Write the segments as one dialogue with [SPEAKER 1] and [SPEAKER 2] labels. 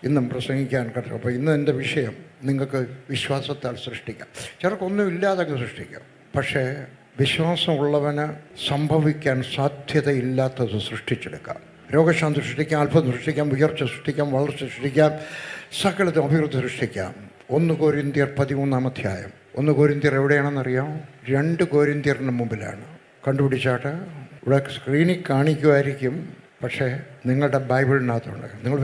[SPEAKER 1] ഇന്നും പ്രസംഗിക്കാൻ കഴിയും. അപ്പോൾ ഇന്ന് എൻ്റെ വിഷയം നിങ്ങൾക്ക് വിശ്വാസത്താൽ സൃഷ്ടിക്കാം. ചിലർക്കൊന്നും ഇല്ലാതെ സൃഷ്ടിക്കാം. പക്ഷേ വിശ്വാസമുള്ളവന് സംഭവിക്കാൻ സാധ്യതയില്ലാത്തത് സൃഷ്ടിച്ചെടുക്കാം. രോഗശാന്തി സൃഷ്ടിക്കാം, അത്ഭുതം സൃഷ്ടിക്കാം, ഉയർച്ച സൃഷ്ടിക്കാം, വളർച്ച സൃഷ്ടിക്കാം, സകലതും അഭിവൃദ്ധി സൃഷ്ടിക്കാം. 1 കൊരിന്ത്യർ 13 1 കൊരിന്ത്യർ എവിടെയാണെന്നറിയാം? 2 കൊരിന്ത്യറിന് മുമ്പിലാണ്. കണ്ടുപിടിച്ചാട്ട് ഇവിടെ സ്ക്രീനിൽ കാണിക്കുമായിരിക്കും. പക്ഷേ നിങ്ങളുടെ ബൈബിളിനകത്തുണ്ട്. നിങ്ങൾ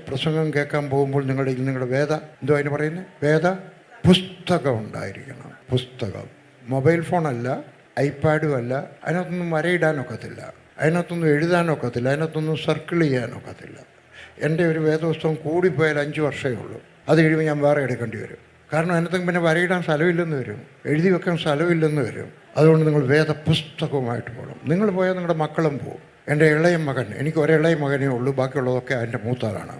[SPEAKER 1] പ്രസംഗം കേൾക്കാൻ പോകുമ്പോൾ നിങ്ങളുടെ എന്തോ അതിന് പറയുന്നത്, വേദ പുസ്തകം ഉണ്ടായിരിക്കണം. പുസ്തകം, മൊബൈൽ ഫോണല്ല, ഐപാഡും അല്ല. അതിനകത്തൊന്നും വരയിടാനൊക്കത്തില്ല, അതിനകത്തൊന്നും എഴുതാനൊക്കത്തില്ല, അതിനകത്തൊന്നും സർക്കിൾ ചെയ്യാനൊക്കത്തില്ല. എൻ്റെ ഒരു വേദപുസ്തകം കൂടിപ്പോയാൽ 5 വർഷമേ ഉള്ളൂ. അത് കഴിയുമ്പോൾ ഞാൻ വേറെ എടുക്കേണ്ടി വരും. കാരണം അതിനകത്ത് പിന്നെ വരയിടാൻ സ്ഥലമില്ലെന്ന് വരും, എഴുതി വെക്കാൻ സ്ഥലമില്ലെന്ന് വരും. അതുകൊണ്ട് നിങ്ങൾ വേദപുസ്തകവുമായിട്ട് പോകണം. നിങ്ങൾ പോയാൽ നിങ്ങളുടെ മക്കളും പോകും. എൻ്റെ ഇളയ മകൻ, എനിക്ക് ഒരിളയ മകനേ ഉള്ളൂ, ബാക്കിയുള്ളതൊക്കെ എൻ്റെ മൂത്താളാണ്.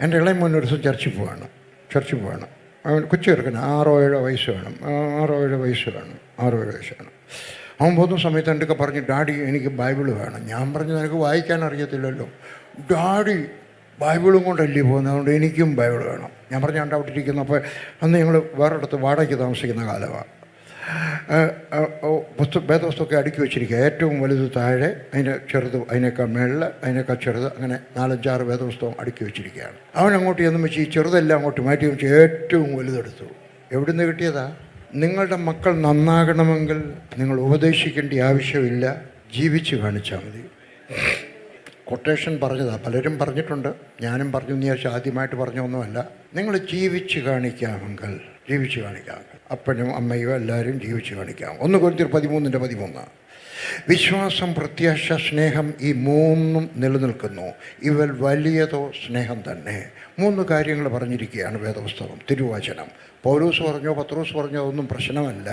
[SPEAKER 1] എൻ്റെ ഇളയ മോൻ ഒരു ദിവസം ചർച്ചിൽ പോവാണ്. അവൻ കൊച്ചു ചെറുക്കന് 6-7 വയസ്സ് വേണം, 6-7 വയസ്സ് വേണം. അവൻ പോകുന്ന സമയത്ത് എൻ്റെ പറഞ്ഞു, ഡാഡി എനിക്ക് ബൈബിള് വേണം. ഞാൻ പറഞ്ഞു, നിനക്ക് വായിക്കാൻ അറിയത്തില്ലല്ലോ. ഡാഡി ബൈബിളും കൊണ്ടല്ലേ പോകുന്നത്, അതുകൊണ്ട് എനിക്കും ബൈബിൾ വേണം. ഞാൻ പറഞ്ഞു, അവിടെ ഇരിക്കുന്നു. അപ്പോൾ അന്ന് ഞങ്ങൾ വേറൊരിടത്ത് വാടകയ്ക്ക് താമസിക്കുന്ന കാലമാണ്. വേദപുസ്തകമൊക്കെ അടുക്കി വെച്ചിരിക്കുക. ഏറ്റവും വലുത് താഴെ, അതിൻ്റെ ചെറുത് അതിനേക്കാൾ മേളിൽ, അതിനേക്കാൾ ചെറുത്, അങ്ങനെ 4-5-6 വേദപുസ്തകം അടുക്കി വെച്ചിരിക്കുകയാണ്. അവൻ അങ്ങോട്ട് ചെന്ന് വെച്ച് ഈ ചെറുതെല്ലാം അങ്ങോട്ട് മാറ്റി വെച്ച് ഏറ്റവും വലുതെടുത്തു. എവിടുന്ന് കിട്ടിയതാ? നിങ്ങളുടെ മക്കൾ നന്നാകണമെങ്കിൽ നിങ്ങൾ ഉപദേശിക്കേണ്ട ആവശ്യമില്ല, ജീവിച്ച് കാണിച്ചാൽ മതി. കൊട്ടേഷൻ പറഞ്ഞതാണ്, പലരും പറഞ്ഞിട്ടുണ്ട്, ഞാനും പറഞ്ഞു. നീ ആദ്യമായിട്ട് പറഞ്ഞൊന്നുമല്ല. നിങ്ങൾ ജീവിച്ച് കാണിക്കാമെങ്കിൽ അപ്പനും അമ്മയോ എല്ലാവരും ജീവിച്ച് കാണിക്കാം. 1 കൊരിന്ത്യർ 13 വിശ്വാസം, പ്രത്യാശ, സ്നേഹം, ഈ 3 നിലനിൽക്കുന്നു. ഇവൽ വലിയതോ സ്നേഹം തന്നെ. 3 കാര്യങ്ങൾ പറഞ്ഞിരിക്കുകയാണ് വേദപുസ്തകം, തിരുവചനം. പൗലോസ് പറഞ്ഞോ പത്രോസ് പറഞ്ഞോ അതൊന്നും പ്രശ്നമല്ല,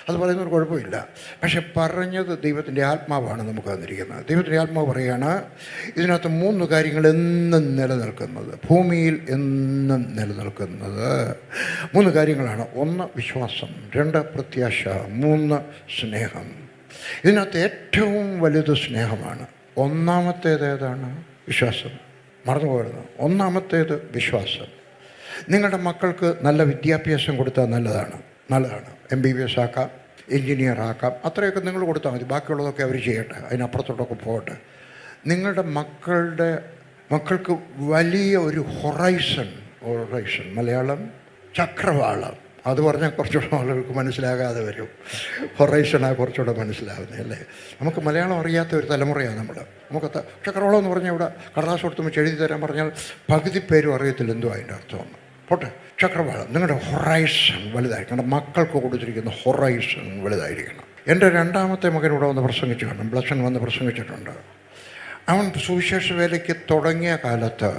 [SPEAKER 1] അത് പറയുന്നൊരു കുഴപ്പമില്ല. പക്ഷെ പറഞ്ഞത് ദൈവത്തിൻ്റെ ആത്മാവാണ് നമുക്ക് തന്നിരിക്കുന്നത്. ദൈവത്തിൻ്റെ ആത്മാവ് പറയുകയാണ്, ഇതിനകത്ത് 3 കാര്യങ്ങൾ എന്നും നിലനിൽക്കുന്നത്, ഭൂമിയിൽ എന്നും നിലനിൽക്കുന്നത് 3 കാര്യങ്ങളാണ്. 1 വിശ്വാസം, 2 പ്രത്യാശ, 3 സ്നേഹം. ഇതിനകത്ത് ഏറ്റവും വലുത് സ്നേഹമാണ്. ഒന്നാമത്തേത് ഏതാണ്? വിശ്വാസം. മറന്നുപോകരുത്. ഒന്നാമത്തേത് വിശ്വാസം. നിങ്ങളുടെ മക്കൾക്ക് നല്ല വിദ്യാഭ്യാസം കൊടുത്താൽ നല്ലതാണ്. MBBS ആക്കാം, എൻജിനീയർ ആക്കാം, അത്രയൊക്കെ നിങ്ങൾ കൊടുത്താൽ മതി. ബാക്കിയുള്ളതൊക്കെ അവർ ചെയ്യട്ടെ, അതിനപ്പുറത്തോട്ടൊക്കെ പോകട്ടെ. നിങ്ങളുടെ മക്കൾക്ക് വലിയ ഒരു ഹൊറൈസൺ, മലയാളം ചക്രവാളം, അത് പറഞ്ഞാൽ കുറച്ചുകൂടെ ആളുകൾക്ക് മനസ്സിലാകാതെ വരും. ഹൊറൈസണാണ് കുറച്ചുകൂടെ മനസ്സിലാകുന്നത്, അല്ലേ? നമുക്ക് മലയാളം അറിയാത്ത ഒരു തലമുറയാണ് നമുക്ക് ചക്രവാളം എന്ന് പറഞ്ഞാൽ ഇവിടെ കടലാസ് കൊടുത്ത് വെച്ച് എഴുതി തരാൻ പറഞ്ഞാൽ പകുതി പേരും അറിയത്തില്ല എന്തോ അതിൻ്റെ അർത്ഥമെന്ന്. പോട്ടെ, ചക്രവാളം. നിങ്ങളുടെ ഹൊറൈസൺ വലുതായിരിക്കണം. നിങ്ങളുടെ മക്കൾക്ക് കൊടുത്തിരിക്കുന്ന ഹൊറൈസൺ വലുതായിരിക്കണം. എൻ്റെ 2ാമത്തെ മകൻ ഇവിടെ വന്ന് പ്രസംഗിച്ചു കാണും, ബ്ലഷൻ വന്ന് പ്രസംഗിച്ചിട്ടുണ്ട്. അവൻ സുവിശേഷ വേലയ്ക്ക് തുടങ്ങിയ കാലത്ത്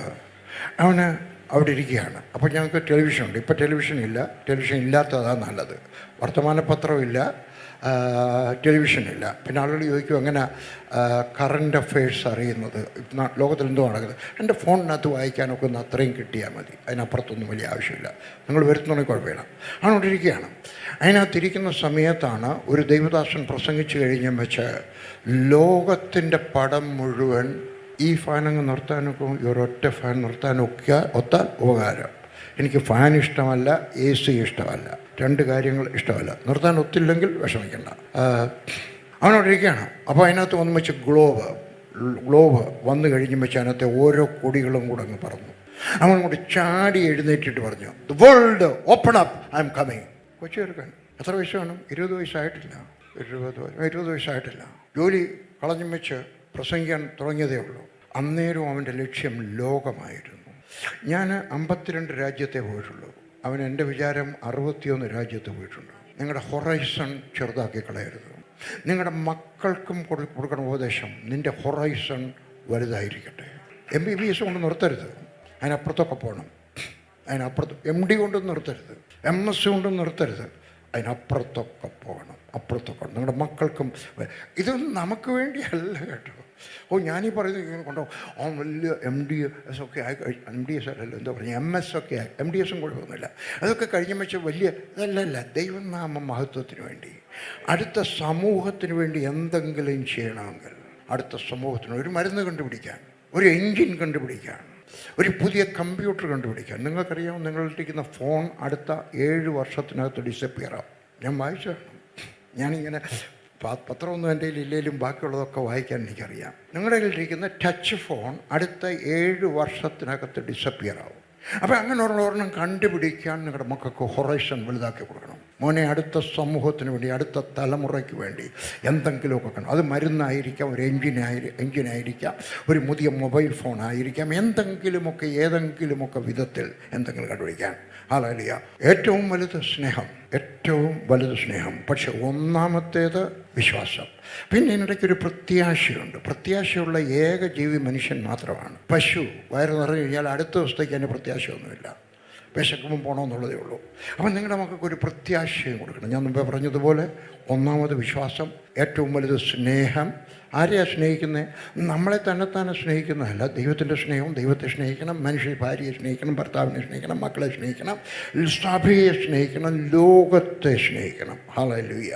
[SPEAKER 1] അവന് അവിടെ ഇരിക്കുകയാണ്. അപ്പോൾ ഞങ്ങൾക്ക് ടെലിവിഷനുണ്ട്. ഇപ്പോൾ ടെലിവിഷൻ ഇല്ലാത്തതാണ് നല്ലത്. വർത്തമാനപത്രമില്ല, ടെലിവിഷനില്ല. പിന്നെ ആളുകൾ ചോദിക്കും, എങ്ങനെ കറണ്ട് അഫെയർസ് അറിയുന്നത്, ലോകത്തിൽ എന്തോ നടക്കുന്നത്? എൻ്റെ ഫോണിനകത്ത് വായിക്കാനൊക്കെ ഒന്ന് അത്രയും കിട്ടിയാൽ മതി, അതിനപ്പുറത്തൊന്നും വലിയ ആവശ്യമില്ല. നിങ്ങൾ വരുത്തുന്നുണ്ടെങ്കിൽ കുഴപ്പമില്ല. അവിടെ ഇരിക്കുകയാണ്. അതിനകത്തിരിക്കുന്ന സമയത്താണ് ഒരു ദൈവദാസൻ പ്രസംഗിച്ചു കഴിഞ്ഞ് വെച്ച് ലോകത്തിൻ്റെ പടം മുഴുവൻ ഈ ഫാനങ്ങ് നിർത്താനൊക്കെ, ഒരൊറ്റ ഫാൻ നിർത്താനൊക്കെ ഒത്താൽ ഉപകാരം. എനിക്ക് ഫാൻ ഇഷ്ടമല്ല, AC ഇഷ്ടമല്ല, 2 കാര്യങ്ങൾ ഇഷ്ടമല്ല. നിർത്താൻ ഒത്തില്ലെങ്കിൽ വിഷമിക്കണ്ട. അവനോട് ഇരിക്കുകയാണ്. അപ്പോൾ അതിനകത്ത് വന്ന് വെച്ച് ഗ്ലോബ് വന്നു കഴിഞ്ഞ് വെച്ച് അതിനകത്തെ ഓരോ കൊടികളും കൂടെ അങ്ങ് പറന്നു. അവൻ കൂടി ചാടി എഴുന്നേറ്റിട്ട് പറഞ്ഞു, the world open up, I am coming. കൊച്ചു ചെറുക്കൻ. എത്ര വയസ്സ് വേണം? 20 വയസ്സായിട്ടില്ല. 20 വയസ്സായിട്ടില്ല. ജോലി കളഞ്ഞും വെച്ച് പ്രസംഗിക്കാൻ തുടങ്ങിയതേ ഉള്ളൂ. അന്നേരം അവൻ്റെ ലക്ഷ്യം ലോകമായിരുന്നു. ഞാൻ 52 രാജ്യത്തെ പോയിട്ടുള്ളൂ. അവൻ എൻ്റെ വിചാരം 61 രാജ്യത്ത് പോയിട്ടുണ്ട്. നിങ്ങളുടെ ഹൊറൈസൺ ചെറുതാക്കി കളയരുത്. നിങ്ങളുടെ മക്കൾക്കും കൊടുക്കണം ഉപദേശം, നിൻ്റെ ഹൊറൈസൺ വലുതായിരിക്കട്ടെ. MBBS കൊണ്ട് നിർത്തരുത്, അതിനപ്പുറത്തൊക്കെ പോകണം. MD കൊണ്ടൊന്നും നിർത്തരുത്, MS കൊണ്ടും നിർത്തരുത്, അതിനപ്പുറത്തൊക്കെ പോകണം. നിങ്ങളുടെ മക്കൾക്കും. ഇതൊന്നും നമുക്ക് വേണ്ടിയല്ല കേട്ടോ. ഞാനീ പറയുന്നത് ഇങ്ങനെ കൊണ്ടോ വലിയ MDS ഒക്കെ ആയി, MDS അല്ലല്ലോ, എന്താ പറയുക, MS ഒക്കെ ആയി. MDS കുഴപ്പമൊന്നുമില്ല. അതൊക്കെ കഴിഞ്ഞ വെച്ച് വലിയ ഇതല്ല. ദൈവനാമ മഹത്വത്തിന് വേണ്ടി, അടുത്ത സമൂഹത്തിന് വേണ്ടി എന്തെങ്കിലും ചെയ്യണമെങ്കിൽ, അടുത്ത സമൂഹത്തിന് ഒരു മരുന്ന് കണ്ടുപിടിക്കാൻ, ഒരു എൻജിൻ കണ്ടുപിടിക്കാൻ, ഒരു പുതിയ കമ്പ്യൂട്ടർ കണ്ടുപിടിക്കാൻ. നിങ്ങൾക്കറിയാം, നിങ്ങളിരിക്കുന്ന ഫോൺ അടുത്ത 7 വർഷത്തിനകത്ത് ഡിസപ്പിയർ ആവും. ഞാൻ വായിച്ചതാണ്. ഞാനിങ്ങനെ പത്രമൊന്നും എൻ്റെ കയ്യിൽ ഇല്ലെങ്കിലും ബാക്കിയുള്ളതൊക്കെ വായിക്കാൻ എനിക്കറിയാം. നിങ്ങളുടെ കയ്യിലിരിക്കുന്ന ടച്ച് ഫോൺ അടുത്ത 7 വർഷത്തിനകത്ത് ഡിസപ്പിയർ ആവും. അപ്പോൾ അങ്ങനെ ഒരെണ്ണം കണ്ടുപിടിക്കാൻ നിങ്ങളുടെ മക്കൾക്ക് ഹൊറൈസൺ വലുതാക്കി കൊടുക്കണം. മോനെ, അടുത്ത സമൂഹത്തിന് വേണ്ടി, അടുത്ത തലമുറയ്ക്ക് വേണ്ടി എന്തെങ്കിലുമൊക്കെ കാണും. അത് മരുന്നായിരിക്കാം, ഒരു എൻജിനായിരിക്കാം, ഒരു പുതിയ മൊബൈൽ ഫോൺ ആയിരിക്കാം, ഏതെങ്കിലുമൊക്കെ വിധത്തിൽ എന്തെങ്കിലും കണ്ടുപിടിക്കാൻ. ഹല്ലേലൂയ. ഏറ്റവും വലുത് സ്നേഹം, ഏറ്റവും വലുത് സ്നേഹം. പക്ഷെ ഒന്നാമത്തേത് വിശ്വാസം. പിന്നെ ഇതിനിടയ്ക്കൊരു പ്രത്യാശയുണ്ട്. പ്രത്യാശയുള്ള ഏക ജീവി മനുഷ്യൻ മാത്രമാണ്. പശു വയറ് നിറഞ്ഞു കഴിഞ്ഞാൽ അടുത്ത ദിവസത്തേക്ക് അതിന് പ്രത്യാശയൊന്നുമില്ല, വിശക്കുമ്പം പോകണമെന്നുള്ളതേ ഉള്ളൂ. അപ്പം നിങ്ങളുടെ മക്കൾക്കൊരു പ്രത്യാശയും കൊടുക്കണം. ഞാൻ മുമ്പേ പറഞ്ഞതുപോലെ ഒന്നാമത് വിശ്വാസം, ഏറ്റവും വലുത് സ്നേഹം. ആരെയാണ് സ്നേഹിക്കുന്നത്? നമ്മളെ തന്നെ സ്നേഹിക്കുന്നതല്ല. ദൈവത്തിൻ്റെ സ്നേഹവും, ദൈവത്തെ സ്നേഹിക്കണം, മനുഷ്യ ഭാര്യയെ സ്നേഹിക്കണം, ഭർത്താവിനെ സ്നേഹിക്കണം, മക്കളെ സ്നേഹിക്കണം, സഭയെ സ്നേഹിക്കണം, ലോകത്തെ സ്നേഹിക്കണം. ഹല്ലേലൂയ.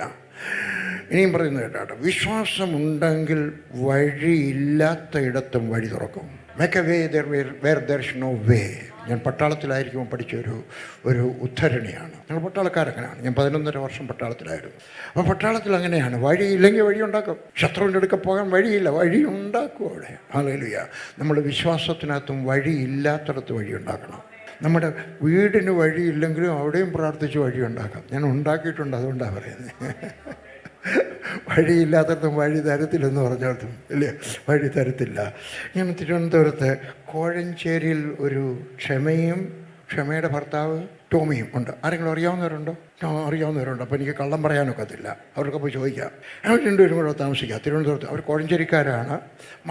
[SPEAKER 1] ഇനിയും പറയുന്നത് കേട്ടോ, വിശ്വാസമുണ്ടെങ്കിൽ വഴിയില്ലാത്ത ഇടത്തും വഴി തുറക്കും. Make a way where there is no way. ഞാൻ പട്ടാളത്തിലായിരിക്കുമ്പോൾ പഠിച്ച ഒരു ഉദ്ധരണിയാണ്. ഞങ്ങൾ പട്ടാളക്കാരങ്ങനെയാണ്. ഞാൻ 11.5 വർഷം പട്ടാളത്തിലായിരുന്നു. അപ്പോൾ പട്ടാളത്തിൽ അങ്ങനെയാണ്, വഴിയില്ലെങ്കിൽ വഴി ഉണ്ടാക്കും. ശത്രുവിൻ്റെ അടുക്ക പോകാൻ വഴിയില്ല, വഴി ഉണ്ടാക്കും അവിടെ. ഹല്ലേലൂയ. നമ്മൾ വിശ്വാസത്തിനകത്തും വഴിയില്ലാത്തടത്ത് വഴി ഉണ്ടാക്കണം. നമ്മുടെ വീടിന് വഴിയില്ലെങ്കിലും അവിടെയും പ്രാർത്ഥിച്ച് വഴി ഉണ്ടാക്കാം. ഞാൻ ഉണ്ടാക്കിയിട്ടുണ്ട്, അതുകൊണ്ടാണ് പറയുന്നത്. വഴിയില്ലാത്തടത്തും വഴി തരത്തില്ലെന്ന് പറഞ്ഞോട്ടും ഇല്ലേ, വഴി തരത്തില്ല. ഞാൻ തിരുവനന്തപുരത്ത് കോഴഞ്ചേരിയിൽ ഒരു ക്ഷമയുടെ ഭർത്താവ് ടോമിയും ഉണ്ട്. ആരെങ്കിലും അറിയാവുന്നവരുണ്ടോ? അറിയാവുന്നവരുണ്ട്. അപ്പോൾ എനിക്ക് കള്ളം പറയാനൊക്കത്തില്ല. അവർക്ക് പോയി ചോദിക്കാം. അവർ രണ്ടുപേരും കൂടെ താമസിക്കുക തിരുവനന്തപുരത്ത്. അവർ കോഴഞ്ചേരിക്കാരാണ്.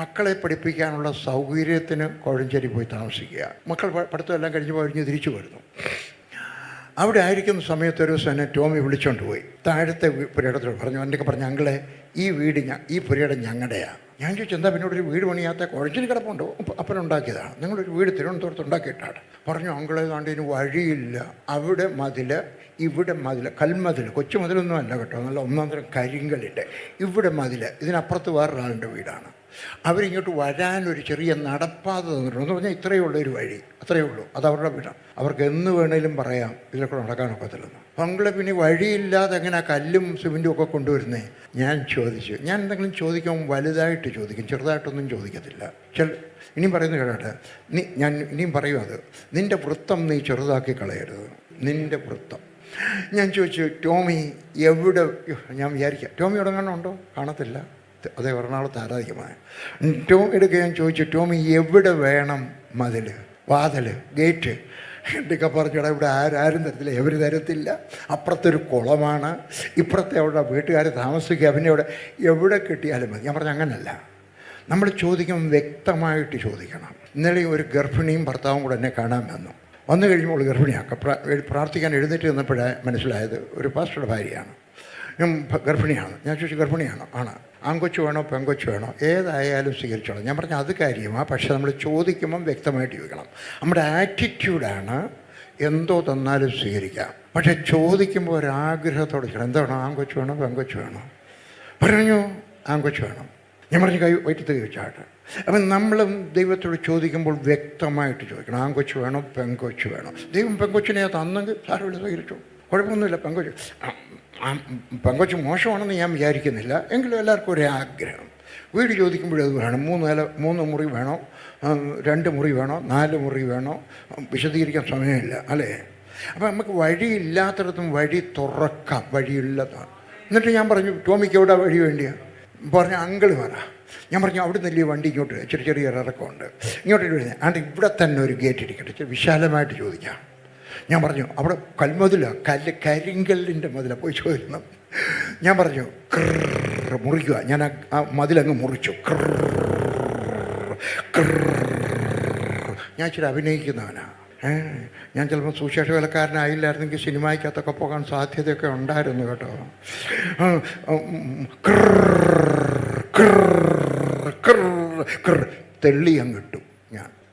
[SPEAKER 1] മക്കളെ പഠിപ്പിക്കാനുള്ള സൗകര്യത്തിന് കോഴഞ്ചേരി പോയി താമസിക്കുക. മക്കൾ പഠിത്തമെല്ലാം കഴിഞ്ഞ് തിരിച്ചു വരുന്നു. അവിടെ ആയിരിക്കുന്ന സമയത്ത് ഒരു ദിവസം എന്നെ ടോമി വിളിച്ചുകൊണ്ട് പോയി. താഴത്തെ പുരയിടത്തോട് പറഞ്ഞു, എൻ്റെ പറഞ്ഞു, അങ്ങളെ ഈ പുരയിടം ഞങ്ങളുടെയാണ്. ഞാൻ ചോദിച്ചു, എന്താ പിന്നോട് ഒരു വീട് പണിയാത്ത? കുഴച്ചിന് കിടപ്പുണ്ടോ? അപ്പനുണ്ടാക്കിയതാണ്. നിങ്ങളൊരു വീട് തിരുവനന്തപുരത്ത് ഉണ്ടാക്കിയിട്ടാണ്. പറഞ്ഞു, അങ്ങളെ കണ്ടിന് വഴിയില്ല, അവിടെ മതിൽ, ഇവിടെ മതിൽ, കൽമതിൽ, കൊച്ചു മതിലൊന്നും അല്ല കേട്ടോ, നല്ല ഒന്നാം തരം കരിങ്കല്ലിൻ്റെ ഇവിടെ മതിൽ. ഇതിനപ്പുറത്ത് വേറൊരാളുടെ വീടാണ്. അവരിങ്ങോട്ട് വരാനൊരു ചെറിയ നടപ്പാത തന്നിട്ടുണ്ട്. എന്ന് പറഞ്ഞാൽ ഇത്രയേ ഉള്ളൊരു വഴി, അത്രയേ ഉള്ളൂ. അത് അവരുടെ വീടാണ്. അവർക്ക് എന്ന് വേണേലും പറയാം ഇതിലൊക്കെ നടക്കാനൊക്കത്തില്ലെന്ന്. പങ്കളെ പിന്നെ വഴിയില്ലാതെ എങ്ങനെ ആ കല്ലും സിമെൻറ്റും ഒക്കെ കൊണ്ടുവരുന്നേ? ഞാൻ ചോദിച്ചു. ഞാൻ എന്തെങ്കിലും ചോദിക്കുമ്പോൾ വലുതായിട്ട് ചോദിക്കും, ചെറുതായിട്ടൊന്നും ചോദിക്കത്തില്ല. ഇനിയും പറയുന്നത് കേട്ടെ, ഞാൻ ഇനിയും പറയും, അത് നിൻ്റെ വൃത്തം നീ ചെറുതാക്കി കളയരുത്, നിൻ്റെ വൃത്തം. ഞാൻ ചോദിച്ചു, ടോമി എവിടെ? ഞാൻ വിചാരിക്കാം ടോമി ഉടങ്ങാനുണ്ടോ? കാണത്തില്ല. അതേ എറണാകുളത്ത് ആരാധിക്കമായ ടോമിയുടെ ഞാൻ ചോദിച്ചു, ടോമി എവിടെ വേണം മതിൽ, വാതിൽ, ഗേറ്റ്? എന്തൊക്കെ പറഞ്ഞോടാ, ഇവിടെ ആരും തരത്തില്ല, എവർ തരത്തില്ല. അപ്പുറത്തൊരു കുളമാണ്, ഇപ്പുറത്തെ അവിടെ വീട്ടുകാർ താമസിക്കുക, പിന്നെ എവിടെ കിട്ടിയാലും മതി. ഞാൻ പറഞ്ഞു, അങ്ങനല്ല, നമ്മൾ ചോദിക്കുമ്പോൾ വ്യക്തമായിട്ട് ചോദിക്കണം. ഇന്നലെ ഒരു ഗർഭിണിയും ഭർത്താവും കൂടെ എന്നെ കാണാൻ വന്നു കഴിയുമ്പോൾ ഗർഭിണിയാക്കാം. പ്രാർത്ഥിക്കാൻ എഴുന്നേറ്റ് നിന്നപ്പോഴേ മനസ്സിലായത് ഒരു പാസ്റ്ററുടെ ഭാര്യയാണ്. ഞാൻ ഗർഭിണിയാണ്. ഞാൻ ചോദിച്ചു, ഗർഭിണിയാണോ? ആണ്. ആൺകൊച്ചു വേണോ പെൺകൊച്ചു വേണോ? ഏതായാലും സ്വീകരിച്ചോളാം. ഞാൻ പറഞ്ഞു, അത് കാര്യമാണ്. പക്ഷെ നമ്മൾ ചോദിക്കുമ്പം വ്യക്തമായിട്ട് ചോദിക്കണം. നമ്മുടെ ആറ്റിറ്റ്യൂഡാണ് എന്തോ തന്നാലും സ്വീകരിക്കാം. പക്ഷെ ചോദിക്കുമ്പോൾ ഒരാഗ്രഹത്തോടെ ചെയ്യണം. എന്താ വേണം? ആൺകൊച്ചു വേണോ പെൺകൊച്ചു വേണോ? പറഞ്ഞു, ആൺകൊച്ചു വേണം. ഞാൻ പറഞ്ഞു, വയറ്റത്ത് ചോദിച്ചാട്ടെ. അപ്പം നമ്മളും ദൈവത്തോട് ചോദിക്കുമ്പോൾ വ്യക്തമായിട്ട് ചോദിക്കണം. ആൺകൊച്ചു വേണോ പെൺകൊച്ചു വേണോ? ദൈവം പെൺകൊച്ചിനെ തന്നെങ്കിൽ സാരമില്ല, സ്വീകരിച്ചു, കുഴപ്പമൊന്നുമില്ല. പെങ്കൊച്ച് മോശമാണെന്ന് ഞാൻ വിചാരിക്കുന്നില്ല. എങ്കിലും എല്ലാവർക്കും ഒരു ആഗ്രഹം. വീട് ചോദിക്കുമ്പോഴത് വേണം. 3 മുറി വേണോ, 2 മുറി വേണോ, 4 മുറി വേണോ? വിശദീകരിക്കാൻ സമയമില്ല, അല്ലേ? അപ്പം നമുക്ക് വഴിയില്ലാത്തടത്തും വഴി തുറക്കാം, വഴിയില്ലാത്തതാണ്. എന്നിട്ട് ഞാൻ പറഞ്ഞു, ടോമിക്ക് എവിടെ വഴി വേണ്ടിയാണ്? പറഞ്ഞു, അങ്കിള് പറ. ഞാൻ പറഞ്ഞു, അവിടെ നിന്നല്ലേ വണ്ടി ഇങ്ങോട്ട് ചെറിയ ഇറക്കമുണ്ട്, ഇങ്ങോട്ട് വരുന്നത്. ആണ്ട് ഇവിടെ തന്നെ ഒരു ഗേറ്റ് ഇരിക്കട്ടെ, വിശാലമായിട്ട് ചോദിക്കാം. ഞാൻ പറഞ്ഞു, അവിടെ കൽമതിലാണ്, കരിങ്കല്ലിൻ്റെ മതിലാണ്, പോയി ചോദിക്കണം. ഞാൻ പറഞ്ഞു, മുറിക്കുക. ഞാൻ ആ മതിലങ്ങ് മുറിച്ചു. ഞാൻ ഇച്ചിരി അഭിനയിക്കുന്നവനാണ്. ഞാൻ ചിലപ്പോൾ സുശേഷ വേലക്കാരനായില്ലായിരുന്നെങ്കിൽ സിനിമയ്ക്കകത്തൊക്കെ പോകാൻ സാധ്യതയൊക്കെ ഉണ്ടായിരുന്നു കേട്ടോ. തെള്ളി അങ്ങ് ഇട്ടു.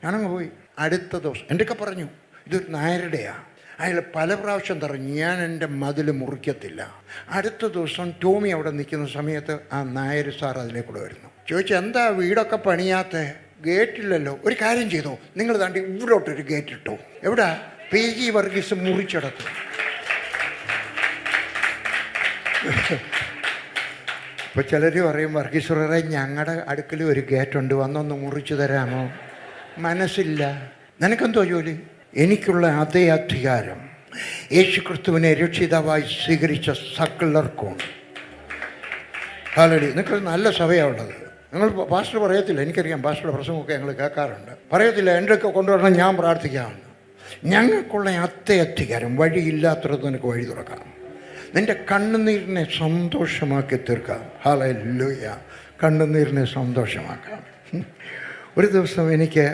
[SPEAKER 1] ഞാനങ്ങ് പോയി. അടുത്ത ദിവസം എൻ്റെയൊക്കെ പറഞ്ഞു, ഇതൊരു നായരുടെയാണ്. അയാൾ പല പ്രാവശ്യം പറഞ്ഞു, ഞാൻ എൻ്റെ മതിൽ മുറിക്കത്തില്ല. അടുത്ത ദിവസം ടോമി അവിടെ നിൽക്കുന്ന സമയത്ത് ആ നായർ സാർ അതിലേക്കൂടെ വരുന്നു. ചോദിച്ചു, എന്താ വീടൊക്കെ പണിയാത്തേ? ഗേറ്റില്ലല്ലോ. ഒരു കാര്യം ചെയ്തോ, നിങ്ങൾ താണ്ടി ഇവിടോട്ടൊരു ഗേറ്റ് ഇട്ടോ. എവിടാ? PG വർഗീസ് മുറിച്ചടത്തു. ഇപ്പോൾ ചിലർ പറയും, വർഗീശ്വരറെ ഞങ്ങളുടെ അടുക്കൽ ഒരു ഗേറ്റുണ്ട്, വന്നൊന്ന് മുറിച്ചു തരാമോ? മനസ്സില്ല. നിനക്കെന്തോ ജോലി? എനിക്കുള്ള അതേ അധികാരം യേശു ക്രിസ്തുവിനെ രക്ഷിതാവായി സ്വീകരിച്ച സകലർക്കുണ്ട്. ഹല്ലേലൂയ. നിങ്ങൾക്ക് നല്ല സഭയാണ് ഉള്ളത്. നിങ്ങൾ പാസ്റ്റർ പറയത്തില്ല, എനിക്കറിയാം, പാസ്റ്ററുടെ പ്രസംഗമൊക്കെ ഞങ്ങൾ കേൾക്കാറുണ്ട്. പറയത്തില്ല എൻ്റെയൊക്കെ കൊണ്ടുവരണം, ഞാൻ പ്രാർത്ഥിക്കാമെന്ന്. ഞങ്ങൾക്കുള്ള അതേ അധികാരം. വഴിയില്ലാത്തത് നിനക്ക് വഴി തുറക്കാം. നിൻ്റെ കണ്ണുനീരിനെ സന്തോഷമാക്കി തീർക്കാം. ഹല്ലേലൂയ. കണ്ണുനീരിനെ സന്തോഷമാക്കാം. ഒരു ദിവസം എനിക്ക്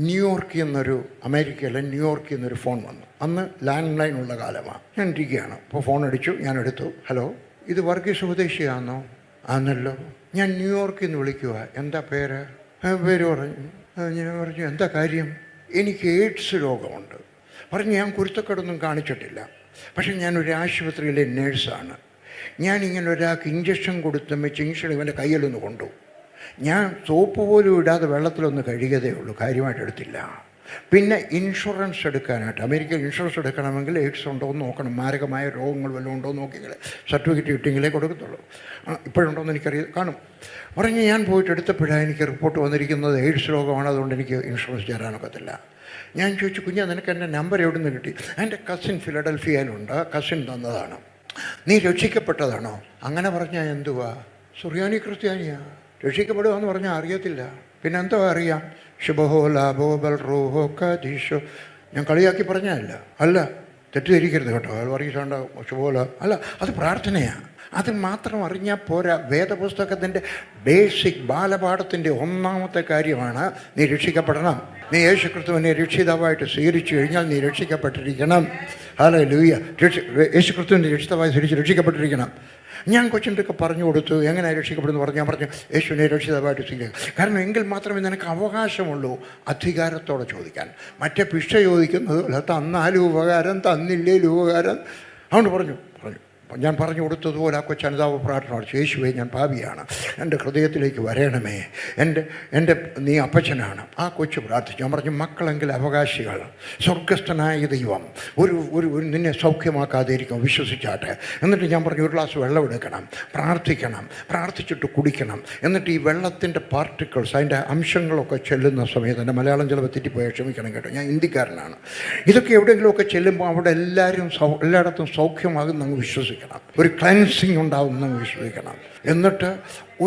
[SPEAKER 1] ന്യൂയോർക്കിൽ നിന്നൊരു, അമേരിക്കയിലെ ന്യൂയോർക്കിൽ നിന്നൊരു ഫോൺ വന്നു. അന്ന് ലാൻഡ് ലൈൻ ഉള്ള കാലമാണ്. ഞാൻ ഇരിക്കുകയാണ്. അപ്പോൾ ഫോൺ അടിച്ചു. ഞാൻ എടുത്തു. ഹലോ, ഇത് വർഗീസ് ഉപദേശിയാണോ? ആന്നല്ലോ. ഞാൻ ന്യൂയോർക്കിൽ നിന്ന് വിളിക്കുക. എന്താ പേര്? പേര് പറഞ്ഞു. ഞാൻ പറഞ്ഞു എന്താ കാര്യം? എനിക്ക് എയ്ഡ്സ് രോഗമുണ്ട്. പറഞ്ഞു ഞാൻ കുരുത്തക്കേടൊന്നും കാണിച്ചിട്ടില്ല, പക്ഷേ ഞാനൊരു ആശുപത്രിയിലെ നേഴ്സാണ്. ഞാനിങ്ങനെ ഒരാൾക്ക് ഇഞ്ചക്ഷൻ കൊടുത്തുമ്പോൾ ഇഞ്ചക്ഷൻ ഇവൻ്റെ കയ്യിലൊന്ന് കൊണ്ടു. ഞാൻ സോപ്പ് പോലും ഇടാതെ വെള്ളത്തിലൊന്ന് കഴുകിയതേ ഉള്ളൂ, കാര്യമായിട്ട് എടുത്തില്ല. പിന്നെ ഇൻഷുറൻസ് എടുക്കാനായിട്ട്, അമേരിക്കയിൽ ഇൻഷുറൻസ് എടുക്കണമെങ്കിൽ എയ്ഡ്സ് ഉണ്ടോ എന്ന് നോക്കണം, മാരകമായ രോഗങ്ങൾ വല്ലതും ഉണ്ടോ എന്ന് നോക്കിയെങ്കിൽ സർട്ടിഫിക്കറ്റ് കിട്ടിയെങ്കിലേ കൊടുക്കത്തുള്ളൂ. ഇപ്പോഴുണ്ടോയെന്ന് എനിക്കറിയാം, കാണും. പറഞ്ഞ് ഞാൻ പോയിട്ട് എടുത്തപ്പോഴാണ് എനിക്ക് റിപ്പോർട്ട് വന്നിരിക്കുന്നത് എയ്ഡ്സ് രോഗമാണ്, അതുകൊണ്ട് എനിക്ക് ഇൻഷുറൻസ് ചേരാനൊക്കത്തില്ല. ഞാൻ ചോദിച്ചു, കുഞ്ഞാ നിനക്ക് എൻ്റെ നമ്പർ എവിടെ നിന്ന് കിട്ടി? എൻ്റെ കസിൻ ഫിലഡൽഫിയയിലുണ്ട്, കസിൻ തന്നതാണ്. നീ രക്ഷിക്കപ്പെട്ടതാണോ? അങ്ങനെ പറഞ്ഞാൽ എന്തുവാ? സുറിയാനി ക്രിസ്ത്യാനിയാ. രക്ഷിക്കപ്പെടുകയെന്ന് പറഞ്ഞാൽ അറിയത്തില്ല, പിന്നെ എന്തോ അറിയാം. ശുഭഹോ ലാഭോ ബൽ റോഹോ കീശോ. ഞാൻ കളിയാക്കി പറഞ്ഞല്ല, അല്ല, തെറ്റിദ്ധരിക്കരുത് കേട്ടോ. അത് പറയിച്ചാണ്ട് ശുഭോല അല്ല, അത് പ്രാർത്ഥനയാണ്. അത് മാത്രം അറിഞ്ഞാൽ പോരാ. വേദപുസ്തകത്തിൻ്റെ ബേസിക് ബാലപാഠത്തിൻ്റെ ഒന്നാമത്തെ കാര്യമാണ് നീ രക്ഷിക്കപ്പെടണം. നീ യേശു ക്രിസ്തുവിനെ രക്ഷിതാവായിട്ട് സ്വീകരിച്ചു കഴിഞ്ഞാൽ നീ രക്ഷിക്കപ്പെട്ടിരിക്കണം. ഹല്ലേലൂയ. യേശു ക്രിസ്തുവിനെ രക്ഷിതാവായി സ്വീകരിച്ച് രക്ഷിക്കപ്പെട്ടിരിക്കണം. ഞാൻ കൊച്ചിൻ്റെയൊക്കെ പറഞ്ഞു കൊടുത്തു എങ്ങനെ രക്ഷിക്കപ്പെടുന്നു പറഞ്ഞു. ഞാൻ പറഞ്ഞു യേശുവിനെ രക്ഷിതാവായിട്ട് സ്വീകരിക്കുക. കാരണം എങ്കിൽ മാത്രമേ നിനക്ക് അവകാശമുള്ളൂ അധികാരത്തോടെ ചോദിക്കാൻ. മറ്റേ പിഷ ചോദിക്കുന്നത് അല്ല, തന്നാലും ഉപകാരം, തന്നില്ലേലും ഉപകാരം. അതുകൊണ്ട് പറഞ്ഞു ഞാൻ പറഞ്ഞു കൊടുത്തതുപോലെ ആ കൊച്ചനുതാപ പ്രാർത്ഥന പഠിച്ചു. യേശുവേ ഞാൻ പാപിയാണ്, എൻ്റെ ഹൃദയത്തിലേക്ക് വരണമേ, എൻ്റെ നീ അപ്പച്ചനാണ്. ആ കൊച്ചു പ്രാർത്ഥിച്ചു. ഞാൻ പറഞ്ഞു മക്കളെങ്കിൽ അവകാശികൾ, സ്വർഗസ്ഥനായ ദൈവം ഒരു നിന്നെ സൗഖ്യമാക്കാതിരിക്കും, വിശ്വസിച്ചാട്ടെ. എന്നിട്ട് ഞാൻ പറഞ്ഞു ഒരു ഗ്ലാസ് വെള്ളം എടുക്കണം, പ്രാർത്ഥിക്കണം, പ്രാർത്ഥിച്ചിട്ട് കുടിക്കണം. എന്നിട്ട് ഈ വെള്ളത്തിൻ്റെ പാർട്ടിക്കിൾസ്, അതിൻ്റെ അംശങ്ങളൊക്കെ ചെല്ലുന്ന സമയത്ത്, എൻ്റെ മലയാളം ചിലപ്പോൾ തെറ്റിപ്പോയാൽ ക്ഷമിക്കണം കേട്ടോ, ഞാൻ ഹിന്ദിക്കാരനാണ്. ഇതൊക്കെ എവിടെയെങ്കിലുമൊക്കെ ചെല്ലുമ്പോൾ അവിടെ എല്ലായിടത്തും സൗഖ്യമാകുന്നങ്ങ് വിശ്വസിക്കണം, ഒരു ക്ലൻസിങ് ഉണ്ടാവുന്ന വിശ്വസിക്കണം. എന്നിട്ട്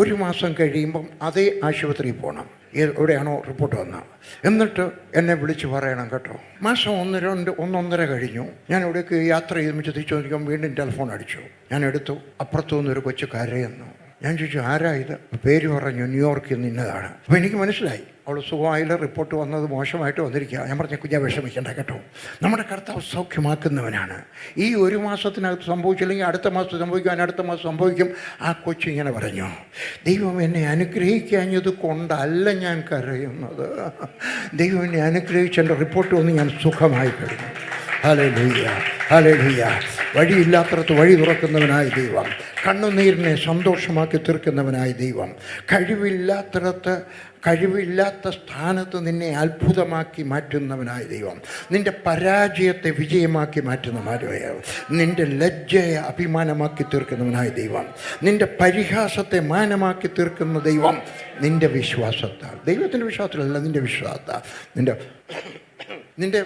[SPEAKER 1] ഒരു മാസം കഴിയുമ്പം അതേ ആശുപത്രിയിൽ പോകണം, എവിടെയാണോ റിപ്പോർട്ട് വന്നത്. എന്നിട്ട് എന്നെ വിളിച്ച് പറയണം കേട്ടോ. മാസം 1-1.5 കഴിഞ്ഞു. ഞാൻ ഇവിടേക്ക് യാത്ര ചെയ്ത് തിരിച്ചു നോക്കിയപ്പോൾ വീണ്ടും ടെലിഫോൺ അടിച്ചു. ഞാൻ എടുത്തു. അപ്പുറത്തു നിന്നൊരു കൊച്ചു കരയുന്നു. ഞാൻ ചോദിച്ചു ആരാ ഇത്? പേര് പറഞ്ഞു ന്യൂയോർക്കിൽ നിന്ന് ഇന്നതാണ്. അപ്പോൾ എനിക്ക് മനസ്സിലായി അവൾ സുഖമായില്ല, റിപ്പോർട്ട് വന്നത് മോശമായിട്ട് വന്നിരിക്കുക. ഞാൻ പറഞ്ഞു കുഞ്ഞാ വിഷമിക്കേണ്ട കേട്ടോ, നമ്മുടെ കർത്താവ് സൗഖ്യമാക്കുന്നവനാണ്. ഈ ഒരു മാസത്തിനകത്ത് സംഭവിച്ചില്ലെങ്കിൽ അടുത്ത മാസം സംഭവിക്കും, അടുത്ത മാസം സംഭവിക്കും. ആ കൊച്ചിങ്ങനെ പറഞ്ഞു, ദൈവം എന്നെ അനുഗ്രഹിക്കാഞ്ഞത് കൊണ്ടല്ല ഞാൻ കരയുന്നത്, ദൈവം എന്നെ അനുഗ്രഹിച്ച് എൻ്റെ റിപ്പോർട്ട് വന്ന് ഞാൻ സുഖമായി കഴിഞ്ഞു. Hallelujah, hallelujah. വഴിയില്ലാത്തടത്ത് വഴി തുറക്കുന്നവനായ ദൈവം, കണ്ണുനീരിനെ സന്തോഷമാക്കി തീർക്കുന്നവനായ ദൈവം, കഴിവില്ലാത്ത സ്ഥാനത്ത് നിന്നെ അത്ഭുതമാക്കി മാറ്റുന്നവനായ ദൈവം, നിൻ്റെ പരാജയത്തെ വിജയമാക്കി മാറ്റുന്നവനായ ദൈവം, നിൻ്റെ ലജ്ജയെ അഭിമാനമാക്കി തീർക്കുന്നവനായ ദൈവം, നിൻ്റെ പരിഹാസത്തെ മാനമാക്കി തീർക്കുന്ന ദൈവം, നിൻ്റെ വിശ്വാസത്താൽ, ദൈവത്തിൻ്റെ വിശ്വാസത്തിലല്ല, നിൻ്റെ വിശ്വാസത്താൽ, നിൻ്റെ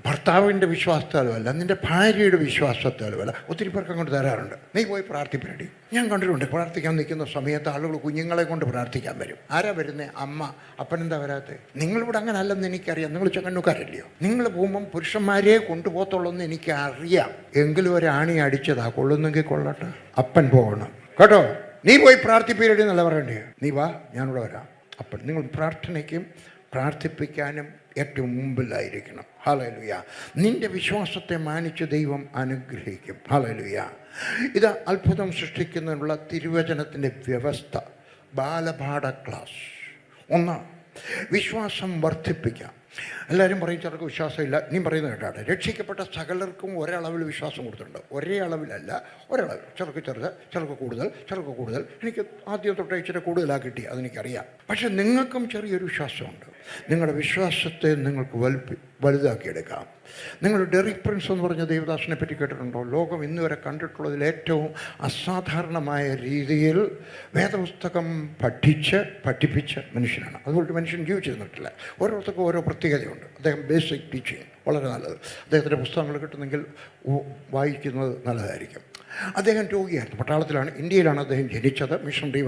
[SPEAKER 1] ഭർത്താവിൻ്റെ വിശ്വാസത്താലുമല്ല, നിൻ്റെ ഭാര്യയുടെ വിശ്വാസത്താലുമല്ല. ഒത്തിരി പേർക്ക് അങ്ങോട്ട് തരാറുണ്ട്, നീ പോയി പ്രാർത്ഥിപ്പിരടി. ഞാൻ കണ്ടിട്ടുണ്ട്, പ്രാർത്ഥിക്കാൻ നിൽക്കുന്ന സമയത്ത് ആളുകൾ കുഞ്ഞുങ്ങളെ കൊണ്ട് പ്രാർത്ഥിക്കാൻ വരും. ആരാ വരുന്നത്? അമ്മ. അപ്പനെന്താ വരാത്തത്? നിങ്ങളിവിടെ അങ്ങനെ അല്ലെന്ന് എനിക്കറിയാം, നിങ്ങൾ ചെങ്ങന്നൂക്കാരല്ലയോ. നിങ്ങൾ പോകുമ്പം പുരുഷന്മാരെ കൊണ്ടുപോകത്തുള്ളൂ എന്ന് എനിക്കറിയാം. എങ്കിലും ഒരാണി അടിച്ചതാ, കൊള്ളുന്നെങ്കിൽ കൊള്ളട്ടെ, അപ്പൻ പോകണം കേട്ടോ. നീ പോയി പ്രാർത്ഥിപ്പിരടി എന്നല്ല പറയണ്ടേ, നീ വാ, ഞാനിവിടെ വരാം. അപ്പൻ നിങ്ങൾ പ്രാർത്ഥനയ്ക്കും പ്രാർത്ഥിപ്പിക്കാനും ഏറ്റവും മുമ്പിലായിരിക്കണം. ഹല്ലേലൂയ. നിൻ്റെ വിശ്വാസത്തെ മാനിച്ച് ദൈവം അനുഗ്രഹിക്കും. ഹല്ലേലൂയ. ഇത് അത്ഭുതം സൃഷ്ടിക്കുന്നതിനുള്ള തിരുവചനത്തിൻ്റെ വ്യവസ്ഥ. ബാലപാഠ ക്ലാസ് 1, വിശ്വാസം വർദ്ധിപ്പിക്കാം. എല്ലാവരും പറയും ചിലർക്ക് വിശ്വാസമില്ല. നീ പറയുന്നത് കേട്ടാട്ടെ, രക്ഷിക്കപ്പെട്ട സകലർക്കും ഒരളവിൽ വിശ്വാസം കൊടുത്തിട്ടുണ്ട്. ഒരേ അളവിലല്ല, ഒരളവിൽ. ചിലർക്ക് ചെറുത്, ചിലർക്ക് കൂടുതൽ. എനിക്ക് ആദ്യം തൊട്ട് ഇച്ചിരി കൂടുതലാണ് കിട്ടി, അതെനിക്കറിയാം. പക്ഷെ നിങ്ങൾക്കും ചെറിയൊരു വിശ്വാസമുണ്ട്. നിങ്ങളുടെ വിശ്വാസത്തെ നിങ്ങൾക്ക് വലുതാക്കിയെടുക്കാം. നിങ്ങൾ ഡെറിക് പ്രിൻസ് എന്ന് പറഞ്ഞ ദേവദാസിനെ പറ്റി കേട്ടിട്ടുണ്ടോ? ലോകം ഇന്ന് വരെ കണ്ടിട്ടുള്ളതിൽ ഏറ്റവും അസാധാരണമായ രീതിയിൽ വേദപുസ്തകം പഠിപ്പിച്ച മനുഷ്യനാണ്. അതുകൊണ്ട് മനുഷ്യൻ ജീവിച്ചിരുന്നിട്ടില്ല. ഓരോരുത്തർക്കും ഓരോ പ്രത്യേകതയുണ്ട്. അദ്ദേഹം ബേസിക് ടീച്ചിങ് വളരെ നല്ലത്. അദ്ദേഹത്തിൻ്റെ പുസ്തകങ്ങൾ കിട്ടുന്നെങ്കിൽ വായിക്കുന്നത് നല്ലതായിരിക്കും. അദ്ദേഹം രോഗിയായിരുന്നു. പട്ടാളത്തിലാണ്, ഇന്ത്യയിലാണ് അദ്ദേഹം ജനിച്ചത്. മിഷണറി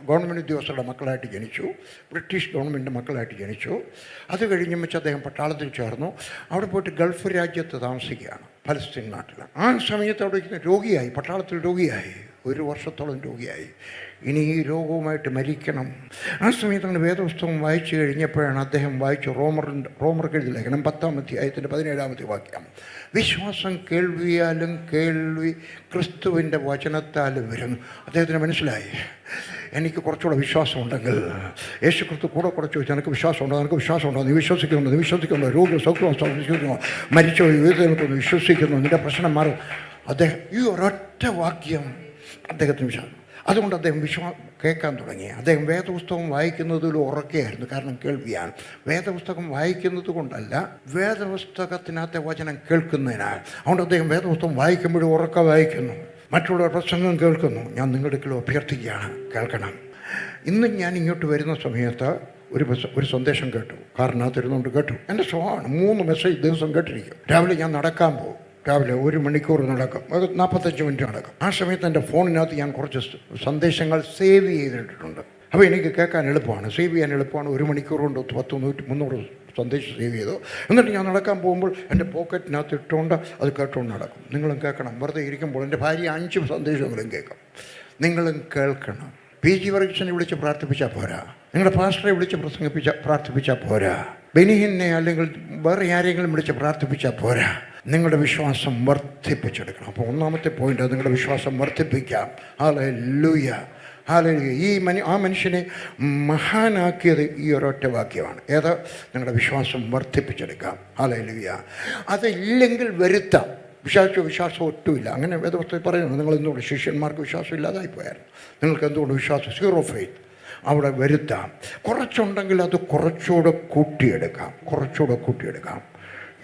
[SPEAKER 1] ഗവൺമെൻറ് ഉദ്യോഗസ്ഥരുടെ മക്കളായിട്ട് ജനിച്ചു. ബ്രിട്ടീഷ് ഗവൺമെൻറ് മക്കളായിട്ട് ജനിച്ചു. അത് കഴിഞ്ഞ് വെച്ച് അദ്ദേഹം പട്ടാളത്തിൽ ചേർന്നു. അവിടെ പോയിട്ട് ഗൾഫ് രാജ്യത്ത് താമസിക്കുകയാണ്, പലസ്തീൻ നാട്ടിൽ. ആ സമയത്ത് അവിടെ രോഗിയായി, പട്ടാളത്തിൽ രോഗിയായി, 1 വർഷത്തോളം രോഗിയായി. ഇനി ഈ രോഗവുമായിട്ട് മരിക്കണം. ആ സമയത്താണ് വേദപുസ്തകം വായിച്ചു കഴിഞ്ഞപ്പോഴാണ് അദ്ദേഹം വായിച്ചു റോമർക്ക് എഴുതിയ ലേഖനം 10-ാം അധ്യായത്തിൻ്റെ 17-ാമത്തെ വാക്യം. വിശ്വാസം കേൾവിയാലും കേൾവി ക്രിസ്തുവിൻ്റെ വചനത്താലും വരുന്നു. അദ്ദേഹത്തിന് മനസ്സിലായി, എനിക്ക് കുറച്ചുകൂടെ വിശ്വാസമുണ്ടെങ്കിൽ യേശു ക്രിസ്തു കൂടെ ചോദിച്ചാൽ എനിക്ക് വിശ്വാസമുണ്ടോ, എനിക്ക് വിശ്വാസമുണ്ടോ, നീ വിശ്വസിക്കുന്നുണ്ടോ, രോഗി സൗഖ്യം വിശ്വസിക്കുന്നു, മരിച്ചോ ജീവിതത്തിനൊക്കെ വിശ്വസിക്കുന്നു, നിൻ്റെ പ്രശ്നം മാറും. അദ്ദേഹം ഈ ഒരൊറ്റ വാക്യം അദ്ദേഹത്തിന് വിശ്വാസം. അതുകൊണ്ട് അദ്ദേഹം കേൾക്കാൻ തുടങ്ങി. അദ്ദേഹം വേദപുസ്തകം വായിക്കുന്നതിൽ ഉറക്കെയായിരുന്നു. കാരണം കേൾവിയാണ്. വേദപുസ്തകം വായിക്കുന്നത് കൊണ്ടല്ല, വേദപുസ്തകത്തിനകത്തെ വചനം കേൾക്കുന്നതിനാൽ. അതുകൊണ്ട് അദ്ദേഹം വേദപുസ്തകം വായിക്കുമ്പോഴും ഉറക്കെ വായിക്കുന്നു, മറ്റുള്ളവർ പ്രസംഗം കേൾക്കുന്നു. ഞാൻ നിങ്ങളുടെ അടുക്കൽ അഭ്യർത്ഥിക്കുകയാണ്, കേൾക്കണം. ഇന്ന് ഞാൻ ഇങ്ങോട്ട് വരുന്ന സമയത്ത് ഒരു സന്ദേശം കേട്ടു, കാറിനകത്തിരുന്നുകൊണ്ട് കേട്ടു. എൻ്റെ സ്വഭാവമാണ്, 3 മെസ്സേജ് ദിവസം കേട്ടിരിക്കും. രാവിലെ ഞാൻ നടക്കാൻ പോകും, രാവിലെ 1 മണിക്കൂർ നടക്കും, 45 മിനിറ്റ് നടക്കും. ആ സമയത്ത് എൻ്റെ ഫോണിനകത്ത് ഞാൻ കുറച്ച് സന്ദേശങ്ങൾ സേവ് ചെയ്തിട്ടുണ്ട്. അപ്പോൾ എനിക്ക് കേൾക്കാൻ എളുപ്പമാണ്, സേവ് ചെയ്യാൻ എളുപ്പമാണ്. 1 മണിക്കൂർ കൊണ്ട് 10, 100, 300 സന്ദേശം സേവ് ചെയ്തു. എന്നിട്ട് ഞാൻ നടക്കാൻ പോകുമ്പോൾ എൻ്റെ പോക്കറ്റിനകത്ത് ഇട്ടുകൊണ്ട് അത് കേട്ടുകൊണ്ട് നടക്കും. നിങ്ങളും കേൾക്കണം. വെറുതെ ഇരിക്കുമ്പോൾ എൻ്റെ ഭാര്യ 5 സന്ദേശങ്ങളും കേൾക്കും. നിങ്ങളും കേൾക്കണം. PG വർഗീസിനെ വിളിച്ച് പ്രാർത്ഥിപ്പിച്ചാൽ പോരാ, നിങ്ങളുടെ പാസ്റ്ററെ വിളിച്ച് പ്രാർത്ഥിപ്പിച്ചാൽ പോരാ, ബെനിഹിനെ അല്ലെങ്കിൽ വേറെ ആരെങ്കിലും വിളിച്ച് പ്രാർത്ഥിപ്പിച്ചാൽ പോരാ. നിങ്ങളുടെ വിശ്വാസം വർദ്ധിപ്പിച്ചെടുക്കണം. അപ്പോൾ 1-ാമത്തെ പോയിൻ്റ്, നിങ്ങളുടെ വിശ്വാസം വർദ്ധിപ്പിക്കാം. Hallelujah, hallelujah. ആ മനുഷ്യനെ മഹാനാക്കിയത് ഈ ഒരൊറ്റ വാക്യമാണ്. ഏത്? നിങ്ങളുടെ വിശ്വാസം വർദ്ധിപ്പിച്ചെടുക്കാം. ഹല്ലേലൂയ. അതില്ലെങ്കിൽ വരുത്താം. വിശ്വാസം ഒട്ടുമില്ല. അങ്ങനെ വേദപുസ്തകത്തിൽ പറയുന്നു, നിങ്ങൾ എന്തുകൊണ്ട് ശിഷ്യന്മാർക്ക് വിശ്വാസം ഇല്ലാതായി പോയായിരുന്നു, നിങ്ങൾക്ക് എന്തുകൊണ്ട് വിശ്വാസം, 0 ഫെയ്ത്ത് അവിടെ വരുത്താം. കുറച്ചുണ്ടെങ്കിൽ അത് കുറച്ചുകൂടെ കൂട്ടിയെടുക്കാം.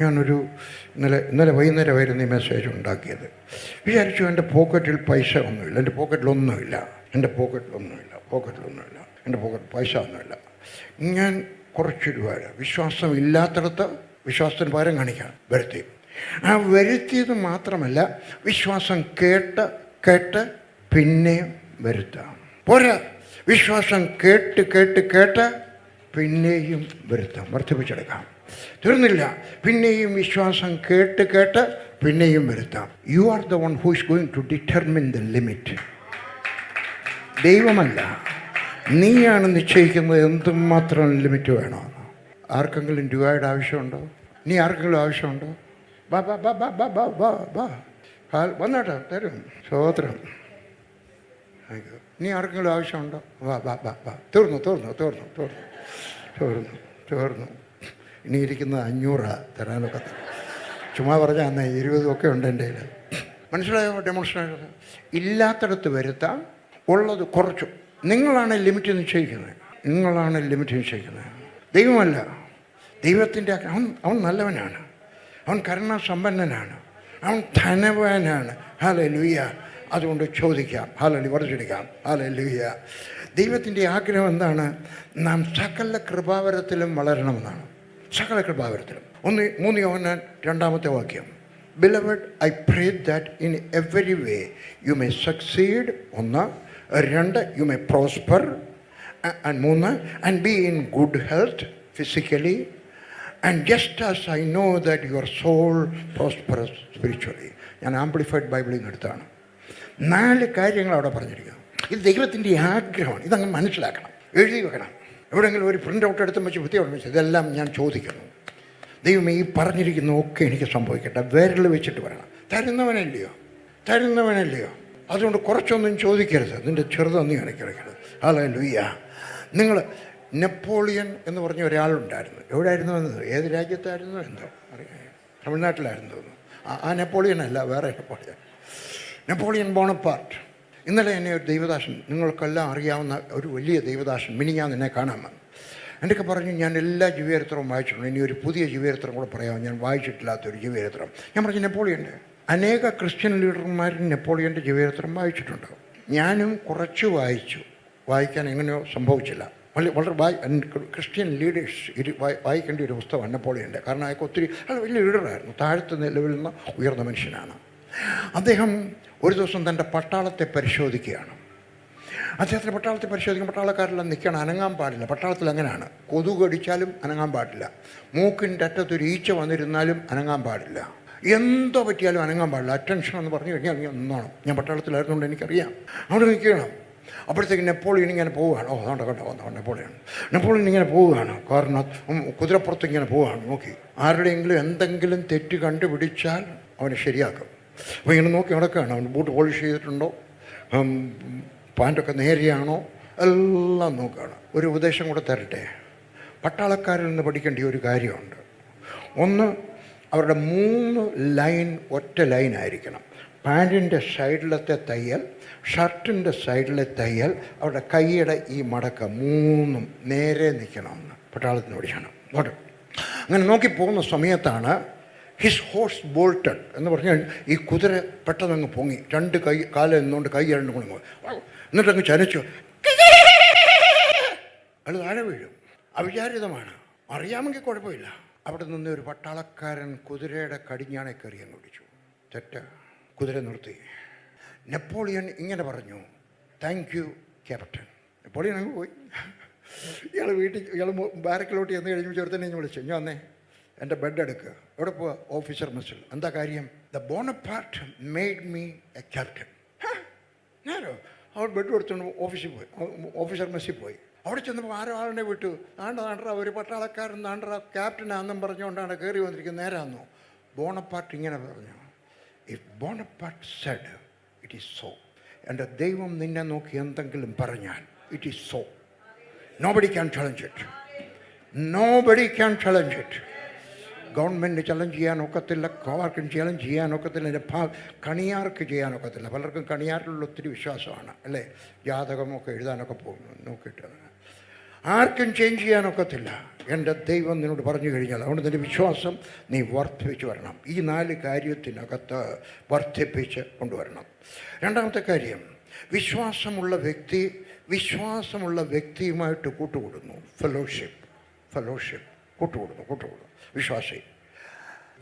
[SPEAKER 1] ഞാനൊരു ഇന്നലെ വൈകുന്നേരമായിരുന്നു ഈ മെസ്സേജ് ഉണ്ടാക്കിയത്. വിചാരിച്ചു എൻ്റെ പോക്കറ്റിൽ പൈസ ഒന്നുമില്ല, എൻ്റെ പോക്കറ്റിൽ പൈസ ഒന്നുമില്ല. ഞാൻ കുറച്ച് രൂപ വിശ്വാസം ഇല്ലാത്തടത്ത് വിശ്വാസത്തിന് പകരം കാണിക്കാം, വരുത്തി. ആ വരുത്തിയത് മാത്രമല്ല, വിശ്വാസം കേട്ട് പിന്നെയും വരുത്താം. പോരാ, വിശ്വാസം കേട്ട് പിന്നെയും വരുത്താം, വർദ്ധിപ്പിച്ചെടുക്കാം. തീർന്നില്ല, പിന്നെയും വിശ്വാസം കേട്ട് പിന്നെയും വരുത്താം. You are the one who is going to determine the limit. ദൈവമല്ല, നീയാണ് നിശ്ചയിക്കുന്നത് എന്തുമാത്രം ലിമിറ്റ് വേണമെന്ന്. ആർക്കെങ്കിലും രൂപയുടെ ആവശ്യമുണ്ടോ? നീ ആർക്കെങ്കിലും ആവശ്യമുണ്ടോ? വന്നോട്ടെ, തരും. സ്തോത്രം. നീ ആർക്കെങ്കിലും ആവശ്യമുണ്ടോ? വാ. തീർന്നു. ഇനി ഇരിക്കുന്നത് 500 തരാനൊക്കെ. ചുമ്മാ പറഞ്ഞാൽ അന്നേ 20 ഒക്കെ ഉണ്ട് എൻ്റെ കയ്യിൽ. മനസ്സിലായോ? ഡെമോൺസ്ട്രേഷൻ. ഇല്ലാത്തടത്ത് വരുത്താം, ഉള്ളത് കുറച്ചു. നിങ്ങളാണ് ലിമിറ്റ് നിശ്ചയിക്കുന്നത്. ദൈവമല്ല. ദൈവത്തിൻ്റെ അവൻ നല്ലവനാണ്, അവൻ കരുണാസമ്പന്നനാണ്, അവൻ ധനവാനാണ്. ഹല്ലേലൂയ. അതുകൊണ്ട് ചോദിക്കാം, ഹല്ലേലൂയ, വർദ്ധിച്ചെടുക്കാം. ഹല്ലേലൂയ. ദൈവത്തിൻ്റെ ആഗ്രഹം എന്താണ്? നാം സകല കൃപാവരത്തിലും വളരണമെന്നാണ്. സകല കൃപാവരത്തിലും. 3 യോഹന്നാൻ 2-ാമത്തെ വാക്യം. Beloved, I pray that in every way you may succeed. 1. 2, you may prosper. And 3, and be in good health physically. And just as I know that your soul prospers spiritually. ഞാൻ amplified ബൈബിളിൽ നിന്ന് എടുത്താണ്. 4 കാര്യങ്ങൾ അവിടെ പറഞ്ഞിരിക്കുന്നു. ഇത് ദൈവത്തിൻ്റെ ആഗ്രഹമാണ്. ഇതങ്ങ് മനസ്സിലാക്കണം, എഴുതി വെക്കണം. എവിടെയെങ്കിലും ഒരു പ്രിൻ്റ് ഔട്ട് എടുത്തും വെച്ച് വൃത്തിയോടെ വെച്ച് ഇതെല്ലാം ഞാൻ ചോദിക്കുന്നു. ദൈവമേ, ഈ പറഞ്ഞിരിക്കുന്ന ഒക്കെ എനിക്ക് സംഭവിക്കട്ടെ. വിരൽ വെച്ചിട്ട് പറയണം. തരുന്നവനല്ലയോ? അതുകൊണ്ട് കുറച്ചൊന്നും ചോദിക്കരുത്, അതിൻ്റെ ചെറുതൊന്നും ഇടയ്ക്കിടയ്ക്കരുത്. ഹല്ലേലൂയ. നിങ്ങൾ നെപ്പോളിയൻ എന്ന് പറഞ്ഞ ഒരാളുണ്ടായിരുന്നു. എവിടെയായിരുന്നു എന്നത്, ഏത് രാജ്യത്തായിരുന്നു എന്തോ അറിയാം, തമിഴ്നാട്ടിലായിരുന്നു തോന്നുന്നു. ആ നെപ്പോളിയൻ അല്ല, വേറെ നെപ്പോളിയൻ ബോണപ്പാർട്ട്. ഇന്നലെ എന്നെ ഒരു ദൈവദാസൻ, നിങ്ങൾക്കെല്ലാം അറിയാവുന്ന ഒരു വലിയ ദൈവദാസൻ, മിനിഞ്ഞാന്ന് എന്നെ കാണാൻ വന്നു. എന്നൊക്കെ പറഞ്ഞു ഞാൻ എല്ലാ ജീവചരിത്രവും വായിച്ചിട്ടുണ്ട്, ഇനി ഒരു പുതിയ ജീവചരിത്രം കൂടെ പറയാം, ഞാൻ വായിച്ചിട്ടില്ലാത്തൊരു ജീവചരിത്രം. ഞാൻ പറഞ്ഞു നെപ്പോളിയൻ്റെ. അനേക ക്രിസ്ത്യൻ ലീഡർമാർ നെപ്പോളിയൻ്റെ ജീവചരിത്രം വായിച്ചിട്ടുണ്ട്. ഞാനും കുറച്ച് വായിക്കാൻ എങ്ങനെയോ സംഭവിച്ചില്ല. വളരെ ക്രിസ്ത്യൻ ലീഡേഴ്സ് വായിക്കേണ്ട ഒരു പുസ്തകമാണ് നെപ്പോളിയൻ്റെ. കാരണം അയാൾക്ക് ഒത്തിരി വലിയ ലീഡറായിരുന്നു, താഴത്തെ ലെവലിൽ നിന്ന് ഉയർന്ന മനുഷ്യനാണ്. അദ്ദേഹം ഒരു ദിവസം തൻ്റെ പട്ടാളത്തെ പരിശോധിക്കുകയാണ്. അദ്ദേഹത്തിൻ്റെ പട്ടാളത്തെ പരിശോധിക്കുമ്പോൾ പട്ടാളക്കാരെല്ലാം നിൽക്കണം, അനങ്ങാൻ പാടില്ല. പട്ടാളത്തിൽ അങ്ങനെയാണ്, കൊതുക് കടിച്ചാലും അനങ്ങാൻ പാടില്ല, മൂക്കിൻ്റെ അറ്റത്തൊരു ഈച്ച വന്നിരുന്നാലും അനങ്ങാൻ പാടില്ല, എന്തോ പറ്റിയാലും അനങ്ങാൻ പാടില്ല. അറ്റൻഷൻ എന്ന് പറഞ്ഞു കഴിഞ്ഞാൽ അങ്ങനെ ഒന്നാണ്. ഞാൻ പട്ടാളത്തിലായിരുന്നുകൊണ്ട് എനിക്കറിയാം. അവിടെ നിൽക്കണം. അപ്പോഴത്തേക്ക് നെപ്പോളിയൻ ഇങ്ങനെ പോവുകയാണ്. അതുകൊണ്ട് കേട്ടോ നെപ്പോളിയൻ ഇങ്ങനെ പോവുകയാണ്, കാരണം കുതിരപ്പുറത്ത് ഇങ്ങനെ പോവുകയാണ്. നോക്കി ആരുടെയെങ്കിലും എന്തെങ്കിലും തെറ്റ് കണ്ടുപിടിച്ചാൽ അവനെ ശരിയാക്കും. അപ്പോൾ ഇങ്ങനെ നോക്കി നടക്കുകയാണ്. അവൻ ബൂട്ട് പോളിഷ് ചെയ്തിട്ടുണ്ടോ, പാൻറ്റൊക്കെ നേരെയാണോ, എല്ലാം നോക്കുകയാണ്. ഒരു ഉപദേശം കൂടെ തരട്ടെ. പട്ടാളക്കാരിൽ നിന്ന് പഠിക്കേണ്ട ഒരു കാര്യമുണ്ട്. ഒന്ന്, അവരുടെ 3 ലൈൻ ഒറ്റ ലൈനായിരിക്കണം. പാൻറ്റിൻ്റെ സൈഡിലത്തെ തയ്യൽ, ഷർട്ടിൻ്റെ സൈഡിലെ തയ്യൽ, അവരുടെ കൈയുടെ ഈ മടക്ക 3 നേരെ നിൽക്കണമെന്ന് പട്ടാളത്തിന് പഠിക്കണം. നോട്ട് അങ്ങനെ നോക്കി പോകുന്ന സമയത്താണ് ഹിസ് ഹോഴ്സ് ബോൾട്ടഡ് എന്ന് പറഞ്ഞാൽ ഈ കുതിര പെട്ടെന്നങ്ങ് പൊങ്ങി, 2 കാലിൽ നിന്നുകൊണ്ട് കൈ 2 കൊണ്ടു എന്നിട്ടങ്ങ് ചനച്ചു. അത് താഴെ വീഴും. അവിചാരിതമാണ്, അറിയാമെങ്കിൽ കുഴപ്പമില്ല. അവിടെ നിന്ന് ഒരു പട്ടാളക്കാരൻ കുതിരയുടെ കടിഞ്ഞാണെ കയറി അങ്ങ് പിടിച്ചു. തെറ്റ്. കുതിര നിർത്തി. നെപ്പോളിയൻ ഇങ്ങനെ പറഞ്ഞു, താങ്ക് യു ക്യാപ്റ്റൻ. നെപ്പോളിയൻ അങ്ങ് പോയി. ഇയാൾ ബാരക്കിലോട്ട് ചെന്ന് കഴിഞ്ഞ് ചെറുത്തന്നെ വിളിച്ചു, ഞാൻ വന്നേ എൻ്റെ ബെഡ് എടുക്കുക. എവിടെ പോവുക? ഓഫീസർ മെസ്സിൽ. എന്താ കാര്യം? The Bonaparte made me A captain. ഞാനോ? അവൾ ബെഡ് എടുത്തുകൊണ്ട് ഓഫീസിൽ പോയി, ഓഫീസർ മെസ്സിൽ പോയി. അവിടെ ചെന്നപ്പോൾ ആളെ വിട്ടു. നാണ്ട ഒരു പട്ടാളക്കാരൻ നാണ്ട ക്യാപ്റ്റനാണെന്നും പറഞ്ഞുകൊണ്ടാണ് കയറി വന്നിരിക്കുന്നത്. നേരാന്നോ? ബോണപ്പാർട്ട് ഇങ്ങനെ പറഞ്ഞു, if Bonaparte said it is so. എൻ്റെ ദൈവം നിന്നെ നോക്കി എന്തെങ്കിലും പറഞ്ഞാൽ it is so. Nobody can challenge it. Nobody can challenge it. Government challenge ചെയ്യാനൊക്കത്തില്ല, ആർക്കും ചലഞ്ച് ചെയ്യാനൊക്കത്തില്ല, എൻ്റെ കണിയാർക്ക് ചെയ്യാനൊക്കത്തില്ല. പലർക്കും കണിയാറിലുള്ള ഒത്തിരി വിശ്വാസമാണ് അല്ലേ, ജാതകമൊക്കെ എഴുതാനൊക്കെ പോകുന്നു നോക്കിയിട്ട്. ആർക്കും ചേഞ്ച് ചെയ്യാനൊക്കത്തില്ല. എൻ്റെ ദൈവം നിന്നോട് പറഞ്ഞു കഴിഞ്ഞാൽ അതുകൊണ്ട് നിൻ്റെ വിശ്വാസം നീ വർദ്ധിപ്പിച്ച് വരണം. ഈ 4 കാര്യത്തിനകത്ത് വർദ്ധിപ്പിച്ച് കൊണ്ടുവരണം. രണ്ടാമത്തെ കാര്യം, വിശ്വാസമുള്ള വ്യക്തിയുമായിട്ട് കൂട്ടുകൂടുന്നു. ഫെലോഷിപ്പ് കൂട്ടുകൂടുന്നു. വിശ്വാസി.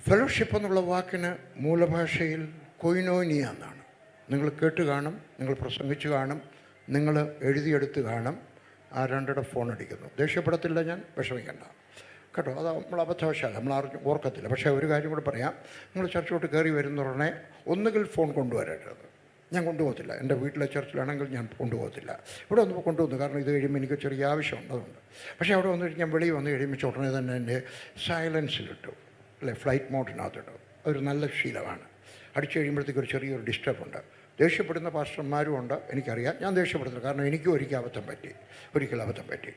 [SPEAKER 1] ഫെലോഷിപ്പ് എന്നുള്ള വാക്കിന് മൂലഭാഷയിൽ കൊയിനോനിയ എന്നാണ്. നിങ്ങൾ കേട്ട് കാണും, നിങ്ങൾ പ്രസംഗിച്ച് കാണും, നിങ്ങൾ എഴുതിയെടുത്ത് കാണും. ആ 2 ഫോൺ അടിക്കുന്നു. ദേഷ്യപ്പെടത്തില്ല ഞാൻ, വിഷമിക്കണ്ട കേട്ടോ. അത് നമ്മൾ അബദ്ധവശാല നമ്മൾ ഓർക്കത്തില്ല. പക്ഷേ ഒരു കാര്യം കൂടെ പറയാം. നിങ്ങൾ ചർച്ചിലോട്ട് കയറി വരുന്ന ഉടനെ ഒന്നുകിൽ ഫോൺ കൊണ്ടുവരരുത്. ഞാൻ കൊണ്ടുപോകത്തില്ല. എൻ്റെ വീട്ടിലെ ചർച്ചിലാണെങ്കിൽ ഞാൻ കൊണ്ടുപോകത്തില്ല. ഇവിടെ വന്നപ്പോൾ കൊണ്ടുവന്നു, കാരണം ഇത് കഴിയുമ്പോൾ എനിക്ക് ചെറിയ ആവശ്യമുണ്ട്, അതുകൊണ്ട്. പക്ഷേ അവിടെ വന്നിട്ട് ഞാൻ വെളിയിൽ വന്ന് കഴിയുമ്പോൾ ഉടനെ തന്നെ എൻ്റെ സൈലൻസിലിട്ടു, അല്ലെ, ഫ്ലൈറ്റ് മോഡിനകത്തിട്ടു. അതൊരു നല്ല ശീലമാണ്. അടിച്ചു കഴിയുമ്പോഴത്തേക്ക് ഒരു ചെറിയൊരു ഡിസ്റ്റർബുണ്ട്. ദേഷ്യപ്പെടുന്ന പാസ്റ്റർമാരും ഉണ്ട്, എനിക്കറിയാം. ഞാൻ ദേഷ്യപ്പെടുത്തില്ല, കാരണം എനിക്കും ഒരിക്കൽ അബദ്ധം പറ്റി.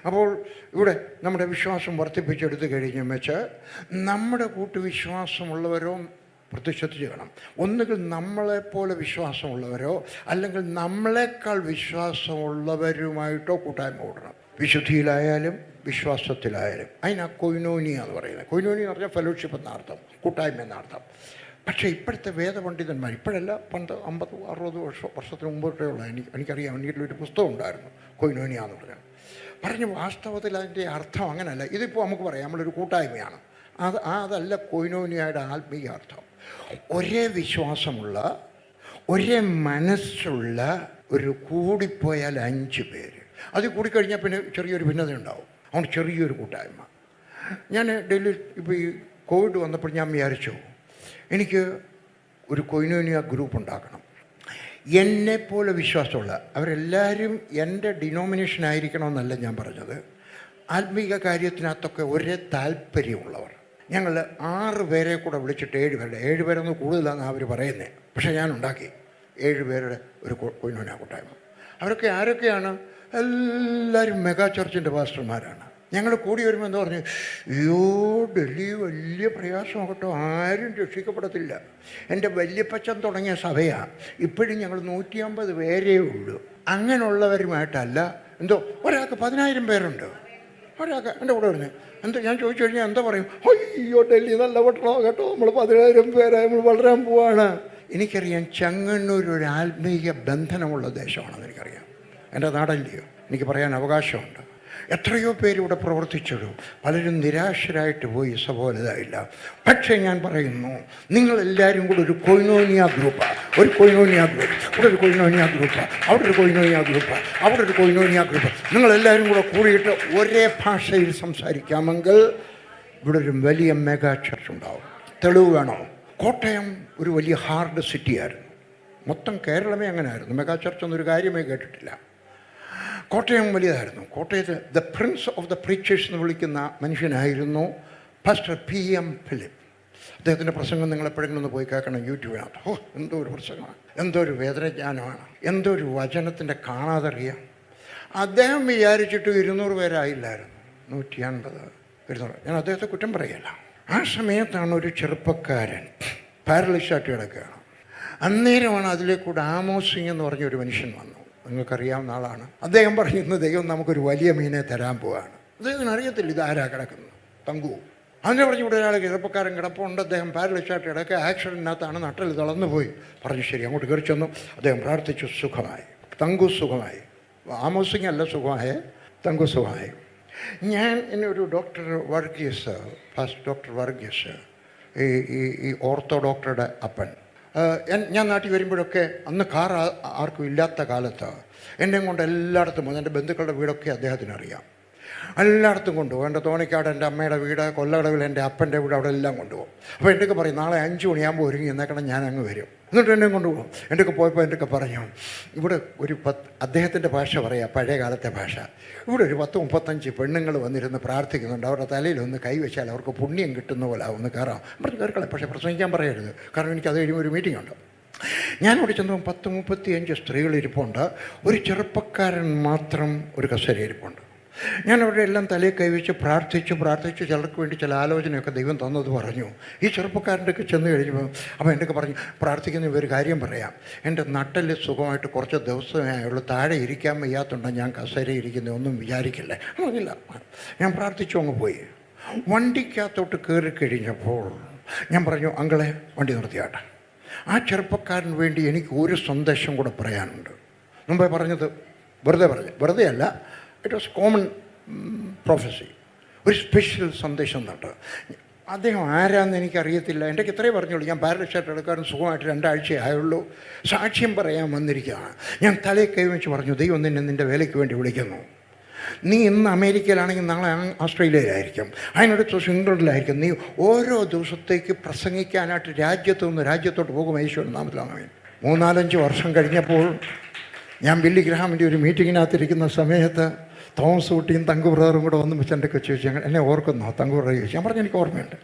[SPEAKER 1] അപ്പോൾ ഇവിടെ നമ്മുടെ വിശ്വാസം വർദ്ധിപ്പിച്ചെടുത്ത് കഴിഞ്ഞ് വെച്ച് നമ്മുടെ കൂട്ടുവിശ്വാസമുള്ളവരോ പ്രതിഷ്ഠിച്ച് വേണം. ഒന്നുകിൽ നമ്മളെപ്പോലെ വിശ്വാസമുള്ളവരോ അല്ലെങ്കിൽ നമ്മളെക്കാൾ വിശ്വാസമുള്ളവരുമായിട്ടോ കൂട്ടായ്മ കൂടണം. വിശുദ്ധിയിലായാലും വിശ്വാസത്തിലായാലും. അതിനാ കൊയിനോനിയ എന്ന് പറയുന്നത്. കൊയിനോനിയ എന്ന് പറഞ്ഞാൽ ഫെലോഷിപ്പ് എന്നർത്ഥം, കൂട്ടായ്മ എന്നർത്ഥം. പക്ഷേ ഇപ്പോഴത്തെ വേദപണ്ഡിതന്മാർ, ഇപ്പോഴല്ല, പണ്ട് 50-60 വർഷത്തിന് മുമ്പോട്ടേയുള്ള എനിക്കറിയാം, വീട്ടിലൊരു പുസ്തകം ഉണ്ടായിരുന്നു, കൊയിനോനിയ എന്ന് പറഞ്ഞു. വാസ്തവത്തിൽ അതിൻ്റെ അർത്ഥം അങ്ങനെയല്ല. ഇതിപ്പോൾ നമുക്ക് പറയാം നമ്മളൊരു കൂട്ടായ്മയാണ്. അതല്ല കൊയിനോനിയയുടെ ആത്മീയ അർത്ഥം. ഒരേ വിശ്വാസമുള്ള, ഒരേ മനസ്സുള്ള ഒരു കൂടിപ്പോയാൽ 5 പേര്. അത് കൂടിക്കഴിഞ്ഞാൽ പിന്നെ ചെറിയൊരു ഭിന്നത ഉണ്ടാവും. അതുകൊണ്ട് ചെറിയൊരു കൂട്ടായ്മ. ഞാൻ ഡൽഹിയിൽ ഇപ്പോൾ ഈ കോവിഡ് വന്നപ്പോൾ ഞാൻ വിചാരിച്ചു എനിക്ക് ഒരു കൊയിനോനിയ ഗ്രൂപ്പ് ഉണ്ടാക്കണം. എന്നെപ്പോലെ വിശ്വാസമുള്ള അവരെല്ലാവരും എൻ്റെ ഡിനോമിനേഷൻ ആയിരിക്കണമെന്നല്ല ഞാൻ പറഞ്ഞത്. ആത്മീക കാര്യത്തിനകത്തൊക്കെ ഒരേ താല്പര്യമുള്ളവർ. ഞങ്ങൾ 6 പേരെ കൂടെ വിളിച്ചിട്ട് 7 പേരൊന്നും കൂടുതലാണെന്ന് അവർ പറയുന്നത്. പക്ഷേ ഞാൻ ഉണ്ടാക്കി 7 പേരുടെ ഒരു കൊയിനോനിയ കൂട്ടായ്മ. അവരൊക്കെ ആരൊക്കെയാണ്? എല്ലാവരും മെഗാ ചർച്ചിൻ്റെ പാസ്റ്റർമാരാണ്. ഞങ്ങൾ കൂടി വരുമ്പോൾ എന്താ പറഞ്ഞു, അയ്യോ ഡൽഹി വലിയ പ്രയാസമാകട്ടോ, ആരും രക്ഷിക്കപ്പെടത്തില്ല. എൻ്റെ വല്യപ്പച്ചൻ തുടങ്ങിയ സഭയാണ്, ഇപ്പോഴും ഞങ്ങൾ 150 പേരേ ഉള്ളൂ. അങ്ങനെയുള്ളവരുമായിട്ടല്ല, എന്തോ ഒരാൾക്ക് 10,000 പേരുണ്ട്. ഒരാൾക്ക് എൻ്റെ കൂടെ പറഞ്ഞു. എന്താ ഞാൻ ചോദിച്ചു കഴിഞ്ഞാൽ എന്താ പറയും? അയ്യോ ഡൽഹി നല്ല പട്ടണമാണ് കേട്ടോ, നമ്മൾ 10,000 പേരെ നമ്മൾ വളരാൻ പോവാണ്. എനിക്കറിയാം ചെങ്ങന്നൂർ ഒരു ആത്മീയ ബന്ധനമുള്ള ദേശമാണെന്ന് എനിക്കറിയാം. എൻ്റെ നാടല്ലയോ, എനിക്ക് പറയാൻ അവകാശമുണ്ട്. എത്രയോ പേരിവിടെ പ്രവർത്തിച്ചിടും, പലരും നിരാശരായിട്ട് പോയി, സഫലതയില്ല. പക്ഷേ ഞാൻ പറയുന്നു, നിങ്ങളെല്ലാവരും കൂടെ ഒരു കൊയിനോനിയ ഗ്രൂപ്പാണ്. ഒരു കൊയിനോനിയ ഗ്രൂപ്പ്, ഇവിടെ ഒരു കൊയിനോനിയ ഗ്രൂപ്പ്, അവിടെ ഒരു കൊയിനോനിയ ഗ്രൂപ്പ്, അവിടെ ഒരു കൊയിനോനിയ ഗ്രൂപ്പ്. നിങ്ങളെല്ലാവരും കൂടെ കൂടിയിട്ട് ഒരേ ഭാഷയിൽ സംസാരിക്കാമെങ്കിൽ ഇവിടെ ഒരു വലിയ മെഗാ ചർച്ച് ഉണ്ടാവും. തെളിവ് വേണോ? കോട്ടയം ഒരു വലിയ ഹാർഡ് സിറ്റിയായിരുന്നു. മൊത്തം കേരളമേ അങ്ങനെ ആയിരുന്നു. മെഗാ ചർച്ച് എന്നൊരു കാര്യമേ കേട്ടിട്ടില്ല. കോട്ടയം വലിയതായിരുന്നു. കോട്ടയത്ത് the Prince of the preachers എന്ന് വിളിക്കുന്ന മനുഷ്യനായിരുന്നു പാസ്റ്റർ PM ഫിലിപ്പ്. അദ്ദേഹത്തിൻ്റെ പ്രസംഗം നിങ്ങൾ എപ്പോഴെങ്കിലും ഒന്ന് പോയി കേൾക്കണം യൂട്യൂബിനകത്ത്. എന്തോ ഒരു പ്രസംഗമാണ്, എന്തോ ഒരു വേദനജ്ഞാനമാണ്, എന്തോ ഒരു വചനത്തിൻ്റെ കാണാതറിയാം. അദ്ദേഹം വിചാരിച്ചിട്ട് 200 പേരായില്ലായിരുന്നു, 150, 200. ഞാൻ അദ്ദേഹത്തെ കുറ്റം പറയുകയല്ല. ആ സമയത്താണ് ഒരു ചെറുപ്പക്കാരൻ പാരലിസായിട്ട് കിടക്കുകയാണ്. അന്നേരമാണ് അതിലേക്കൂടെ ആമോസിങ് എന്ന് പറഞ്ഞൊരു മനുഷ്യൻ വന്നു. നിങ്ങൾക്കറിയാവുന്ന ആളാണ്. അദ്ദേഹം പറയുന്നത് ദൈവം നമുക്കൊരു വലിയ മീനെ തരാൻ പോവുകയാണ്. അദ്ദേഹത്തിന് അറിയത്തില്ല ഇതാരാ കിടക്കുന്നത്, തങ്കു. അതിനെ പറഞ്ഞു ഇവിടെ ഒരാൾ ചെറുപ്പക്കാരൻ കിടപ്പുണ്ട്, അദ്ദേഹം പാരലിസായിട്ട് കിടക്കുക, ആക്സിഡൻറ്റിനകത്താണ്, നട്ടൽ തളർന്നു പോയി. പറഞ്ഞു ശരി, അങ്ങോട്ട് കയറി ചെന്നു. അദ്ദേഹം പ്രാർത്ഥിച്ചു, സുഖമായി. തങ്കു സുഖമായി. ആമോസിങ് അല്ല സുഖമായ, തങ്കു സുഖമായി. ഞാൻ എന്നെ ഒരു doctor Varghese, fast doctor Varghese, ഈ ഓർത്തോ ഡോക്ടറുടെ അപ്പൻ, ഞാൻ നാട്ടിൽ വരുമ്പോഴൊക്കെ അന്ന് കാർ ആർക്കും ഇല്ലാത്ത കാലത്ത് എന്നെ കൊണ്ട് എല്ലായിടത്തും, എൻ്റെ ബന്ധുക്കളുടെ വീടൊക്കെ അദ്ദേഹത്തിന് അറിയാം, എല്ലായിടത്തും കൊണ്ടുപോകും. എൻ്റെ തോണിക്കാട് എൻ്റെ അമ്മയുടെ വീട്, കൊല്ലകടവിൽ എൻ്റെ അപ്പൻ്റെ വീട്, അവിടെ എല്ലാം കൊണ്ടുപോകും. അപ്പോൾ എൻ്റെയൊക്കെ പറയും നാളെ 5 മണിയാകുമ്പോൾ ഒരുങ്ങി എന്നേക്കണം, ഞാൻ അങ്ങ് വരും. എന്നിട്ട് എന്നെ കൊണ്ടുപോകും. എൻ്റെയൊക്കെ പോയപ്പോൾ എൻ്റെയൊക്കെ പറഞ്ഞു, ഇവിടെ ഒരു അദ്ദേഹത്തിൻ്റെ ഭാഷ പറയാം, പഴയ കാലത്തെ ഭാഷ, ഇവിടെ ഒരു 10-35 പെണ്ണുങ്ങൾ വന്നിരുന്ന് പ്രാർത്ഥിക്കുന്നുണ്ട്, അവരുടെ തലയിലൊന്ന് കൈവച്ചാൽ അവർക്ക് പുണ്യം കിട്ടുന്ന പോലെ ഒന്ന് കയറാം. പറഞ്ഞു കയറിക്കളെ, പക്ഷേ പ്രസംഗിക്കാൻ പറയരുത്, കാരണം എനിക്ക് അത് കഴിയുമ്പോൾ ഒരു മീറ്റിംഗ് ഉണ്ട്. ഞാനിവിടെ ചെന്നപ്പോൾ 10-35 സ്ത്രീകൾ ഇരിപ്പുണ്ട്, ഒരു ചെറുപ്പക്കാരൻ മാത്രം ഒരു കസേര ഇരിപ്പുണ്ട്. ഞാൻ അവിടെ എല്ലാം തലയിൽ കൈവച്ച് പ്രാർത്ഥിച്ചു ചിലർക്ക് വേണ്ടി ചില ആലോചനയൊക്കെ ദൈവം തന്നത് പറഞ്ഞു. ഈ ചെറുപ്പക്കാരൻ്റെ ഒക്കെ ചെന്ന് കഴിഞ്ഞപ്പോൾ അപ്പോൾ എൻ്റെ ഒക്കെ പറഞ്ഞു, പ്രാർത്ഥിക്കുന്ന ഒരു കാര്യം പറയാം, എൻ്റെ നട്ടല് സുഖമായിട്ട് കുറച്ച് ദിവസമേ ആയുള്ളൂ, താഴെ ഇരിക്കാൻ വയ്യാത്തുണ്ടെങ്കിൽ ഞാൻ കസേര ഇരിക്കുന്നത്, ഒന്നും വിചാരിക്കില്ലേ. ഇല്ല, ഞാൻ പ്രാർത്ഥിച്ചു അങ്ങ് പോയി. വണ്ടിക്കകത്തോട്ട് കയറി കഴിഞ്ഞപ്പോൾ ഞാൻ പറഞ്ഞു, അങ്കളെ വണ്ടി നിർത്തിയാട്ടെ. ആ ചെറുപ്പക്കാരന് വേണ്ടി എനിക്ക് ഒരു സന്ദേശം കൂടെ പറയാനുണ്ട്. മുമ്പേ പറഞ്ഞത് വെറുതെ അല്ല, ഇറ്റ് വാസ് കോമൺ പ്രൊഫസി. ഒരു സ്പെഷ്യൽ സന്ദേശം നട്ട്. അദ്ദേഹം ആരാന്ന് എനിക്കറിയത്തില്ല. എൻ്റെ ഇത്രയേ പറഞ്ഞുള്ളൂ, ഞാൻ പാരലിസായിട്ട് എടുക്കാനും സുഖമായിട്ട് 2 ആഴ്ചയേ ആയുള്ളൂ, സാക്ഷ്യം പറയാൻ വന്നിരിക്കുകയാണ്. ഞാൻ തലയിൽ കൈവച്ച് പറഞ്ഞു, ദൈവം നിൻ്റെ വേലയ്ക്ക് വേണ്ടി വിളിക്കുന്നു. നീ ഇന്ന് അമേരിക്കയിലാണെങ്കിൽ നാളെ ഓസ്ട്രേലിയയിലായിരിക്കും, അതിനടുത്ത ദിവസം ഇംഗ്ലണ്ടിലായിരിക്കും. നീ ഓരോ ദിവസത്തേക്ക് പ്രസംഗിക്കാനായിട്ട് രാജ്യത്തോട്ട് പോകും യേശുവിൻ്റെ നാമത്തിലാണ്. 3-4-5 വർഷം കഴിഞ്ഞപ്പോൾ ഞാൻ ബില്ലി ഗ്രഹാമിൻ്റെ ഒരു മീറ്റിങ്ങിനകത്തിരിക്കുന്ന സമയത്ത് തോമസ് കുട്ടിയും തങ്കു ബ്രദറും കൂടെ വന്ന് എൻ്റെ ഒക്കെ ചോദിച്ചു, എന്നെ ഓർക്കുന്നോ? തങ്കു ബ്രദർ ചോദിച്ചു. ഞാൻ പറഞ്ഞു, എനിക്ക് ഓർമ്മയുണ്ട്.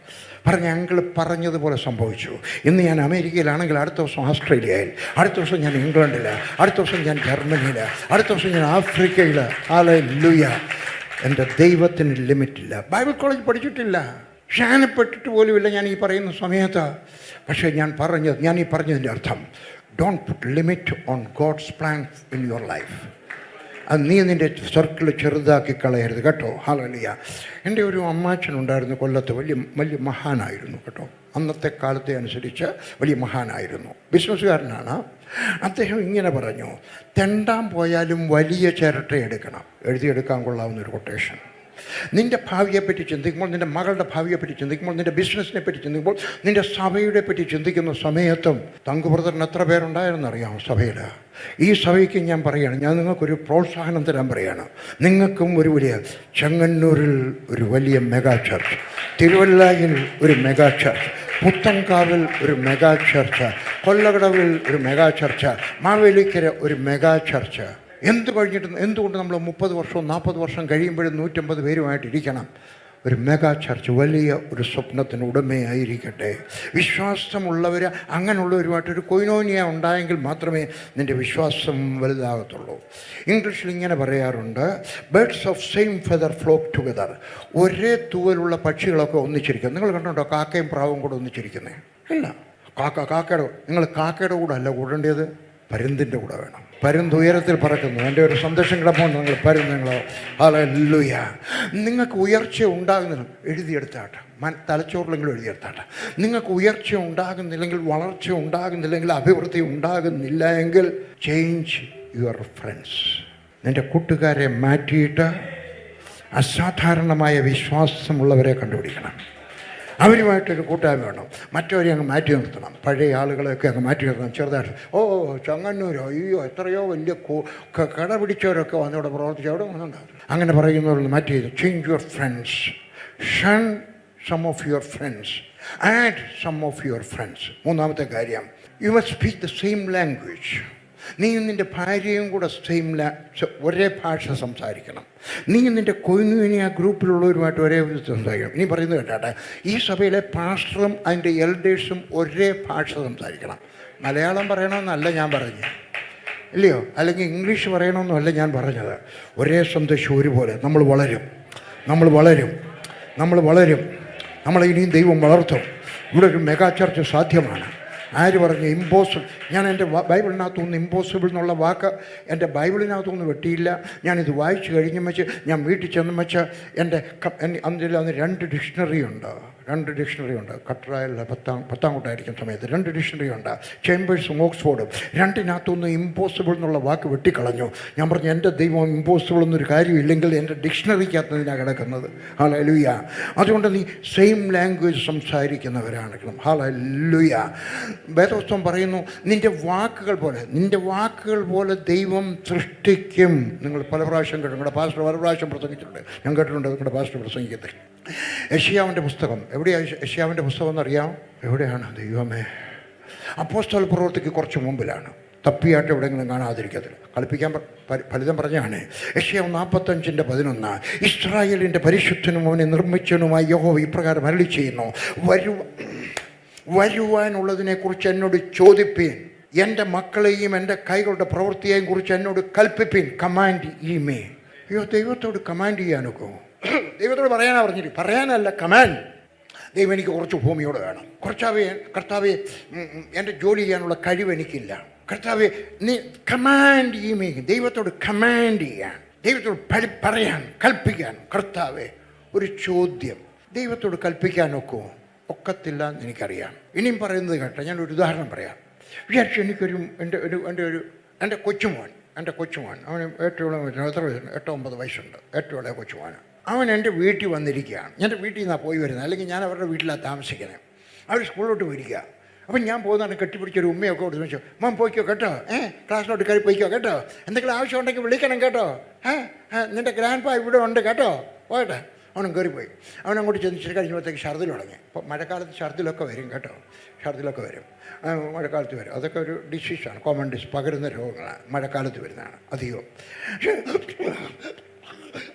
[SPEAKER 1] പറഞ്ഞു, ഞങ്ങൾ പറഞ്ഞതുപോലെ സംഭവിച്ചു. ഇന്ന് ഞാൻ അമേരിക്കയിലാണെങ്കിൽ അടുത്ത ദിവസം ഓസ്ട്രേലിയയിൽ, അടുത്ത ദിവസം ഞാൻ ഇംഗ്ലണ്ടിൽ, അടുത്ത ദിവസം ഞാൻ ജർമ്മനിയിൽ, അടുത്ത ദിവസം ഞാൻ ആഫ്രിക്കയിൽ. ഹല്ലേലൂയ! എൻ്റെ ദൈവത്തിന് ലിമിറ്റില്ല. ബൈബിൾ കോളേജ് പഠിച്ചിട്ടില്ല, ക്ഷാനപ്പെട്ടിട്ട് പോലുമില്ല ഞാൻ ഈ പറയുന്ന സമയത്ത്. പക്ഷേ ഞാൻ ഈ പറഞ്ഞതിൻ്റെ അർത്ഥം, don't put limit on God's plan in your life. അത് നീ നിൻ്റെ സർക്കിൾ ചെറുതാക്കി കളയരുത് കേട്ടോ. ഹല്ലേലൂയ! എൻ്റെ ഒരു അമ്മാച്ചനുണ്ടായിരുന്നു കൊല്ലത്ത്, വലിയ മഹാനായിരുന്നു കേട്ടോ. അന്നത്തെ കാലത്തെ അനുസരിച്ച് വലിയ മഹാനായിരുന്നു, ബിസിനസ്സുകാരനാണ്. അദ്ദേഹം ഇങ്ങനെ പറഞ്ഞു, തെണ്ടാൻ പോയാലും വലിയ ചിരട്ട എടുക്കണം. എഴുതിയെടുക്കാൻ കൊള്ളാവുന്നൊരു കൊട്ടേഷൻ. നിൻ്റെ ഭാവിയെപ്പറ്റി ചിന്തിക്കുമ്പോൾ, നിൻ്റെ മകളുടെ ഭാവിയെപ്പറ്റി ചിന്തിക്കുമ്പോൾ, നിൻ്റെ ബിസിനസ്സിനെ പറ്റി ചിന്തിക്കുമ്പോൾ, നിൻ്റെ സഭയുടെ പറ്റി ചിന്തിക്കുന്ന സമയത്തും, തങ്കു ബ്രദറിന് എത്ര പേരുണ്ടായിരുന്നറിയാമോ സഭയിൽ? ഈ സഭയ്ക്ക് ഞാൻ പറയുകയാണ്, ഞാൻ നിങ്ങൾക്കൊരു പ്രോത്സാഹനം തരാൻ പറയുകയാണ്. നിങ്ങൾക്കും ഒരു വലിയ ചെങ്ങന്നൂരിൽ ഒരു വലിയ മെഗാ ചർച്ച്, തിരുവല്ലയിൽ ഒരു മെഗാ ചർച്ച്, പുത്തൻകാവിൽ ഒരു മെഗാ ചർച്ച്, കൊല്ലകടവിൽ ഒരു മെഗാ ചർച്ച്, മാവേലിക്കര ഒരു മെഗാ ചർച്ച്. എന്തുകൊണ്ട് നമ്മൾ 30 വർഷവും 40 വർഷം കഴിയുമ്പോഴും 150 പേരുമായിട്ടിരിക്കണം? ഒരു മെഗാ ചർച്ച് വലിയ ഒരു സ്വപ്നത്തിന് ഉടമയായിരിക്കട്ടെ. വിശ്വാസമുള്ളവർ അങ്ങനെയുള്ളവരുമായിട്ടൊരു കൊയിനോനിയ ഉണ്ടായെങ്കിൽ മാത്രമേ നിൻ്റെ വിശ്വാസം വലുതാകത്തുള്ളൂ. ഇംഗ്ലീഷിൽ ഇങ്ങനെ പറയാറുണ്ട്, birds of same feather flock together. ഒരേ തൂവലുള്ള പക്ഷികളൊക്കെ ഒന്നിച്ചിരിക്കും. നിങ്ങൾ കണ്ടുണ്ടോ കാക്കയും പ്രാവും കൂടെ ഒന്നിച്ചിരിക്കുന്നത്? ഇല്ല. കാക്കയുടെ നിങ്ങൾ കാക്കയുടെ കൂടെ അല്ല കൂടേണ്ടത്, പരുന്തിൻ്റെ കൂടെ വേണം. പരുന്ത് ഉയരത്തിൽ പറക്കുന്നു. എൻ്റെ ഒരു സന്ദേശം കിടപ്പുണ്ട്. നിങ്ങൾ പരുന്തുങ്ങളോ ഹല്ലേലൂയ. നിങ്ങൾക്ക് ഉയർച്ച ഉണ്ടാകുന്നില്ല, എഴുതിയെടുത്താട്ടെ, തലച്ചോറിലെങ്കിലും എഴുതിയെടുത്താട്ടെ. നിങ്ങൾക്ക് ഉയർച്ച ഉണ്ടാകുന്നില്ലെങ്കിൽ, വളർച്ച ഉണ്ടാകുന്നില്ലെങ്കിൽ, അഭിവൃദ്ധി ഉണ്ടാകുന്നില്ല എങ്കിൽ ചേഞ്ച് യുവർ ഫ്രണ്ട്സ്. നിൻ്റെ കൂട്ടുകാരെ മാറ്റിയിട്ട് അസാധാരണമായ വിശ്വാസമുള്ളവരെ കണ്ടുപിടിക്കണം. അവരുമായിട്ടൊരു കൂട്ടായ്മ വേണം. മറ്റവരെ അങ്ങ് മാറ്റി നിർത്തണം. പഴയ ആളുകളെയൊക്കെ അങ്ങ് മാറ്റി നിർത്തണം. ചെറുതായിട്ട് ചങ്ങന്നൂരോ അയ്യോ എത്രയോ വലിയ കട പിടിച്ചവരൊക്കെ വന്നിവിടെ പ്രവർത്തിച്ച് അവിടെ വന്നുണ്ടാകും. അങ്ങനെ പറയുന്നവരൊന്ന് മാറ്റി ചെയ്തു. Change your friends, shun some of your friends, add some of your friends. മൂന്നാമത്തെ കാര്യം, you must speak the same language. നീയും നിൻ്റെ ഭാര്യയും കൂടെ ഒരേ ഭാഷ സംസാരിക്കണം. നീയും നിൻ്റെ കൊയിനുവിനെ ആ ഗ്രൂപ്പിലുള്ളവരുമായിട്ട് ഒരേ സംസാരിക്കണം. നീ പറയുന്നത് കേട്ടാട്ടെ, ഈ സഭയിലെ പാസ്റ്ററും അതിൻ്റെ എൽഡേഴ്സും ഒരേ ഭാഷ സംസാരിക്കണം. മലയാളം പറയണമെന്നല്ല ഞാൻ പറഞ്ഞത്, ഇല്ലയോ? അല്ലെങ്കിൽ ഇംഗ്ലീഷ് പറയണമെന്നല്ല ഞാൻ പറഞ്ഞത്. ഒരേ സന്ദേശം ഒരുപോലെ. നമ്മൾ വളരും, നമ്മളെ ഇനിയും ദൈവം വളർത്തും. ഇവിടെ ഒരു മെഗാ ചർച്ച് സാധ്യമാണ്. ആര് പറഞ്ഞു ഇമ്പോസിബിൾ? ഞാൻ എൻ്റെ ബൈബിളിനകത്തുനിന്ന് ഇമ്പോസിബിൾ എന്നുള്ള വാക്ക് എൻ്റെ ബൈബിളിനകത്തുനിന്ന് വെട്ടിയില്ല. ഞാനിത് വായിച്ചു കഴിഞ്ഞും വെച്ച് ഞാൻ വീട്ടിൽ ചെന്നും വെച്ച് എൻ്റെ അന്ന് രണ്ട് ഡിക്ഷണറി ഉണ്ട്. കട്രായലിലെ പത്താം കൂട്ടായിരിക്കും സമയത്ത് 2 ഡിക്ഷണറി ഉണ്ട്, ചേമ്പേഴ്സും ഓക്സ്ഫോർഡും. രണ്ടിനകത്തുനിന്ന് ഇമ്പോസിബിൾ എന്നുള്ള വാക്ക് വെട്ടിക്കളഞ്ഞു. ഞാൻ പറഞ്ഞു എൻ്റെ ദൈവം ഇമ്പോസിബിൾ എന്നൊരു കാര്യമില്ലെങ്കിൽ എൻ്റെ ഡിക്ഷണറിക്കകത്ത് ഇതിനാണ് കിടക്കുന്നത്. ഹല്ലേലൂയ. അതുകൊണ്ട് നീ സെയിം ലാംഗ്വേജ് സംസാരിക്കുന്നവരാണെങ്കിലും. ഹല്ലേലൂയ. വേദപുസ്തകം പറയുന്നു, നിൻ്റെ വാക്കുകൾ പോലെ ദൈവം സൃഷ്ടിക്കും. നിങ്ങൾ പല പ്രാവശ്യം കേട്ടു. നിങ്ങളുടെ പാസ്റ്റർ പല പ്രാവശ്യം പ്രസംഗിച്ചിട്ടുണ്ട്, ഞാൻ കേട്ടിട്ടുണ്ട് നിങ്ങളുടെ പാസ്റ്റർ പ്രസംഗിക്കത്തില്ല. യെശയ്യാവിൻ്റെ പുസ്തകം എവിടെയാണ്? യെശയ്യാവിൻ്റെ പുസ്തകം എന്നറിയാം എവിടെയാണ്? ദൈവമേ, അപ്പോസ്തല പ്രവൃത്തിക്ക് കുറച്ച് മുമ്പിലാണ്. തപ്പിയായിട്ട് എവിടെയെങ്കിലും കാണാതിരിക്കത്തില്ല. കളിപ്പിക്കാൻ ഫലിതം പറഞ്ഞാണ്. യെശയ്യാവ് 45:11, ഇസ്രായേലിൻ്റെ പരിശുദ്ധനും അവനെ നിർമ്മിച്ചവനുമായി യഹോവ ഇപ്രകാരം അരുളി ചെയ്യുന്നു, വരുവാനുള്ളതിനെക്കുറിച്ച് എന്നോട് ചോദിപ്പീൻ, എൻ്റെ മക്കളെയും എൻ്റെ കൈകളുടെ പ്രവൃത്തിയെയും കുറിച്ച് എന്നോട് കൽപ്പിപ്പീൻ. കമാൻഡ് ഈ മേ. അയ്യോ, ദൈവത്തോട് കമാൻഡ് ചെയ്യാനൊക്കെ? ദൈവത്തോട് പറയാനല്ല, കമാൻഡ്. ദൈവം എനിക്ക് കുറച്ച് ഭൂമിയോട് വേണം. കർത്താവേ എൻ്റെ ജോലി ചെയ്യാനുള്ള കഴിവ് എനിക്കില്ല. കർത്താവേ നീ കമാൻഡ് ഈ മേ. ദൈവത്തോട് കമാൻഡ് ചെയ്യാൻ, ദൈവത്തോട് പറയാൻ, കൽപ്പിക്കാൻ. കർത്താവേ, ഒരു ചോദ്യം, ദൈവത്തോട് കൽപ്പിക്കാനൊക്കെ ഒക്കത്തില്ല എന്ന് എനിക്കറിയാം. ഇനിയും പറയുന്നത് കേട്ടോ, ഞാനൊരു ഉദാഹരണം പറയാം. വിചാരിച്ചു, എൻ്റെ കൊച്ചുമോൻ അവന് ഏറ്റവും എത്ര വയസ്സുണ്ട്? 8-9 വയസ്സുണ്ട്. ഏറ്റവും ഇളയ കൊച്ചുമോൻ. അവൻ എൻ്റെ വീട്ടിൽ വന്നിരിക്കുകയാണ്. എൻ്റെ വീട്ടിൽ നിന്നാണ് പോയി വരുന്നത്, അല്ലെങ്കിൽ ഞാൻ അവരുടെ വീട്ടിലാണ് താമസിക്കുന്നത്. അവർ സ്കൂളിലോട്ട് പോയിരിക്കുക. അപ്പം ഞാൻ പോകുന്നതാണ് കെട്ടിപ്പിടിച്ചൊരു ഉമ്മയൊക്കെ കൊടുത്ത് വെച്ചു, മോൻ പോയിക്കോ കേട്ടോ, ക്ലാസ്സിലോട്ട് കയറി പോയിക്കോ കേട്ടോ, എന്തെങ്കിലും ആവശ്യം ഉണ്ടെങ്കിൽ വിളിക്കണം കേട്ടോ, നിൻ്റെ ഗ്രാൻഡ് പാ ഇവിടെ ഉണ്ട് കേട്ടോ, പോകട്ടെ. അവനും കയറിപ്പോയി. അവനങ്ങോട്ട് ചെന്നിട്ട് കഴിഞ്ഞപ്പോഴത്തേക്ക് ഛർദിൽ തുടങ്ങി. അപ്പോൾ മഴക്കാലത്ത് ഛർദിലൊക്കെ വരും കേട്ടോ, മഴക്കാലത്ത് വരും. അതൊക്കെ ഒരു ഡിസീസാണ്, കോമൺ പകരുന്ന രോഗങ്ങളാണ്, മഴക്കാലത്ത് വരുന്നതാണ് അധികവും.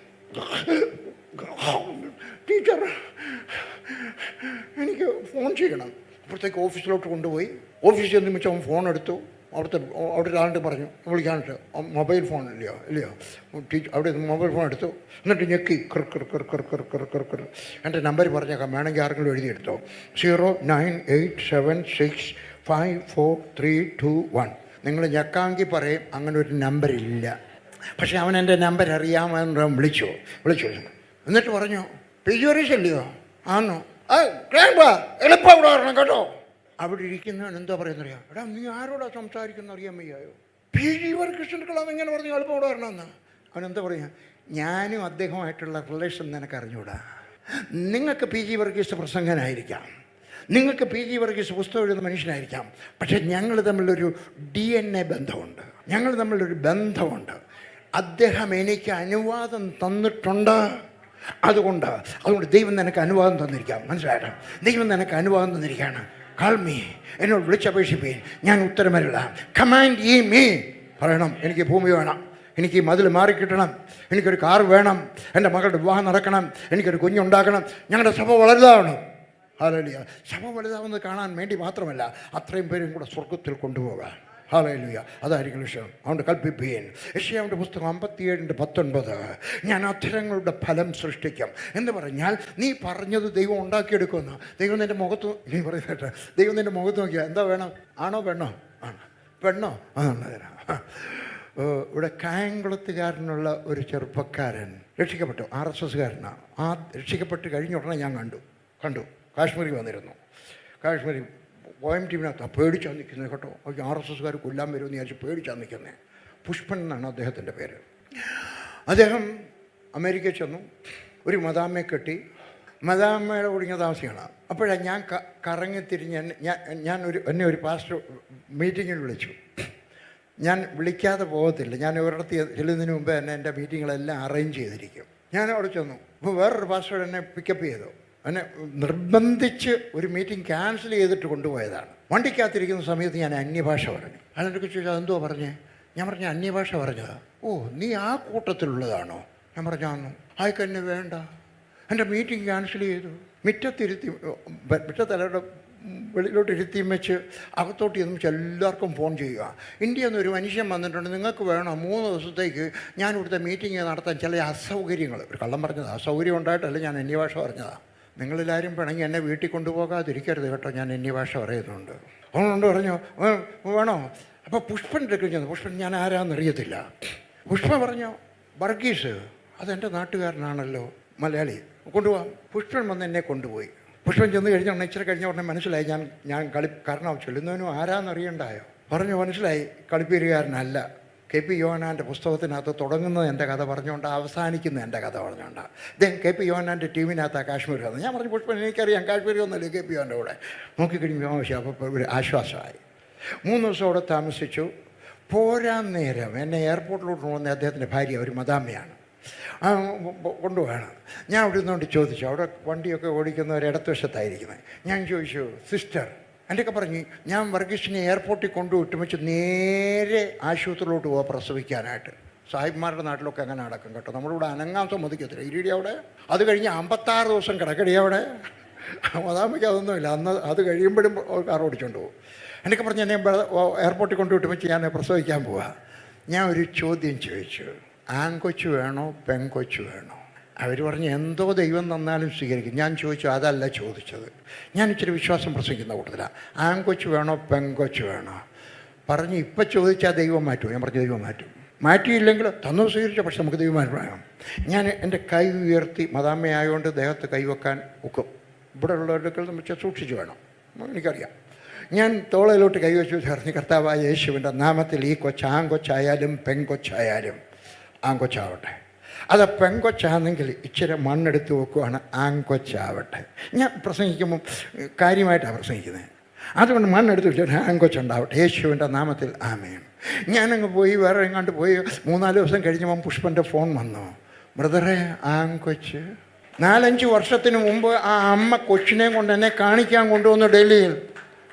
[SPEAKER 1] ടീച്ചർ, എനിക്ക് ഫോൺ ചെയ്യണം. അപ്പോഴത്തേക്ക് ഓഫീസിലോട്ട് കൊണ്ടുപോയി. ഓഫീസിൽ ചെന്ന് വെച്ചാൽ അവൻ ഫോൺ എടുത്തു. അവിടെ ഒരാളുടെ പറഞ്ഞു വിളിക്കാനിട്ട്, മൊബൈൽ ഫോൺ ഇല്ലയോ അവിടെ മൊബൈൽ ഫോൺ എടുത്തു. എന്നിട്ട് ഞെക്കി കർ എൻ്റെ നമ്പർ പറഞ്ഞേക്കാം, വേണമെങ്കിൽ ആർക്കെങ്കിലും എഴുതിയെടുത്തോ. 09876554321. നിങ്ങൾ ഞെക്കാമെങ്കിൽ പറയും അങ്ങനെ ഒരു നമ്പറില്ല. പക്ഷെ അവൻ എൻ്റെ നമ്പർ അറിയാമെന്ന് വിളിച്ചു. എന്നിട്ട് പറഞ്ഞു, PG അല്ലയോ? ആന്നോ? എളുപ്പം ഇവിടെ വരണം കേട്ടോ. അവിടെ ഇരിക്കുന്നവൻ എന്താ പറയുന്നറിയാം, എടാ നീ ആരോടാ സംസാരിക്കുന്ന അറിയാൻ വയ്യായോ? PG വർഗീസിനെല്ലാം എങ്ങനെ പറഞ്ഞു എളുപ്പം ഇവിടെ വരണമെന്ന്? അവനെന്താ പറയുക, ഞാനും അദ്ദേഹമായിട്ടുള്ള റിലേഷൻ നിനക്ക് അറിഞ്ഞൂടാ. നിങ്ങൾക്ക് PG വർഗീസ് പ്രസംഗനായിരിക്കാം, നിങ്ങൾക്ക് PG വർഗീസ് പുസ്തകം എഴുതുന്ന മനുഷ്യനായിരിക്കാം, പക്ഷേ ഞങ്ങൾ തമ്മിലൊരു DNA ബന്ധമുണ്ട്, ബന്ധമുണ്ട്. അദ്ദേഹം എനിക്ക് അനുവാദം തന്നിട്ടുണ്ട്. അതുകൊണ്ട് ദൈവം നിനക്ക് അനുവാദം തന്നിരിക്കാം. മനസ്സിലായിട്ടോ? ദൈവം നിനക്ക് അനുവാദം തന്നിരിക്കുകയാണ്. കാൾമീ, എന്നോട് വിളിച്ചപേക്ഷിപ്പീൻ, ഞാൻ ഉത്തരമരുളാം. കമാൻഡ് ഈ മീ പറയണം, എനിക്ക് ഭൂമി വേണം, എനിക്ക് ഈ മതിൽ മാറിക്കിട്ടണം, എനിക്കൊരു കാർ വേണം, എൻ്റെ മകളുടെ വിവാഹം നടക്കണം, എനിക്കൊരു കുഞ്ഞുണ്ടാക്കണം, ഞങ്ങളുടെ സഭ വലുതാവണം. ഹല്ലേലൂയ. സഭ വലുതാവുന്നത് കാണാൻ വേണ്ടി മാത്രമല്ല, അത്രയും പേരും കൂടെ സ്വർഗത്തിൽ കൊണ്ടുപോകാൻ. ഹല്ലേലൂയ. അതായിരിക്കും ലക്ഷ്യം. അതുകൊണ്ട് കൽപ്പിപ്പീൻ. യെശയ്യാവിൻ്റെ പുസ്തകം 57:19, ഞാൻ അധരങ്ങളുടെ ഫലം സൃഷ്ടിക്കും എന്ന് പറഞ്ഞാൽ നീ പറഞ്ഞത് ദൈവം ഉണ്ടാക്കിയെടുക്കുമെന്ന്. ദൈവം നിൻ്റെ മുഖത്ത്, നീ പറയുന്നത് ദൈവം നിൻ്റെ മുഖത്ത് നോക്കിയാൽ എന്താ വേണം? ആണോ പെണ്ണോ? ആണ്. പെണ്ണോ? അതുള്ളതിനാ. ഇവിടെ കായംകുളത്തുകാരനുള്ള ഒരു ചെറുപ്പക്കാരൻ രക്ഷിക്കപ്പെട്ടു, RSSകാരനാണ്. ആ രക്ഷിക്കപ്പെട്ട് കഴിഞ്ഞ ഉടനെ ഞാൻ കണ്ടു കാശ്മീരിൽ വന്നിരുന്നു. കാശ്മീരി OMTവിനകത്ത് പേടിച്ചാണ് നിൽക്കുന്നത് കേട്ടോ. RSSകാർ കൊല്ലാൻ വരുമെന്ന് വിചാരിച്ച് പേടിച്ചാണ് നിൽക്കുന്നത്. പുഷ്പൻ എന്നാണ് അദ്ദേഹത്തിൻ്റെ പേര്. അദ്ദേഹം അമേരിക്കയിൽ ചെന്നു, ഒരു മദാമ്മയെ കെട്ടി, മദാമ്മയുടെ ഒടുങ്ങിയ താമസിക്കണം. അപ്പോഴാണ് ഞാൻ കറങ്ങിത്തിരിഞ്ഞ് എന്നെ ഒരു പാസ്റ്റർ മീറ്റിങ്ങിൽ വിളിച്ചു. ഞാൻ വിളിക്കാതെ പോകത്തില്ല, ഞാൻ ഒരിടത്ത് ചെല്ലുന്നതിന് മുമ്പേ തന്നെ എൻ്റെ മീറ്റിങ്ങുകളെല്ലാം അറേഞ്ച് ചെയ്തിരിക്കും. ഞാൻ അവിടെ ചെന്നു. അപ്പോൾ വേറൊരു പാസ്റ്റർ എന്നെ പിക്കപ്പ് ചെയ്തു. എന്നെ നിർബന്ധിച്ച് ഒരു മീറ്റിംഗ് ക്യാൻസൽ ചെയ്തിട്ട് കൊണ്ടുപോയതാണ്. വണ്ടിക്കകത്തിരിക്കുന്ന സമയത്ത് ഞാൻ അന്യഭാഷ പറഞ്ഞു. അതിനൊക്കെ ചോദിച്ചാൽ അതെന്തോ പറഞ്ഞേ? ഞാൻ പറഞ്ഞു അന്യഭാഷ പറഞ്ഞതാ. ഓ, നീ ആ കൂട്ടത്തിലുള്ളതാണോ? ഞാൻ പറഞ്ഞാന്നു. ആയിക്കന്നെ വേണ്ട, എൻ്റെ മീറ്റിംഗ് ക്യാൻസൽ ചെയ്തു. മുറ്റത്തലയുടെ വെളിയിലോട്ട് ഇരുത്തിയും വെച്ച് അകത്തോട്ട് ചെന്ന് എല്ലാവർക്കും ഫോൺ ചെയ്യുക. ഇന്ത്യയിൽ നിന്ന് ഒരു മനുഷ്യൻ വന്നിട്ടുണ്ട്, നിങ്ങൾക്ക് വേണം 3 ദിവസത്തേക്ക് ഞാൻ ഇവിടുത്തെ മീറ്റിംഗ് നടത്താൻ ചില അസൗകര്യങ്ങൾ. ഒരു കള്ളം പറഞ്ഞതാണ്, അസൗകര്യം ഉണ്ടായിട്ടല്ല, ഞാൻ അന്യഭാഷ പറഞ്ഞതാണ്. നിങ്ങളെല്ലാവരും വേണമെങ്കിൽ എന്നെ വീട്ടിൽ കൊണ്ടുപോകാതിരിക്കരുത് കേട്ടോ, ഞാൻ അന്യഭാഷ പറയുന്നുണ്ട്. അതുകൊണ്ട് പറഞ്ഞു വേണോ? അപ്പോൾ പുഷ്പൻ ചെന്നു. പുഷ്പൻ ഞാൻ ആരാന്നറിയത്തില്ല. പുഷ്പ പറഞ്ഞു വർഗീസ്, അതെൻ്റെ നാട്ടുകാരനാണല്ലോ, മലയാളി, കൊണ്ടുപോകാം. പുഷ്പൻ വന്ന് എന്നെ കൊണ്ടുപോയി. പുഷ്പൻ ചെന്ന് കഴിഞ്ഞ ഉടനെ ഇച്ചിരി കഴിഞ്ഞ ഉടനെ മനസ്സിലായി ഞാൻ കാരണം ചൊല്ലുന്നവനും ആരാന്നറിയണ്ടായോ? പറഞ്ഞു മനസ്സിലായി, കളിപ്പീരുകാരനല്ല. KP യോഹന്നാൻ്റെ പുസ്തകത്തിനകത്ത് തുടങ്ങുന്നത് എൻ്റെ കഥ പറഞ്ഞുകൊണ്ടാണ്, അവസാനിക്കുന്നത് എൻ്റെ കഥ പറഞ്ഞുകൊണ്ടാണ്. ഇദ്ദേഹം KP യോഹന്നാൻ്റെ ടീമിനകത്താണ് കാശ്മീർ വന്നത്. ഞാൻ പറഞ്ഞു പുഷ്പൻ എനിക്കറിയാം, കാശ്മീർ ഒന്നല്ലേ KP യോഹൻ്റെ കൂടെ. നോക്കിക്കഴിഞ്ഞു അപ്പോൾ ഒരു ആശ്വാസമായി. 3 ദിവസം അവിടെ താമസിച്ചു. പോരാൻ നേരം എന്നെ എയർപോർട്ടിലോട്ട് കൊണ്ടുവന്ന അദ്ദേഹത്തിൻ്റെ ഭാര്യ ഒരു മദാമ്മയാണ്, കൊണ്ടുപോകണം. ഞാൻ അവിടെ നിന്നുകൊണ്ട് ചോദിച്ചു, അവിടെ വണ്ടിയൊക്കെ ഓടിക്കുന്നവർ ഇടത്തുവശത്തായിരിക്കുന്നത്. ഞാൻ ചോദിച്ചു, സിസ്റ്റർ എൻ്റെയൊക്കെ പറഞ്ഞു, ഞാൻ വർഗീസിനെ എയർപോർട്ടിൽ കൊണ്ടുവിട്ട് വെച്ച് നേരെ ആശുപത്രിയിലോട്ട് പോകാൻ പ്രസവിക്കാനായിട്ട്. സാഹിബ്മാരുടെ നാട്ടിലൊക്കെ അങ്ങനെ നടക്കും കേട്ടോ, നമ്മളിവിടെ അനങ്ങാൻ സമ്മതിക്കത്തില്ല. ഇരിടി അവിടെ. അത് കഴിഞ്ഞ് 56 ദിവസം കിടക്കടി അവിടെ. മദാമ്മയ്ക്ക് അതൊന്നുമില്ല. അന്ന് അത് കഴിയുമ്പോഴും കാർ ഓടിച്ചുകൊണ്ട് പോകും. എന്നൊക്കെ പറഞ്ഞ് എന്നെ എയർപോർട്ടിൽ കൊണ്ടുവിട്ട് വെച്ച് ഞാൻ പ്രസവിക്കാൻ പോവാ. ഞാൻ ഒരു ചോദ്യം ചോദിച്ചു, ആൺകൊച്ചു വേണോ പെൺകൊച്ചു വേണോ? അവർ പറഞ്ഞ് എന്തോ ദൈവം തന്നാലും സ്വീകരിക്കും. ഞാൻ ചോദിച്ചു, അതല്ല ചോദിച്ചത്. ഞാൻ ഇച്ചിരി വിശ്വാസം പ്രസംഗിക്കുന്ന കൂട്ടത്തിലാണ്. ആൺകൊച്ചു വേണോ പെൺകൊച്ചു വേണോ പറഞ്ഞ് ഇപ്പം ചോദിച്ചാൽ ദൈവം മാറ്റുമോ? ഞാൻ പറഞ്ഞു ദൈവം മാറ്റും. മാറ്റിയില്ലെങ്കിൽ തന്നു സ്വീകരിച്ചോ, പക്ഷെ നമുക്ക് ദൈവം മാറ്റണം. ഞാൻ എൻ്റെ കൈ ഉയർത്തി, മദാമ്മയായതുകൊണ്ട് ദേഹത്ത് കൈവെക്കാൻ ഒക്കും. ഇവിടെ ഉള്ളവരുടെ നമ്മൾ സൂക്ഷിച്ച് വേണം, എനിക്കറിയാം. ഞാൻ തോളയിലോട്ട് കൈവച്ചു ചേർന്ന്, കർത്താവായ യേശുവിൻ്റെ നാമത്തിൽ ഈ ആൺകൊച്ചായാലും പെൺകൊച്ചായാലും, ആൺകൊച്ചാവട്ടെ. അത് പെൺകൊച്ചാണെങ്കിൽ ഇച്ചിരി മണ്ണെടുത്ത് വെക്കുവാണ്, ആൺകൊച്ചാവട്ടെ. ഞാൻ പ്രസംഗിക്കുമ്പം കാര്യമായിട്ടാണ് പ്രസംഗിക്കുന്നത്. അതുകൊണ്ട് മണ്ണെടുത്ത് വെച്ചാൽ ആൺകൊച്ചുണ്ടാവട്ടെ, യേശുവിൻ്റെ നാമത്തിൽ ആമേൻ. ഞാനങ്ങ് പോയി, വേറെ എങ്ങാണ്ട് പോയി. 3-4 ദിവസം കഴിഞ്ഞപ്പോൾ പുഷ്പൻ്റെ ഫോൺ വന്നു. ബ്രദറെ, ആൺകൊച്ച്. 4-5 വർഷത്തിന് മുമ്പ് ആ അമ്മ കൊച്ചിനെ കൊണ്ട് എന്നെ കാണിക്കാൻ കൊണ്ടുവന്നു ഡൽഹിയിൽ.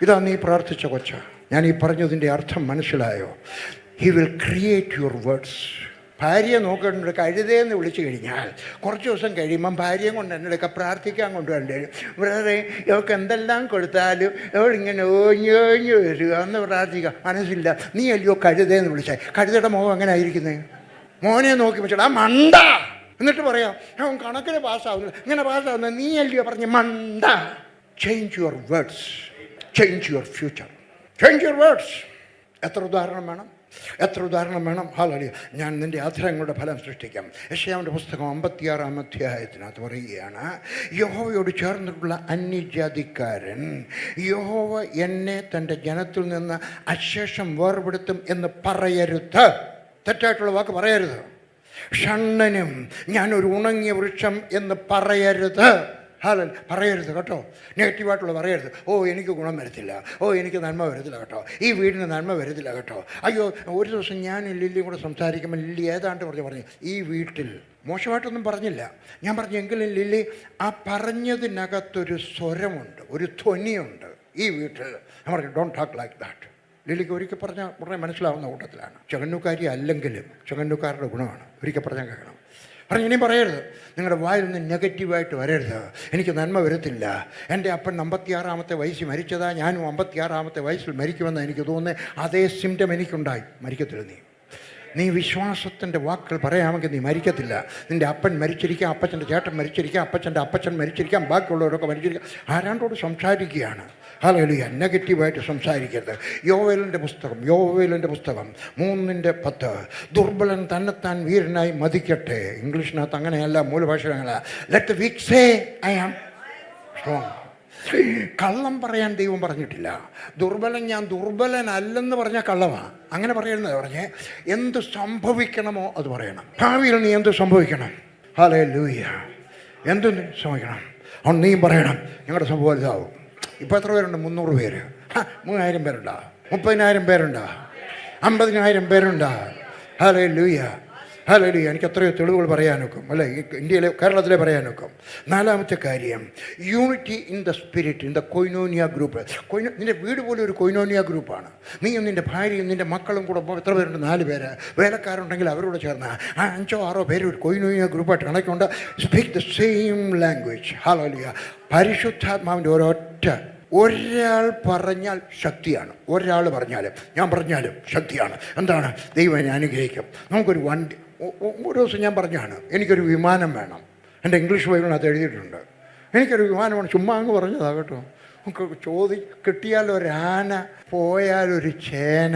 [SPEAKER 1] ഇതാ നീ പ്രാർത്ഥിച്ച കൊച്ച. ഞാൻ ഈ പറഞ്ഞതിൻ്റെ അർത്ഥം മനസ്സിലായോ? He will create your words. ഭാര്യയെ നോക്കേണ്ട കഴുതേന്ന് വിളിച്ചു കഴിഞ്ഞാൽ കുറച്ച് ദിവസം കഴിയുമ്പം ഭാര്യയും കൊണ്ട് എന്നോടൊക്കെ പ്രാർത്ഥിക്കാൻ കൊണ്ടുവരേണ്ടി വരും. വേറെ ഇവർക്ക് എന്തെല്ലാം കൊടുത്താലും ഇവളിങ്ങനെ ഓഞ്ഞോഞ്ഞു വരിക എന്ന് പ്രാർത്ഥിക്കുക. മനസ്സില്ല, നീ അല്ലയോ കഴുതേന്ന് വിളിച്ചാൽ. കഴുതയുടെ മുഖം എങ്ങനെ ആയിരിക്കുന്നത്? മോനെ നോക്കി വെച്ചാൽ ആ മണ്ട എന്നിട്ട് പറയാം അവൻ കണക്കിന് പാസ്സാവുന്നില്ല, ഇങ്ങനെ പാസ്സാവുന്നത് നീ അല്ലയോ പറഞ്ഞ് മണ്ട. Change your words, change your future, change your words. എത്ര ഉദാഹരണം വേണം? ഹല്ലേലൂയ. ഞാൻ നിൻ്റെ അധരങ്ങളുടെ ഫലം സൃഷ്ടിക്കാം. യെശയ്യാവിൻ്റെ പുസ്തകം 56-ാം അധ്യായത്തിനകത്ത് പറയുകയാണ്, യഹോവയോട് ചേർന്നിട്ടുള്ള അന്യജാതിക്കാരൻ യഹോവ എന്നെ തൻ്റെ ജനത്തിൽ നിന്ന് അശേഷം വേർപെടുത്തും എന്ന് പറയരുത്. തെറ്റായിട്ടുള്ള വാക്ക് പറയരുത്. ഷണ്ണനും ഞാനൊരു ഉണങ്ങിയ വൃക്ഷം എന്ന് പറയരുത്. പറയരുത് കേട്ടോ, നെഗറ്റീവായിട്ടുള്ള പറയരുത്. ഓ എനിക്ക് ഗുണം വരത്തില്ല, ഓ എനിക്ക് നന്മ വരത്തില്ല കേട്ടോ, ഈ വീടിന് നന്മ വരത്തില്ല കേട്ടോ. അയ്യോ, ഒരു ദിവസം ഞാൻ ലില്ലിയും കൂടെ സംസാരിക്കുമ്പോൾ ലില്ലി ഏതാണ്ട് പറഞ്ഞു, ഈ വീട്ടിൽ മോശമായിട്ടൊന്നും പറഞ്ഞില്ല. ഞാൻ പറഞ്ഞു, എങ്കിലും ലില്ലി ആ പറഞ്ഞതിനകത്തൊരു സ്വരമുണ്ട്, ഒരു ധ്വനിയുണ്ട് ഈ വീട്ടിൽ. ഞാൻ പറഞ്ഞു, ഡോണ്ട് ടോക്ക് ലൈക്ക് ദാറ്റ്. ലില്ലിക്ക് ഒരിക്കൽ പറഞ്ഞാൽ ഉടനെ മനസ്സിലാവുന്ന കൂട്ടത്തിലാണ്. ചകന്നൂക്കാരി അല്ലെങ്കിലും ചകന്നൂക്കാരുടെ ഗുണമാണ്, ഒരിക്കൽ പറഞ്ഞാൽ കേൾക്കണം. പറഞ്ഞു, ഇനിയും പറയരുത്, നിങ്ങളുടെ വായിൽ നിന്ന് നെഗറ്റീവായിട്ട് വരരുത്. എനിക്ക് നന്മ വരത്തില്ല. എൻ്റെ അപ്പൻ 56-ാമത്തെ വയസ്സിൽ മരിച്ചതാ, ഞാനും 56-ാമത്തെ വയസ്സിൽ മരിക്കുമെന്ന് എനിക്ക് തോന്നുന്നത്. അതേ സിംറ്റം എനിക്കുണ്ടായി. മരിക്കത്തില്ല നീ. നീ വിശ്വാസത്തിൻ്റെ വാക്കുകൾ പറയാമെങ്കിൽ നീ മരിക്കത്തില്ല. നിൻ്റെ അപ്പൻ മരിച്ചിരിക്കാം, അപ്പച്ചൻ്റെ ചേട്ടൻ മരിച്ചിരിക്കാം, അപ്പച്ചൻ്റെ അപ്പച്ചൻ മരിച്ചിരിക്കാം, ബാക്കിയുള്ളവരൊക്കെ മരിച്ചിരിക്കാം. ആരാണ്ടോട് സംസാരിക്കുകയാണ്. ഹല്ലേലൂയ. നെഗറ്റീവായിട്ട് സംസാരിക്കരുത്. യോവേലിൻ്റെ പുസ്തകം 3:10 ദുർബലൻ തന്നെത്താൻ വീരനായി മതിക്കട്ടെ. ഇംഗ്ലീഷിനകത്ത് അങ്ങനെയല്ല, മൂലഭാഷ അങ്ങനെയല്ല. Let the weak say I am strong. കള്ളം പറയാൻ ദൈവം പറഞ്ഞിട്ടില്ല. ഞാൻ ദുർബലനല്ലെന്ന് പറഞ്ഞാൽ കള്ളമാണ്. അങ്ങനെ പറയുന്നത് പറഞ്ഞേ എന്ത് സംഭവിക്കണമോ അത് പറയണം. ഭാവിയിൽ നീ എന്ത് സംഭവിക്കണം? ഹല്ലേലൂയ. എന്ത് സംഭവിക്കണം അതുകൊണ്ട് നീയും പറയണം. ഞങ്ങളുടെ സംഭവം വലുതാവും. ഇപ്പോൾ എത്ര പേരുണ്ട്? 300 പേര്. 3000 പേരുണ്ടോ? 30,000 പേരുണ്ടോ? 50,000 പേരുണ്ടോ? ഹല്ലേലൂയ. ഹല്ലേലൂയ. എനിക്ക് എത്രയോ തെളിവുകൾ പറയാനൊക്കും, അല്ലേ? ഇന്ത്യയിലെ, കേരളത്തിലെ പറയാനൊക്കും. 4ാമത്തെ കാര്യം, unity in the spirit, in the കൊയിനോനിയ group. നിൻ്റെ വീട് പോലും ഒരു കൊയിനോനിയ ഗ്രൂപ്പാണ്. നീയും നിൻ്റെ ഭാര്യയും നിൻ്റെ മക്കളും കൂടെ എത്ര പേരുണ്ട്? 4 പേര്. വേലക്കാരുണ്ടെങ്കിൽ അവരോട് ചേർന്ന് 5 6 പേര് ഒരു കൊയിനോനിയ ഗ്രൂപ്പായിട്ട് കണക്കുണ്ട്. Speak the same language. Hallelujah. പരിശുദ്ധാത്മാവിൻ്റെ ഒരാൾ പറഞ്ഞാൽ ശക്തിയാണ്. ഒരാൾ പറഞ്ഞാലും ഞാൻ പറഞ്ഞാലും ശക്തിയാണ്. എന്താണ്? ദൈവം എന്നെ അനുഗ്രഹിക്കും. നമുക്കൊരു വണ്ടി, ഒരു ദിവസം ഞാൻ പറഞ്ഞാണ് എനിക്കൊരു വിമാനം വേണം. എൻ്റെ ഇംഗ്ലീഷ് ബൈബിളിനകത്ത് എഴുതിയിട്ടുണ്ട്. എനിക്കൊരു വിമാനമാണ്. ചുമ്മാ അങ്ങ് പറഞ്ഞതാകട്ടോ. നമുക്ക് കിട്ടിയാലൊരാന, പോയാലൊരു ചേന,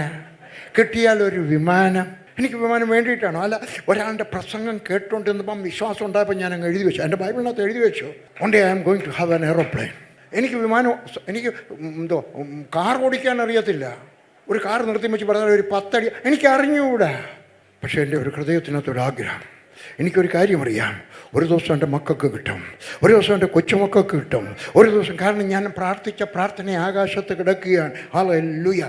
[SPEAKER 1] കിട്ടിയാലൊരു വിമാനം. എനിക്ക് വിമാനം വേണ്ടിയിട്ടാണോ? അല്ല, ഒരാളുടെ പ്രസംഗം കേട്ടുകൊണ്ടിരുന്നപ്പം വിശ്വാസം ഉണ്ടായപ്പോൾ ഞാൻ അങ്ങ് എഴുതി വെച്ചു. എൻ്റെ ബൈബിളിനകത്ത് എഴുതി വെച്ചു, one day I am going to have an aeroplane. എനിക്ക് എനിക്ക് കാർ ഓടിക്കാൻ അറിയത്തില്ല. ഒരു കാർ നിർത്തി വെച്ച് പറഞ്ഞാൽ ഒരു 10 അടി എനിക്ക് അറിഞ്ഞുകൂടാ. പക്ഷേ എൻ്റെ ഒരു ഹൃദയത്തിനകത്തൊരാഗ്രഹം, എനിക്കൊരു കാര്യം അറിയാം. ഒരു ദിവസം എൻ്റെ മക്കൾക്ക് കിട്ടും, ഒരു ദിവസം എൻ്റെ കൊച്ചുമക്കൾക്ക് കിട്ടും, ഒരു ദിവസം. കാരണം ഞാൻ പ്രാർത്ഥിച്ച പ്രാർത്ഥന ആകാശത്ത് കിടക്കുകയാണ്. Hallelujah.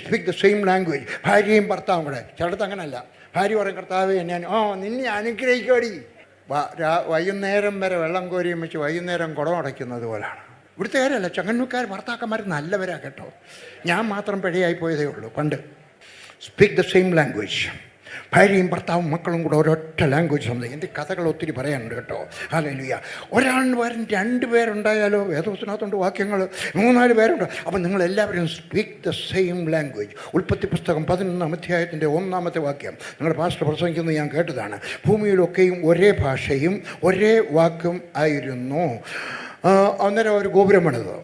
[SPEAKER 1] Speak the same language. ഭാര്യയും ഭർത്താവും കൂടെ. ചിലടത്ത് അങ്ങനല്ല. ഭാര്യ പറയും, കർത്താവേ ഞാൻ നിന്നെ അനുഗ്രഹിക്കോടി. വൈകുന്നേരം വരെ വെള്ളം കോരിയും വെച്ച് വൈകുന്നേരം കുടം അടയ്ക്കുന്നത് പോലാണ്. ഇവിടുത്തെ കാര്യമല്ല, ചെങ്ങന്നൂർക്കാർ ഭർത്താക്കന്മാർ നല്ലവരാ കേട്ടോ. ഞാൻ മാത്രം പിഴയായി പോയതേ ഉള്ളൂ പണ്ട്. Speak the same language. ഭാര്യയും ഭർത്താവും മക്കളും കൂടെ ഒരൊറ്റ ലാംഗ്വേജ് സംസാരിക്കും. എൻ്റെ കഥകൾ ഒത്തിരി പറയാനുണ്ട് കേട്ടോ. ഹല്ലേലൂയ. ഒരാളിന് പകരം 2 പേരുണ്ടായാലോ? വേദപുസ്തകത്തിനുണ്ട് വാക്യങ്ങൾ 3-4 പേരുണ്ട്. അപ്പം നിങ്ങളെല്ലാവരും സ്പീക്ക് ദ സെയിം ലാംഗ്വേജ്. ഉൽപ്പത്തി പുസ്തകം 11-ാം അധ്യായത്തിൻ്റെ 1-ാമത്തെ വാക്യം നിങ്ങളുടെ പാസ്റ്റർ പ്രസംഗിക്കുന്നത് ഞാൻ കേട്ടതാണ്. ഭൂമിയിലൊക്കെയും ഒരേ ഭാഷയും ഒരേ വാക്കും ആയിരുന്നു. അന്നേരം ഒരു ഗോപുരം പണിത്.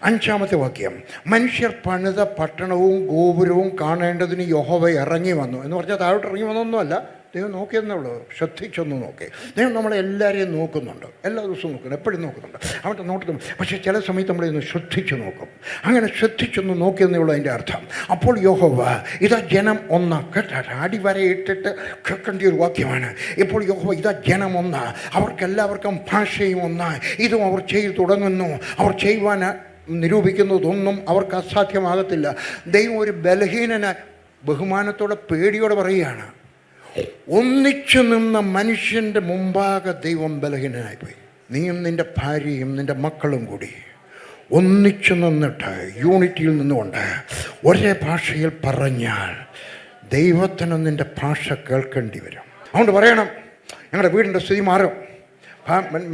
[SPEAKER 1] 5-ാമത്തെ വാക്യം, മനുഷ്യർ പണിത പട്ടണവും ഗോപുരവും കാണേണ്ടതിന് യഹോവ ഇറങ്ങി വന്നു. എന്ന് പറഞ്ഞാൽ താഴോട്ട് ഇറങ്ങി വന്നൊന്നുമല്ല, ദൈവം നോക്കിയെന്നുള്ളൂ. ശ്രദ്ധിച്ചൊന്ന് നോക്കി. ദൈവം നമ്മളെല്ലാവരെയും നോക്കുന്നുണ്ട്. എല്ലാ ദിവസവും നോക്കുന്നു, എപ്പോഴും നോക്കുന്നുണ്ട്. അവിടെ നോക്കുന്നു. പക്ഷേ ചില സമയത്ത് നമ്മളിന്ന് ശ്രദ്ധിച്ചു നോക്കും. അങ്ങനെ ശ്രദ്ധിച്ചൊന്ന് നോക്കിയെന്നുള്ളൂ അതിൻ്റെ അർത്ഥം. അപ്പോൾ യഹോവ ഇതാ ജനം ഒന്നാ. കേട്ടാ, അടിവരയിട്ടിട്ട് കേൾക്കേണ്ട ഒരു വാക്യമാണ്. ഇപ്പോൾ യഹോവ ഇതാ ജനം ഒന്നാ, അവർക്കെല്ലാവർക്കും ഭാഷയും ഒന്നാ. ഇതും അവർ ചെയ്തു തുടങ്ങുന്നു. അവർ ചെയ്യുവാൻ നിരൂപിക്കുന്നതൊന്നും അവർക്ക് അസാധ്യമാകത്തില്ല. ദൈവം ഒരു ബലഹീനന ബഹുമാനത്തോടെ പേടിയോടെ പറയുകയാണ്. ഒന്നിച്ചു നിന്ന മനുഷ്യൻ്റെ മുമ്പാകെ ദൈവം ബലഹീനനായിപ്പോയി. നീയും നിൻ്റെ ഭാര്യയും നിൻ്റെ മക്കളും കൂടി ഒന്നിച്ചു നിന്നിട്ട് യൂണിറ്റിയിൽ നിന്നുകൊണ്ട് ഒരേ ഭാഷയിൽ പറഞ്ഞാൽ ദൈവത്തിന് നിൻ്റെ ഭാഷ കേൾക്കേണ്ടി വരും. അതുകൊണ്ട് പറയണം, ഞങ്ങളുടെ വീടിൻ്റെ സ്ഥിതി മാറും.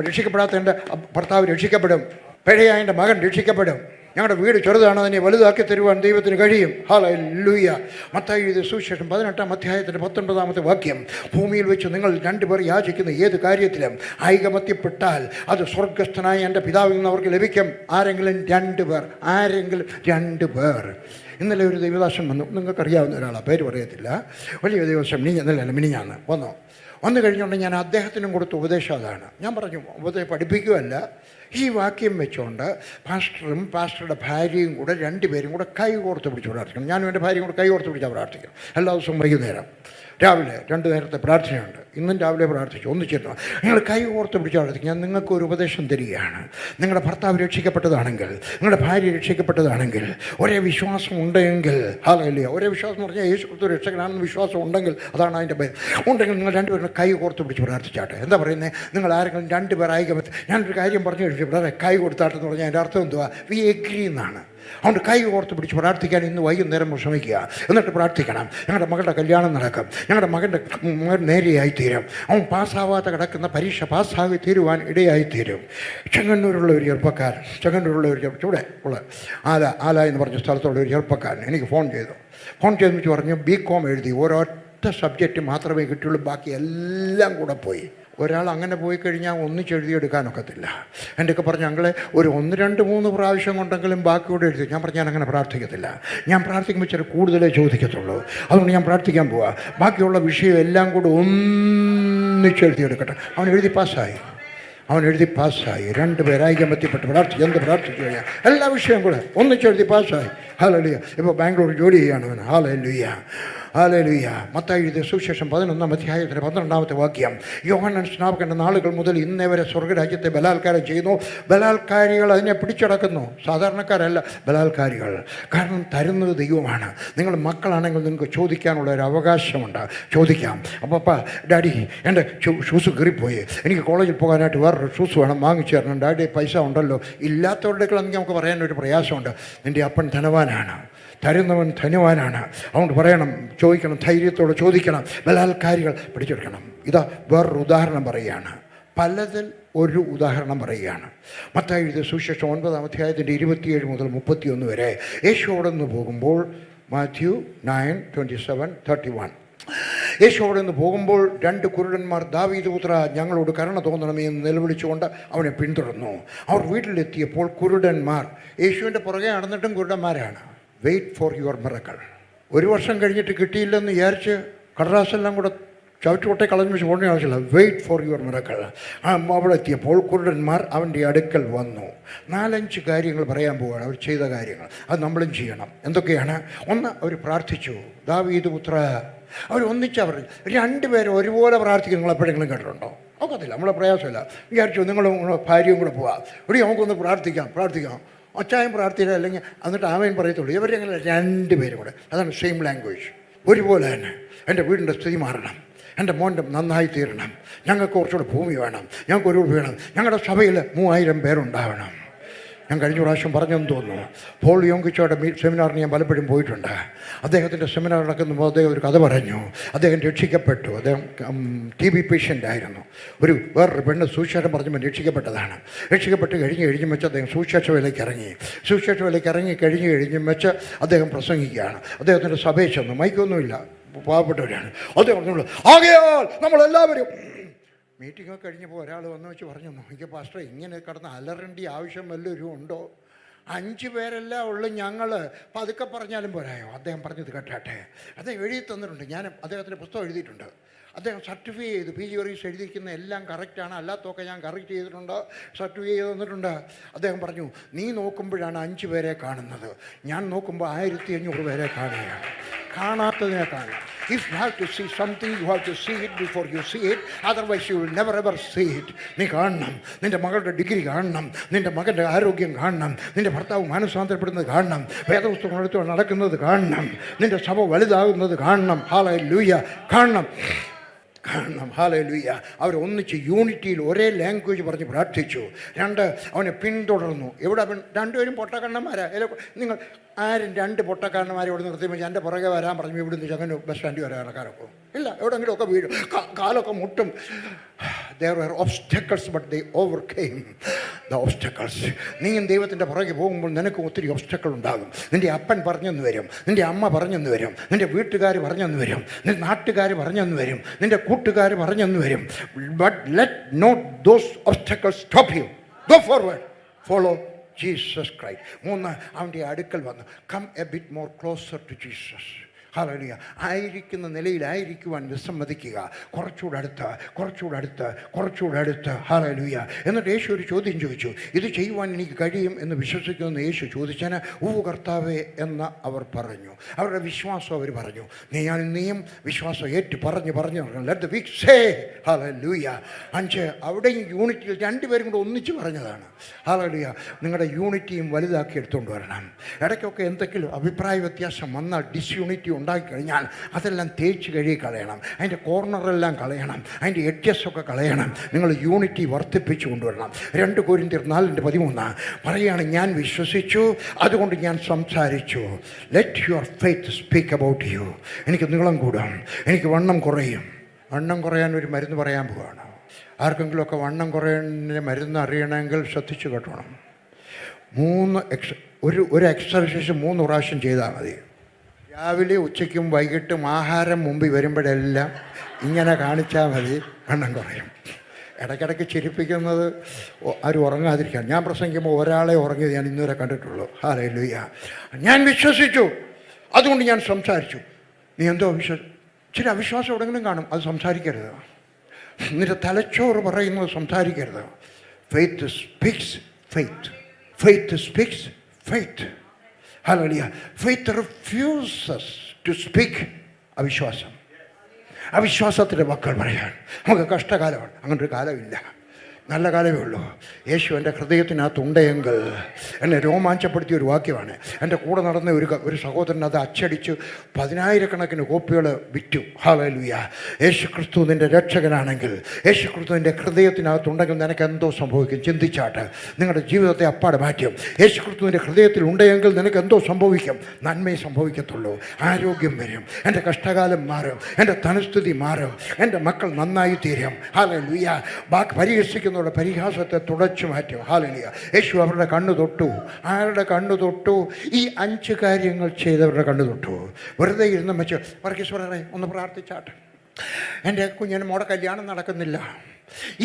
[SPEAKER 1] രക്ഷിക്കപ്പെടാത്ത എൻ്റെ ഭർത്താവ് രക്ഷിക്കപ്പെടും, പഴയ എൻ്റെ മകൻ രക്ഷിക്കപ്പെടും. ഞങ്ങളുടെ വീട് ചെറുതാണ്, അതിനെ വലുതാക്കി തരുവാൻ ദൈവത്തിന് കഴിയും. ഹല്ലേലൂയ. മത്തായി എഴുതിയ സുവിശേഷം 18-ാം അധ്യായത്തിൻ്റെ 19-ാമത്തെ വാക്യം, ഭൂമിയിൽ വെച്ച് നിങ്ങൾ 2 പേർ യാചിക്കുന്ന ഏത് കാര്യത്തിലും ഐകമത്യപ്പെട്ടാൽ അത് സ്വർഗസ്ഥനായ എൻ്റെ പിതാവിൽ നിന്ന് അവർക്ക് ലഭിക്കും. ആരെങ്കിലും 2 പേർ. ഇന്നലെ ഒരു ദൈവദാസൻ വന്നു, നിങ്ങൾക്കറിയാവുന്ന ഒരാളാണ്, പേര് പറയത്തില്ല. വലിയ ദൈവദാസൻ മിനിഞ്ഞാന്ന് വന്നു കഴിഞ്ഞുകൊണ്ട് ഞാൻ അദ്ദേഹത്തിനും കൊടുത്ത ഉപദേശം അതാണ്. ഞാൻ പറഞ്ഞു, പഠിപ്പിക്കുകയല്ല, ഈ വാക്യം വെച്ചുകൊണ്ട് പാസ്റ്ററുടെ ഭാര്യയും കൂടെ 2 പേരും കൂടെ കൈ കോർത്ത് പിടിച്ച് പ്രാർത്ഥിക്കണം. ഞാനും എൻ്റെ ഭാര്യയും കൂടെ കൈ കോർത്ത് പിടിച്ചാൽ പ്രാർത്ഥിക്കണം. എല്ലാ ദിവസവും വൈകുന്നേരം രാവിലെ 2 നേരത്തെ പ്രാർത്ഥനയുണ്ട്. ഇന്നും രാവിലെ പ്രാർത്ഥിച്ചു, ഒന്നിച്ചിരുന്നു. നിങ്ങൾ കൈ കോർത്ത് പിടിച്ച് പ്രാർത്ഥിക്കും. ഞാൻ നിങ്ങൾക്ക് ഒരു ഉപദേശം തരികയാണ്. നിങ്ങളുടെ ഭർത്താവ് രക്ഷിക്കപ്പെട്ടതാണെങ്കിൽ, നിങ്ങളുടെ ഭാര്യ രക്ഷിക്കപ്പെട്ടതാണെങ്കിൽ, ഒരേ വിശ്വാസം ഉണ്ടെങ്കിൽ, ഹല്ലേലൂയ, ഒരേ വിശ്വാസം എന്ന് പറഞ്ഞാൽ യേശു ക്രിസ്തു രക്ഷകനാണെന്ന് വിശ്വാസം ഉണ്ടെങ്കിൽ, അതാണ് അതിൻ്റെ ഉണ്ടെങ്കിൽ നിങ്ങൾ 2 പേരും കൈ കോർത്ത് പിടിച്ച് പ്രാർത്ഥിച്ചാട്ടെ. എന്താ പറയുന്നത്? നിങ്ങൾ ആരെങ്കിലും 2 പേർ ഐകമത്യം. ഞാനൊരു കാര്യം പറഞ്ഞു കഴിച്ചു, ബ്രദറെ കൈ കൊടുത്താട്ടെന്ന് പറഞ്ഞാൽ അതിൻ്റെ അർത്ഥം എന്തുവാ? വി എഗ്രി എന്നാണ്. അതുകൊണ്ട് കൈ കോർത്ത് പിടിച്ച് പ്രാർത്ഥിക്കാൻ ഇന്ന് വൈകുന്നേരം ശ്രമിക്കുക. എന്നിട്ട് പ്രാർത്ഥിക്കണം, ഞങ്ങളുടെ മകളുടെ കല്യാണം നടക്കും, ഞങ്ങളുടെ മകൻ നേരെയായിത്തീരും, അവൻ പാസ്സാവാതെ കിടക്കുന്ന പരീക്ഷ പാസ്സാകി തീരുവാൻ ഇടയായിത്തീരും. ചെങ്ങന്നൂരുള്ള ഒരു ചെറുപ്പക്കാരൻ, ഇവിടെ ഉള്ള ആല എന്ന് പറഞ്ഞ സ്ഥലത്തുള്ള ഒരു ചെറുപ്പക്കാരൻ എനിക്ക് ഫോൺ ചെയ്തു വെച്ച് പറഞ്ഞു, BCom എഴുതി ഒരൊറ്റ ഒരൊറ്റ സബ്ജക്റ്റ് മാത്രമേ കിട്ടുള്ളൂ, ബാക്കി എല്ലാം കൂടെ പോയി. ഒരാൾ അങ്ങനെ പോയി കഴിഞ്ഞാൽ ഒന്നിച്ചെഴുതിയെടുക്കാനൊക്കത്തില്ല. എൻ്റെയൊക്കെ പറഞ്ഞ ഞങ്ങളെ ഒരു 1, 2, 3 പ്രാവശ്യം കൊണ്ടെങ്കിലും ബാക്കിയോടെ എഴുതി. ഞാൻ പറഞ്ഞാൽ അങ്ങനെ പ്രാർത്ഥിക്കത്തില്ല. ഞാൻ പ്രാർത്ഥിക്കുമ്പോൾ ഇച്ചിരി കൂടുതലേ ചോദിക്കത്തുള്ളൂ. അതുകൊണ്ട് ഞാൻ പ്രാർത്ഥിക്കാൻ പോവാ. ബാക്കിയുള്ള വിഷയം എല്ലാം കൂടെ ഒന്നിച്ചെഴുതിയെടുക്കട്ടെ. അവൻ എഴുതി പാസ്സായി. 2 പേര് ഐക്യമത്യപ്പെട്ട് പ്രാർത്ഥിച്ചു കഴിഞ്ഞാൽ എല്ലാ വിഷയവും കൂടെ ഒന്നിച്ചെഴുതി പാസ്സായി. ഹല്ലേലൂയ. ഇപ്പോൾ ബാംഗ്ലൂർ ജോലി ചെയ്യാണ് അവൻ. ഹല്ലേലൂയ. മത്തായി എഴുതിയ സുവിശേഷം 11-ാം അധ്യായത്തിന് 12-ാമത്തെ വാക്യം. യോഹന്നാൻ സ്നാപകന്റെ നാളുകൾ മുതൽ ഇന്നേ വരെ സ്വർഗ്ഗരാജ്യത്തെ ബലാത്കാരം ചെയ്യുന്നു. ബലാത്കാരികൾ അതിനെ പിടിച്ചടക്കുന്നു. സാധാരണക്കാരല്ല, ബലാത്കാരികൾ. കാരണം തരുന്നത് ദൈവമാണ്. നിങ്ങൾ മക്കളാണെങ്കിൽ നിങ്ങൾക്ക് ചോദിക്കാനുള്ള ഒരു അവകാശമുണ്ട്. ചോദിക്കാം. അപ്പോൾ ഡാഡി എൻ്റെ ഷൂസ് കീറിപ്പോയി, എനിക്ക് കോളേജിൽ പോകാനായിട്ട് വേറൊരു ഷൂസ് വേണം, വാങ്ങിച്ചു തരണം. ഡാഡി പൈസ ഉണ്ടല്ലോ. ഇല്ലാത്തവരുടെയൊക്കെ നമുക്ക് പറയാനൊരു പ്രയാസമുണ്ട്. നിൻ്റെ അപ്പൻ ധനവാനാണ്, തരുന്നവൻ ധന്യവാനാണ്. അതുകൊണ്ട് പറയണം, ചോദിക്കണം, ധൈര്യത്തോടെ ചോദിക്കണം. ബലാത്കാരികൾ പിടിച്ചെടുക്കണം. ഇതാ വേറൊരു ഉദാഹരണം പറയുകയാണ്. പലതിൽ ഒരു ഉദാഹരണം പറയുകയാണ്. മത്തായി എഴുതിയ സുവിശേഷം 9-ാം അധ്യായത്തിൻ്റെ 27 മുതൽ 31 വരെ. യേശു അവിടെ നിന്ന് പോകുമ്പോൾ, മാത്യു 9:27-31. യേശു അവിടെ നിന്ന് പോകുമ്പോൾ 2 കുരുടന്മാർ, ദാവീദ് പുത്രാ ഞങ്ങളോട് കരുണ തോന്നണമേ എന്ന് നിലവിളിച്ചുകൊണ്ട് അവനെ പിന്തുടർന്നു. അവർ വീട്ടിലെത്തിയപ്പോൾ കുരുടന്മാർ യേശുവിൻ്റെ പുറകെ നടന്നിട്ടും കുരുടന്മാരാണ്. Wait for your miracle. 1 വർഷം കഴിഞ്ഞിട്ട് കിട്ടിയില്ലെന്ന് വിചാരിച്ച് കടലാസെല്ലാം കൂടെ ചവിട്ടുകൊട്ടെ കളഞ്ഞു വെച്ച് പോകേണ്ട ആവശ്യമില്ല. Wait for your miracle. അവിടെ എത്തിയപ്പോൾ കുരുടന്മാർ അവൻ്റെ അടുക്കൽ വന്നു. 4-5 കാര്യങ്ങൾ പറയാൻ പോവുകയാണ്. അവർ ചെയ്ത കാര്യങ്ങൾ അത് നമ്മളും ചെയ്യണം. എന്തൊക്കെയാണ്? 1, അവർ പ്രാർത്ഥിച്ചു. ദാവീദ് പുത്ര. അവർ ഒന്നിച്ചവർ 2 പേര് ഒരുപോലെ പ്രാർത്ഥിക്കും. നിങ്ങൾ എപ്പോഴെങ്കിലും കേട്ടിട്ടുണ്ടോ? ഒക്കത്തില്ല. നമ്മളെ പ്രയാസമില്ല. വിചാരിച്ചു നിങ്ങളും ഭാര്യയും കൂടെ പോവാം. ഇവിടെ നമുക്കൊന്ന് പ്രാർത്ഥിക്കാം. ഒച്ചായം പ്രാർത്ഥിക്കുക, അല്ലെങ്കിൽ എന്നിട്ട് ആമേൻ പറയത്തുള്ളൂ. ഇവരെങ്ങനെ 2 പേരും കൂടെ. അതാണ് സെയിം ലാംഗ്വേജ്. ഒരുപോലെ തന്നെ. എൻ്റെ വീടിൻ്റെ സ്ഥിതി മാറണം, എൻ്റെ മോൻ്റെ നന്നായി തീരണം, ഞങ്ങൾക്ക് കുറച്ചുകൂടെ ഭൂമി വേണം, ഞങ്ങൾക്ക് ഒരു വേണം, ഞങ്ങളുടെ സഭയിൽ 3000 പേരുണ്ടാവണം. ഞാൻ കഴിഞ്ഞ പ്രാവശ്യം പറഞ്ഞെന്ന് തോന്നുന്നു. പോൾ യോങ്കിച്ചോയുടെ സെമിനാറിന് ഞാൻ പലപ്പോഴും പോയിട്ടുണ്ട്. അദ്ദേഹത്തിൻ്റെ സെമിനാർ നടക്കുമ്പോൾ അദ്ദേഹം ഒരു കഥ പറഞ്ഞു. അദ്ദേഹം രക്ഷിക്കപ്പെട്ടു. അദ്ദേഹം TB പേഷ്യൻ്റ് ആയിരുന്നു. വേറൊരു പെണ്ണ് സുവിശേഷം പറഞ്ഞപ്പോൾ രക്ഷിക്കപ്പെട്ടതാണ്. രക്ഷിക്കപ്പെട്ട് കഴിഞ്ഞും വെച്ച് അദ്ദേഹം സുവിശേഷ വേലയ്ക്ക് ഇറങ്ങി കഴിഞ്ഞും വെച്ച് അദ്ദേഹം പ്രസംഗിക്കുകയാണ്. അദ്ദേഹത്തിൻ്റെ സഭയിൽ ചെന്നു. മൈക്കൊന്നുമില്ല, പാവപ്പെട്ടവരാണ്. അദ്ദേഹം പറഞ്ഞു, ആകയാൽ നമ്മളെല്ലാവരും. മീറ്റിങ്ങൊക്കെ കഴിഞ്ഞപ്പോൾ ഒരാൾ വന്നു വെച്ച് പറഞ്ഞു, നോക്കിയ പാസ്റ്റർ ഇങ്ങനെ കിടന്ന് അലറേണ്ട ആവശ്യം വല്ലവരും ഉണ്ടോ? 5 പേരെല്ലാം ഉള്ളു ഞങ്ങൾ, പതുക്കെ പറഞ്ഞാലും പോരായോ? അദ്ദേഹം പറഞ്ഞത് കേട്ടാട്ടെ. അദ്ദേഹം എഴുതി തന്നിട്ടുണ്ട്. ഞാൻ അദ്ദേഹത്തിൻ്റെ പുസ്തകം എഴുതിയിട്ടുണ്ട്. അദ്ദേഹം സർട്ടിഫൈ ചെയ്തു. PG വർഗീസ് എഴുതിയിരിക്കുന്ന എല്ലാം കറക്റ്റാണ്, അല്ലാത്തൊക്കെ ഞാൻ കറക്റ്റ് ചെയ്തിട്ടുണ്ട്, സർട്ടിഫൈ ചെയ്ത് തന്നിട്ടുണ്ട്. അദ്ദേഹം പറഞ്ഞു, നീ നോക്കുമ്പോഴാണ് 5 പേരെ കാണുന്നത്, ഞാൻ നോക്കുമ്പോൾ 1500 പേരെ കാണുകയാണ്. കാണാത്തതിനെ കാണുക. If you have to see something, you have to see it before you see it. Otherwise you will never ever see it. നീ കാണണം. നിൻ്റെ മകളുടെ ഡിഗ്രി കാണണം, നിൻ്റെ മകൻ്റെ ആരോഗ്യം കാണണം, നിൻ്റെ ഭർത്താവ് മാനസാന്തരപ്പെടുന്നത് കാണണം, വേദപുസ്തകം എടുത്ത് നടക്കുന്നത് കാണണം, നിൻ്റെ സഭ വലുതാകുന്നത് കാണണം. ഹല്ലേലൂയ. കാണണം. ഹല്ലേലൂയ. അവർ ഒന്നിച്ച് യൂണിറ്റിയിൽ ഒരേ ലാംഗ്വേജ് പറഞ്ഞ് പ്രാർത്ഥിച്ചു. 2, അവനെ പിന്തുടർന്നു. എവിടെ 2 പേരും പൊട്ടക്കണ്ണന്മാരാ. നിങ്ങൾ ആരും 2 പൊട്ടക്കാരന്മാരെ ഇവിടെ നിർത്തിപ്പോൾ എൻ്റെ പുറകെ വരാൻ പറഞ്ഞു ഇവിടുന്ന് ചങ്ങനെ ബസ് സ്റ്റാൻഡിൽ വരാൻ ഇറക്കാനൊക്കെ ഇല്ല. എവിടെയെങ്കിലുമൊക്കെ വീഴും, കാലൊക്കെ മുട്ടും. There were obstacles but they overcame the obstacles. നീയും ദൈവത്തിൻ്റെ പുറകെ പോകുമ്പോൾ നിനക്ക് ഒത്തിരി ഒബ്സ്റ്റക്കിൾ ഉണ്ടാകും. നിൻ്റെ അപ്പൻ പറഞ്ഞെന്ന് വരും, നിൻ്റെ അമ്മ പറഞ്ഞെന്ന് വരും, നിൻ്റെ വീട്ടുകാർ പറഞ്ഞെന്ന് വരും, നിൻ്റെ നാട്ടുകാർ പറഞ്ഞെന്ന് വരും, നിൻ്റെ കൂട്ടുകാർ പറഞ്ഞെന്ന് വരും. But let not those obstacles stop you. Go forward. Follow Jesus Christ. 3, അവൻ്റെ അടുക്കൽ വന്നു. Come a bit more closer to Jesus. Hallelujah. ആയിരിക്കുന്ന നിലയിലായിരിക്കുവാൻ വിസമ്മതിക്കുക. കുറച്ചുകൂടെ അടുത്ത്. ഹല്ലേലൂയ. എന്നിട്ട് യേശു ഒരു ചോദ്യം ചോദിച്ചു. ഇത് ചെയ്യുവാൻ എനിക്ക് കഴിയും എന്ന് വിശ്വസിക്കുമെന്ന് യേശു ചോദിച്ചാൽ കർത്താവേ എന്ന് അവർ പറഞ്ഞു. അവരുടെ വിശ്വാസം അവർ പറഞ്ഞു. നീയും വിശ്വാസം ഏറ്റു പറഞ്ഞു. Let the weak say hallelujah. 5, അവിടെയും യൂണിറ്റിയിൽ 2 പേരും കൂടെ ഒന്നിച്ച് പറഞ്ഞതാണ്. ഹല്ലേലൂയ. നിങ്ങളുടെ യൂണിറ്റിയും വലുതാക്കി എടുത്തുകൊണ്ട് വരണം. ഇടയ്ക്കൊക്കെ എന്തെങ്കിലും അഭിപ്രായ വ്യത്യാസം വന്നാൽ, ഡിസ്യൂണിറ്റി ഉണ്ടാക്കിക്കഴിഞ്ഞാൽ അതെല്ലാം തേച്ച് കഴുകി കളയണം. അതിൻ്റെ കോർണറെല്ലാം കളയണം, അതിൻ്റെ എഡ്ജസൊക്കെ കളയണം. നിങ്ങൾ യൂണിറ്റി വർദ്ധിപ്പിച്ചു കൊണ്ടുവരണം. 2 കൊരിന്ത്യർ 4:13 പറയുകയാണ്, ഞാൻ വിശ്വസിച്ചു, അതുകൊണ്ട് ഞാൻ സംസാരിച്ചു. Let your faith speak about you. എനിക്ക് നീളം കൂടും, എനിക്ക് വണ്ണം കുറയും. വണ്ണം കുറയാൻ ഒരു മരുന്ന് പറയാൻ പോവുകയാണ്. ആർക്കെങ്കിലുമൊക്കെ വണ്ണം കുറയുന്നതിന് മരുന്ന് അറിയണമെങ്കിൽ ശ്രദ്ധിച്ചു കേട്ടോണം. 3 ഒരു എക്സർസൈസ് 3 പ്രാവശ്യം ചെയ്താൽ മതി. രാവിലെ ഉച്ചയ്ക്കും വൈകിട്ടും ആഹാരം മുമ്പിൽ വരുമ്പോഴെല്ലാം ഇങ്ങനെ കാണിച്ചാൽ മതി, വണ്ണം കുറയും. ഇടയ്ക്കിടയ്ക്ക് ചിരിപ്പിക്കുന്നത് ആരും ഉറങ്ങാതിരിക്കാൻ. ഞാൻ പ്രസംഗിക്കുമ്പോൾ ഒരാളെ ഉറങ്ങിയത് ഞാൻ ഇന്നുവരെ കണ്ടിട്ടുള്ളൂ. ഹല്ലേലൂയ. ഞാൻ വിശ്വസിച്ചു, അതുകൊണ്ട് ഞാൻ സംസാരിച്ചു. നീ എന്തോ ചില അവിശ്വാസം എവിടെയെങ്കിലും കാണും, അത് സംസാരിക്കരുത്. നിന്റെ തലച്ചോറ് പറയുന്നത് സംസാരിക്കരുത്. Faith speaks faith. Faith speaks faith. Hallelujah. Faith refuses to speak അവിശ്വാസം. അവിശ്വാസത്തിൻ്റെ വാക്കുകൾ പറയാൻ നമുക്ക് കഷ്ടകാലമാണ്. അങ്ങനൊരു കാലമില്ല, നല്ല കാലമേ ഉള്ളൂ. യേശു എൻ്റെ ഹൃദയത്തിനകത്തുണ്ടെങ്കിൽ എന്നെ രോമാഞ്ചപ്പെടുത്തിയ ഒരു വാക്യമാണ്. എൻ്റെ കൂടെ നടന്ന ഒരു സഹോദരൻ അത് അച്ചടിച്ച് 10,000 കോപ്പികൾ വിറ്റു. ഹല്ലേലൂയ. യേശു ക്രിസ്തു നിൻ്റെ രക്ഷകനാണെങ്കിൽ, യേശു ക്രിസ്തു നിൻ്റെ ഹൃദയത്തിനകത്തുണ്ടെങ്കിൽ നിനക്ക് എന്തോ സംഭവിക്കും. ചിന്തിച്ചാട്ട് നിങ്ങളുടെ ജീവിതത്തെ അപ്പാടെ മാറ്റും. യേശു ക്രിസ്തു നിൻ്റെ ഹൃദയത്തിൽ ഉണ്ടെങ്കിൽ നിനക്ക് എന്തോ സംഭവിക്കും. നന്മയെ സംഭവിക്കത്തുള്ളൂ. ആരോഗ്യം വരും, എൻ്റെ കഷ്ടകാലം മാറും, എൻ്റെ തനുസ്ഥിതി മാറും, എൻ്റെ മക്കൾ നന്നായി തീരും. ഹല്ലേലൂയ. പരിഹസിക്കുന്ന പരിഹാസത്തെ തുടച്ചു മാറ്റും. ഹല്ലേലൂയ. യേശു അവരുടെ കണ്ണു തൊട്ടു. ആരുടെ കണ്ണു തൊട്ടു? ഈ 5 കാര്യങ്ങൾ ചെയ്തവരുടെ കണ്ണു തൊട്ടു. വെറുതെ ഇരുന്ന് വെച്ച് വർഗീശ്വരനെ ഒന്ന് പ്രാർത്ഥിച്ചാട്ടെ, എൻ്റെ കുഞ്ഞിന് മോടെ കല്യാണം നടക്കുന്നില്ല.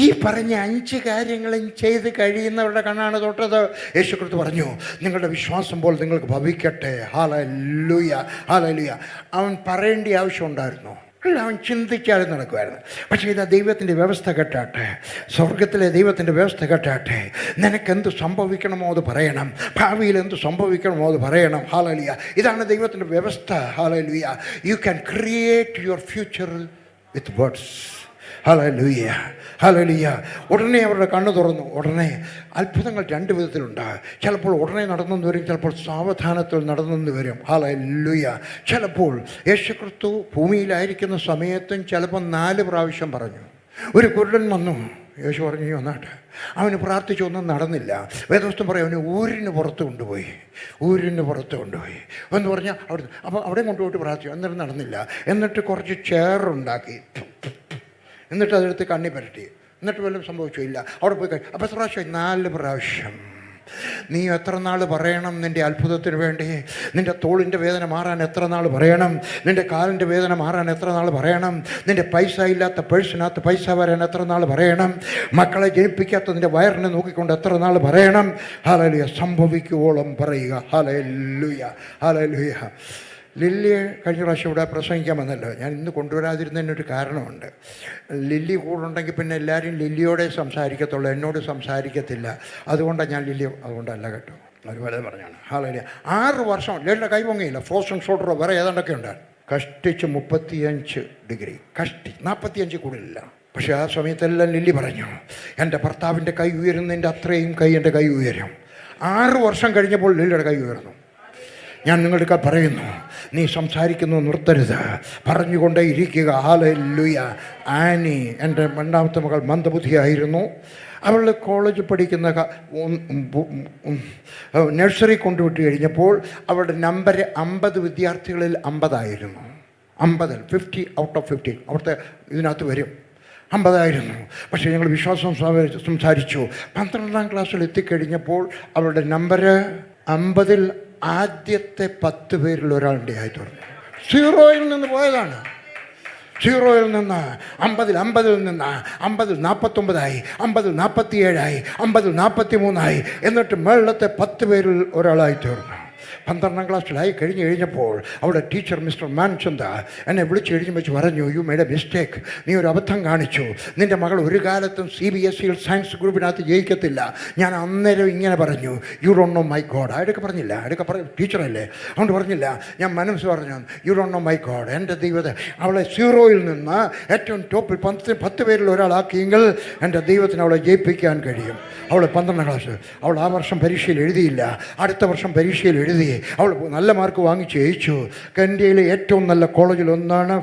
[SPEAKER 1] ഈ പറഞ്ഞ 5 കാര്യങ്ങളും ചെയ്ത് കഴിയുന്നവരുടെ കണ്ണാണ് തൊട്ടത്. യേശു ക്രിസ്തു പറഞ്ഞു, നിങ്ങളുടെ വിശ്വാസം പോലെ നിങ്ങൾക്ക് ഭവിക്കട്ടെ. ഹല്ലേലൂയ. ഹല്ലേലൂയ. അവൻ പറയേണ്ട ആവശ്യമുണ്ടായിരുന്നു? അവൻ ചിന്തിക്കാതെ നടക്കുമായിരുന്നു. പക്ഷേ ഇതാ ദൈവത്തിൻ്റെ വ്യവസ്ഥ കേട്ടാട്ടെ, സ്വർഗത്തിലെ ദൈവത്തിൻ്റെ വ്യവസ്ഥ കേട്ടാട്ടെ. നിനക്കെന്ത് സംഭവിക്കണമോ അത് പറയണം, ഭാവിയിൽ എന്ത് സംഭവിക്കണമോ അത് പറയണം. ഹല്ലേലൂയ. ഇതാണ് ദൈവത്തിൻ്റെ വ്യവസ്ഥ. Hallelujah. You can create your future with words. Hallelujah. Hallelujah. ഉടനെ അവരുടെ കണ്ണ് തുറന്നു. ഉടനെ അത്ഭുതങ്ങൾ 2 വിധത്തിലുണ്ട്. ചിലപ്പോൾ ഉടനെ നടന്നെന്ന് വരും, ചിലപ്പോൾ സാവധാനത്തിൽ നടന്നെന്ന് വരും. ഹല്ലേലൂയ. ചിലപ്പോൾ യേശുക്രിസ്തു ഭൂമിയിലായിരിക്കുന്ന സമയത്തും ചിലപ്പോൾ 4 പ്രാവശ്യം പറഞ്ഞു. ഒരു കുരുടൻ വന്നു. യേശു പറഞ്ഞു, വന്നാട്ടെ. അവന് പ്രാർത്ഥിച്ചൊന്നും നടന്നില്ല. വേദപുസ്തകം പറയും അവന് ഊരിന് പുറത്ത് കൊണ്ടുപോയി. ഊരിന് പുറത്ത് കൊണ്ടുപോയി എന്ന് പറഞ്ഞാൽ അവിടെ കൊണ്ടുപോയിട്ട് പ്രാർത്ഥിച്ചു. എന്നിട്ട് നടന്നില്ല. എന്നിട്ട് കുറച്ച് ചെയറുണ്ടാക്കി, എന്നിട്ട് അതെടുത്ത് കണ്ണി പരട്ടി. എന്നിട്ട് വല്ലതും സംഭവിച്ചു? ഇല്ല. അവിടെ പോയി കഴിഞ്ഞു. അപ്പോൾ എത്ര പ്രാവശ്യം? 4 പ്രാവശ്യം. നീ എത്ര നാൾ പറയണം നിൻ്റെ അത്ഭുതത്തിന് വേണ്ടി? നിൻ്റെ തോളിൻ്റെ വേദന മാറാൻ എത്ര നാൾ പറയണം? നിൻ്റെ കാലിൻ്റെ വേദന മാറാൻ എത്ര നാൾ പറയണം? നിൻ്റെ പൈസ ഇല്ലാത്ത പേഴ്സിനകത്ത് പൈസ വരാൻ എത്ര നാൾ പറയണം? മക്കളെ ജനിപ്പിക്കാത്ത നിൻ്റെ വയറിനെ നോക്കിക്കൊണ്ട് എത്ര നാൾ പറയണം? ഹല്ലേലൂയ. സംഭവിക്കുവോളം പറയുക. ഹല്ലേലൂയ. ഹല്ലേലൂയ. ലില്ലിയെ കഴിഞ്ഞ പ്രാവശ്യം ഇവിടെ പ്രസംഗിക്കാൻ വന്നല്ലോ. ഞാൻ ഇന്ന് കൊണ്ടുവരാതിരുന്നതിനൊരു കാരണമുണ്ട്. ലില്ലി കൂടുണ്ടെങ്കിൽ പിന്നെ എല്ലാവരും ലില്ലിയോടെ സംസാരിക്കത്തുള്ളൂ, എന്നോട് സംസാരിക്കത്തില്ല. അതുകൊണ്ടാണ് ഞാൻ അതുകൊണ്ടല്ല കേട്ടോ, ഒരുപോലെ പറഞ്ഞാണ്. ഹല്ലേലൂയ. 6 വർഷം ലില്ലിയുടെ കൈ പൊങ്ങിയില്ല. ഫ്രോസൺ ഷോൾഡറോ വേറെ ഏതാണ്ടൊക്കെ ഉണ്ടായിരുന്നു. കഷ്ടിച്ച് 35 ഡിഗ്രി, 45 കൂടുതലില്ല. പക്ഷേ ആ സമയത്തെല്ലാം ലില്ലി പറഞ്ഞു, എൻ്റെ ഭർത്താവിൻ്റെ കൈ ഉയരുന്നതിൻ്റെ അത്രയും കൈ എൻ്റെ കൈ ഉയരും. 6 വർഷം കഴിഞ്ഞപ്പോൾ ലില്ലിയുടെ കൈ ഉയർന്നു. ഞാൻ നിങ്ങൾക്ക് പറയുന്നു, നീ സംസാരിക്കുന്നത് നിർത്തരുത്, പറഞ്ഞുകൊണ്ടേ ഇരിക്കുക. ഹല്ലേലൂയ. ആനി, എൻ്റെ 2ാമത്തെ മകൾ മന്ദബുദ്ധിയായിരുന്നു. അവൾ കോളേജ് പഠിക്കുന്ന നഴ്സറി കൊണ്ടുവിട്ട് കഴിഞ്ഞപ്പോൾ അവളുടെ നമ്പർ 50 വിദ്യാർത്ഥികളിൽ 50 ആയിരുന്നു. 50 ഔട്ട് ഓഫ് 50 അവിടുത്തെ ഇതിനകത്ത് വരും. 50 ആയിരുന്നു. പക്ഷേ ഞങ്ങൾ വിശ്വാസം സംസാരിച്ചു. 12ാം ക്ലാസ്സിൽ എത്തിക്കഴിഞ്ഞപ്പോൾ അവളുടെ നമ്പർ 50-ൽ ആദ്യത്തെ 10 പേരിൽ ഒരാളുടെ ആയി തുടങ്ങി. 0-ൽ നിന്ന് പോയതാണ്. 0-ൽ നിന്ന് 50-ൽ നിന്ന് 50-ൽ 49 50-ൽ 47 50-ൽ 43 എന്നിട്ട് മേളത്തെ 10 പേരിൽ ഒരാളായി തീർന്നു. 12ാം ക്ലാസ്സിലായി കഴിഞ്ഞപ്പോൾ അവിടെ ടീച്ചർ മിസ്റ്റർ മാൻചന്ദ എന്നെ വിളിച്ച് എഴുതി വെച്ച് പറഞ്ഞു, യു മേഡ് എ മിസ്റ്റേക്ക്, നീ ഒരു അബദ്ധം കാണിച്ചു. നിൻ്റെ മകൾ ഒരു കാലത്തും CBSE സയൻസ് ഗ്രൂപ്പിനകത്ത് ജയിക്കത്തില്ല. ഞാൻ അന്നേരം ഇങ്ങനെ പറഞ്ഞു, you don't know my God. അതൊക്കെ പറഞ്ഞില്ല, അതൊക്കെ ടീച്ചറല്ലേ, അതുകൊണ്ട് പറഞ്ഞില്ല. ഞാൻ മനസ്സ് പറഞ്ഞു, you don't know my God. എൻ്റെ ദൈവത്തെ അവളെ 0-ൽ നിന്ന് ഏറ്റവും ടോപ്പിൽ 10 പേരിൽ ഒരാളാക്കിയെങ്കിൽ എൻ്റെ ദൈവത്തിന് അവളെ ജയിപ്പിക്കാൻ കഴിയും. അവൾ 12ാം ക്ലാസ്, അവൾ ആ വർഷം പരീക്ഷയിൽ എഴുതിയില്ല. അടുത്ത വർഷം പരീക്ഷയിൽ എഴുതി. അവൾ നല്ല മാർക്ക് വാങ്ങിച്ച് ജയിച്ചു. ഇന്ത്യയിലെ ഏറ്റവും നല്ല കോളേജിലൊന്നാണ്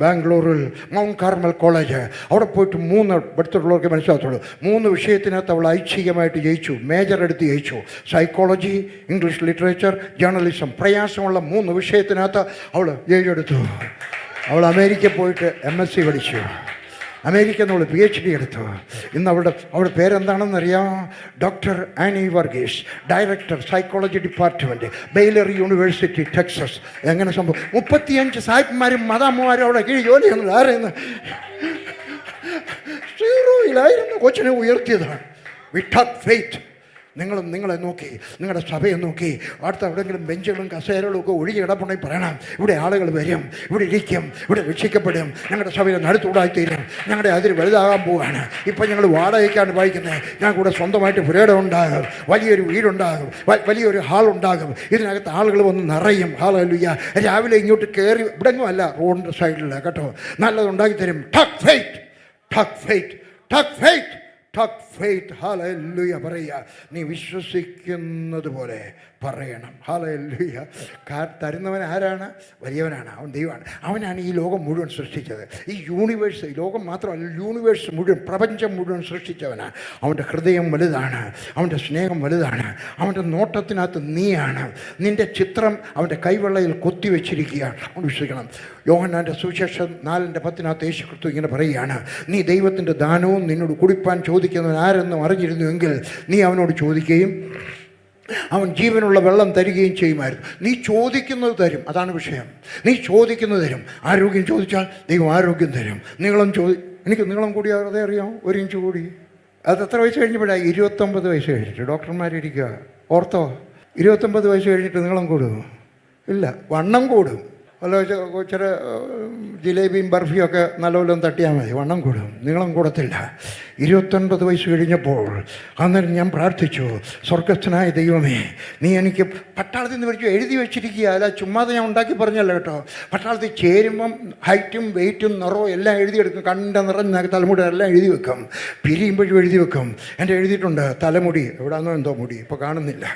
[SPEAKER 1] ബാംഗ്ലൂരിൽ മൗണ്ട് കാർമൽ കോളേജ്. അവിടെ പോയിട്ട് 3 എടുത്തിട്ടുള്ളവർക്ക് മനസ്സിലാകത്തുള്ളൂ. 3 വിഷയത്തിനകത്ത് അവൾ ഐച്ഛികമായിട്ട് ജയിച്ചു. മേജർ എടുത്ത് ജയിച്ചു. Psychology, English literature, journalism. പ്രയാസമുള്ള 3 വിഷയത്തിനകത്ത് അവൾ ജയിച്ചെടുത്തു. അവൾ അമേരിക്കയിൽ പോയിട്ട് MSc പഠിച്ചു. അമേരിക്കയിൽ നിന്ന് അവൾ PhD എടുത്തു. ഇന്ന് അവളുടെ പേരെന്താണെന്നറിയാം? Doctor Annie Varghese, director psychology department, Baylor University, Texas. എങ്ങനെ സംഭവം? 35 സാഹിബ്മാരും മദാമ്മമാരും അവിടെ കീഴിൽ ജോലി ചെയ്യുന്നത്. ആരെന്ന്? സീറോയിലായിരുന്നു കൊച്ചിനെ ഉയർത്തിയതാണ്. We talk faith. നിങ്ങളെ നോക്കി, നിങ്ങളുടെ സഭയെ നോക്കി, അടുത്ത എവിടെയെങ്കിലും ബെഞ്ചുകളും കസേരകളും ഒക്കെ ഒഴുകി കിടപ്പുണ്ടെങ്കിൽ പറയണം, ഇവിടെ ആളുകൾ വരും, ഇവിടെ ഇരിക്കും, ഇവിടെ രക്ഷിക്കപ്പെടും, ഞങ്ങളുടെ സഭയിൽ നടുത്തൂടായിത്തീരും, ഞങ്ങളുടെ അതിൽ വലുതാകാൻ പോവുകയാണ്. ഇപ്പം ഞങ്ങൾ വാടകയ്ക്കാണ് വായിക്കുന്നത്. ഞാൻ കൂടെ സ്വന്തമായിട്ട് പുരയിടം ഉണ്ടാകും, വലിയൊരു വീടുണ്ടാകും, വലിയൊരു ഹാളുണ്ടാകും, ഇതിനകത്ത് ആളുകൾ വന്ന് നിറയും. ഹല്ലേലൂയ. രാവിലെ ഇങ്ങോട്ട് കയറി ഇവിടെങ്ങും അല്ല, റോഡിൻ്റെ സൈഡിലാണ് കേട്ടോ, നല്ലതുണ്ടാക്കി തരും. Talk faith, talk faith, talk faith, talk faith. Hallelujah. പറയുക, നീ വിശ്വസിക്കുന്നത് പോലെ പറയണം. ഹല്ലേലൂയ. തരുന്നവൻ ആരാണ്? വലിയവനാണ്, അവൻ ദൈവമാണ്. അവനാണ് ഈ ലോകം മുഴുവൻ സൃഷ്ടിച്ചത്. ഈ യൂണിവേഴ്സ്, ഈ ലോകം മാത്രമല്ല, യൂണിവേഴ്സ് മുഴുവൻ, പ്രപഞ്ചം മുഴുവൻ സൃഷ്ടിച്ചവനാണ്. അവൻ്റെ ഹൃദയം വലുതാണ്, അവൻ്റെ സ്നേഹം വലുതാണ്, അവൻ്റെ നോട്ടത്തിനകത്ത് നീയാണ്. നിൻ്റെ ചിത്രം അവൻ്റെ കൈവെള്ളയിൽ കൊത്തിവെച്ചിരിക്കുകയാണ്. അവൻ വിശ്വസിക്കണം. യോഹന്നാൻ്റെ സുവിശേഷം 4:10 യേശു ക്രിസ്തു ഇങ്ങനെ പറയുകയാണ്, നീ ദൈവത്തിൻ്റെ ദാനവും നിന്നോട് കുടിപ്പാൻ ചോദിക്കുന്നവൻ ആരെന്നും അറിഞ്ഞിരുന്നുവെങ്കിൽ നീ അവനോട് ചോദിക്കുകയും അവൻ ജീവനുള്ള വെള്ളം തരികയും ചെയ്യുമായിരുന്നു. നീ ചോദിക്കുന്നത് തരും, അതാണ് വിഷയം. നീ ചോദിക്കുന്നത് തരും. ആരോഗ്യം ചോദിച്ചാൽ ദൈവം ആരോഗ്യം തരും. നീളം എനിക്ക് നീളം കൂടി അതേ അറിയാം, 1 ഇഞ്ച് കൂടി. അത് എത്ര വയസ്സ് കഴിഞ്ഞപ്പോഴാണ്? 29 വയസ്സ് കഴിഞ്ഞിട്ട്. ഡോക്ടർമാരിരിക്കുക, ഓർത്തോ? 29 വയസ്സ് കഴിഞ്ഞിട്ട് നീളം കൂടും? ഇല്ല, വണ്ണം കൂടും. വല്ല ചില ജിലേബിയും ബർഫിയും ഒക്കെ നല്ലപോലെ തട്ടിയാൽ മതി, വണ്ണം കൂടും, നീളം കൂടത്തില്ല. 29 വയസ്സ് കഴിഞ്ഞപ്പോൾ അന്നേരം ഞാൻ പ്രാർത്ഥിച്ചു, സ്വർഗസ്ഥനായ ദൈവമേ, നീ എനിക്ക് പട്ടാളത്തിൽ നിന്ന് വിളിച്ചു എഴുതി വെച്ചിരിക്കുക. അല്ല ചുമ്മാതെ ഞാൻ ഉണ്ടാക്കി പറഞ്ഞല്ലോ കേട്ടോ. പട്ടാളത്തിൽ ചേരുമ്പം ഹൈറ്റും വെയിറ്റും നിറവും എല്ലാം എഴുതിയെടുക്കും. കണ്ട നിറഞ്ഞ തലമുടി എല്ലാം എഴുതി വെക്കും, പിരിയുമ്പോഴും എഴുതി വെക്കും. എൻ്റെ എഴുതിയിട്ടുണ്ട്, തലമുടി എവിടെയാണോ എന്തോ മുടി ഇപ്പോൾ കാണുന്നില്ല,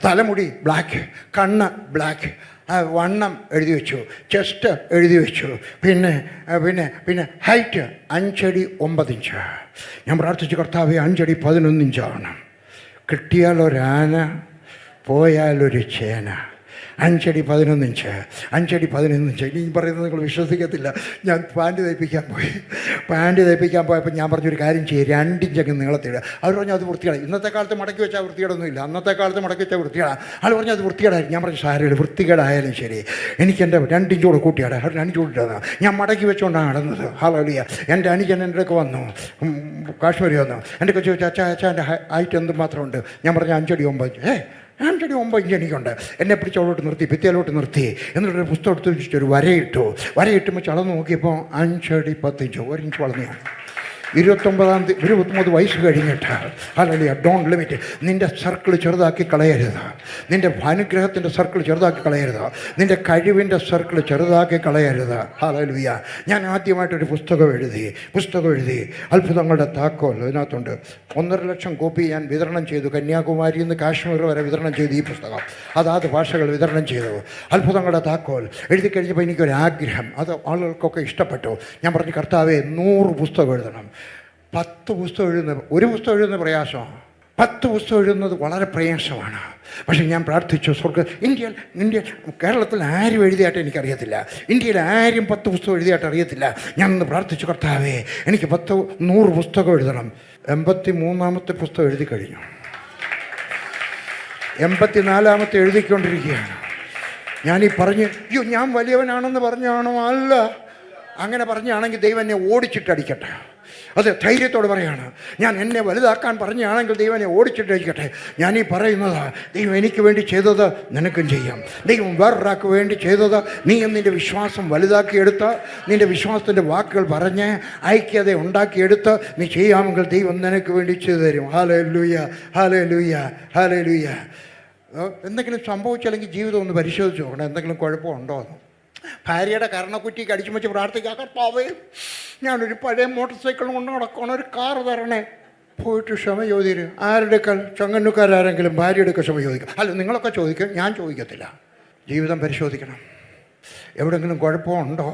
[SPEAKER 1] തലമുടി ബ്ലാക്ക്, കണ്ണ് ബ്ലാക്ക്, വണ്ണം എഴുതി വെച്ചു, ചെസ്റ്റ് എഴുതി വെച്ചു, പിന്നെ പിന്നെ പിന്നെ ഹൈറ്റ് 5 അടി 9 ഇഞ്ച്. ഞാൻ പ്രാർത്ഥിച്ചു, കർത്താവേ 5 അടി 11 ഇഞ്ചാണ്. കിട്ടിയാലൊരാന, പോയാലൊരു ചേന. 5 അടി 11 ഇഞ്ച്, 5 അടി 11 ഇഞ്ച്. ഇനി പറയുന്നത് നിങ്ങൾ വിശ്വസിക്കത്തില്ല. ഞാൻ പാൻറ്റ് തയ്പ്പിക്കാൻ പോയപ്പോൾ ഞാൻ പറഞ്ഞൊരു കാര്യം ചെയ്യും, 2 ഇഞ്ചൊക്കെ നീളത്തിടുക. അവർ പറഞ്ഞു അത് വൃത്തികേടാണ്. ഇന്നത്തെ കാലത്ത് മടക്കി വെച്ചാൽ വൃത്തികേടൊന്നുമില്ല, അന്നത്തെ കാലത്ത് മടക്കി വെച്ചാൽ വൃത്തികേടാണ്. ആൾ പറഞ്ഞു അത് വൃത്തികേടായിരുന്നു. ഞാൻ പറഞ്ഞു സാരമില്ല, വൃത്തികേടായാലും ശരി, എനിക്ക് എൻ്റെ 2 ഇഞ്ച് കൂടെ കൂട്ടിയാണ്. 2 ഇഞ്ച് കൂട്ടിയിട്ടാണ് ഞാൻ മടക്കി വെച്ചുകൊണ്ടാണ് നടന്നത്. ഹല്ലേലൂയ. എൻ്റെ അനുജൻ എൻ്റെ അടുക്ക് വന്നു, കാശ്മീരി വന്നു. എൻ്റെ ഒക്കെ ചോദിച്ചു, അച്ഛാ എൻ്റെ ഹൈറ്റ് എന്ത് മാത്രമുണ്ട്? ഞാൻ പറഞ്ഞു 5 അടി 9 ഇഞ്ച്. 5 അടി 9 ഇഞ്ച് എനിക്കുണ്ട്. എന്നെ പിടിച്ച് അവളോട്ട് നിർത്തി, ഭിത്തിയിലോട്ട് നിർത്തി. എന്നിട്ടൊരു പുസ്തകം എടുത്ത് വെച്ചിട്ടൊരു വരയിട്ടുമ്പോൾ ചളന്ന് നോക്കിയപ്പോൾ 5 അടി 10 ഇഞ്ച്, 1 ഇഞ്ച് വളർന്നതാണ്. 29 വയസ്സ് കഴിഞ്ഞിട്ട്. ഹല്ലേലൂയ. Don't limit. നിൻ്റെ സർക്കിൾ ചെറുതാക്കി കളയരുത്, നിൻ്റെ അനുഗ്രഹത്തിൻ്റെ സർക്കിൾ ചെറുതാക്കി കളയരുത്, നിൻ്റെ കഴിവിൻ്റെ സർക്കിൾ ചെറുതാക്കി കളയരുത്. ഹല്ലേലൂയ. ഞാൻ ആദ്യമായിട്ടൊരു പുസ്തകം എഴുതി അത്ഭുതങ്ങളുടെ താക്കോൽ. അതിനകത്തുണ്ട് 1.5 ലക്ഷം കോപ്പി ഞാൻ വിതരണം ചെയ്തു. കന്യാകുമാരിയിൽ നിന്ന് കാശ്മീർ വരെ വിതരണം ചെയ്തു ഈ പുസ്തകം. അതാത് ഭാഷകൾ വിതരണം ചെയ്തു. അത്ഭുതങ്ങളുടെ താക്കോൽ എഴുതി കഴിഞ്ഞപ്പോൾ എനിക്കൊരാഗ്രഹം, അത് ആളുകൾക്കൊക്കെ ഇഷ്ടപ്പെട്ടു. ഞാൻ പറഞ്ഞു, കർത്താവേ 100 പുസ്തകം എഴുതണം. 10 പുസ്തകം ഒരു പുസ്തകം എഴുതുന്ന പ്രയാസമാണ്, 10 പുസ്തകം എഴുതുന്നത് വളരെ പ്രയാസമാണ്. പക്ഷേ ഞാൻ പ്രാർത്ഥിച്ചു, ഇന്ത്യയിൽ കേരളത്തിൽ ആരും എഴുതിയായിട്ട് എനിക്കറിയത്തില്ല, ഇന്ത്യയിൽ ആരും 10 പുസ്തകം എഴുതിയായിട്ട് അറിയത്തില്ല. ഞാൻ ഒന്ന് പ്രാർത്ഥിച്ചു, കർത്താവേ എനിക്ക് 100 പുസ്തകം എഴുതണം. 83ാമത്തെ പുസ്തകം എഴുതി കഴിഞ്ഞു, 84ാമത്തെ എഴുതിക്കൊണ്ടിരിക്കുകയാണ്. ഞാനീ പറഞ്ഞ്, അയ്യോ ഞാൻ വലിയവനാണെന്ന് പറഞ്ഞാണോ? അല്ല, അങ്ങനെ പറഞ്ഞാണെങ്കിൽ ദൈവം എന്നെ ഓടിച്ചിട്ടടിക്കട്ടെ. അത് ധൈര്യത്തോട് പറയാണ്. ഞാൻ എന്നെ വലുതാക്കാൻ പറഞ്ഞാണെങ്കിൽ ദൈവം എന്നെ ഓടിച്ചിട്ടടിക്കട്ടെ. ഞാനീ പറയുന്നത്, ദൈവം എനിക്ക് വേണ്ടി ചെയ്തത് നിനക്കും ചെയ്യാം. ദൈവം വേറൊരാൾക്ക് വേണ്ടി ചെയ്തത് നീയും നിൻ്റെ വിശ്വാസം വലുതാക്കിയെടുത്ത്, നിൻ്റെ വിശ്വാസത്തിൻ്റെ വാക്കുകൾ പറഞ്ഞ് ഐക്യത ഉണ്ടാക്കിയെടുത്ത് നീ ചെയ്യാമെങ്കിൽ ദൈവം നിനക്ക് വേണ്ടി ചെയ്തു തരും. Hallelujah, hallelujah, hallelujah. എന്തെങ്കിലും സംഭവിച്ചില്ലെങ്കിൽ ജീവിതം ഒന്ന് പരിശോധിച്ച് നോക്കണം, എന്തെങ്കിലും കുഴപ്പമുണ്ടോ എന്ന്. ഭാര്യയുടെ കരണക്കുറ്റിക്ക് അടിച്ചു വെച്ച് പ്രാർത്ഥിക്കുക, കർത്താവേ ഞാനൊരു പഴയ മോട്ടോർ സൈക്കിൾ കൊണ്ട് നടക്കണം, ഒരു കാർ തരണേ. പോയിട്ട് ക്ഷമ ചോദിക്കും. ആരുടെക്കൽ ചങ്ങന്നുകാരെങ്കിലും ഭാര്യയുടെ ക്ഷമ ചോദിക്കും. അല്ല, നിങ്ങളൊക്കെ ചോദിക്കും, ഞാൻ ചോദിക്കത്തില്ല. ജീവിതം പരിശോധിക്കണം, എവിടെയെങ്കിലും കുഴപ്പമുണ്ടോ.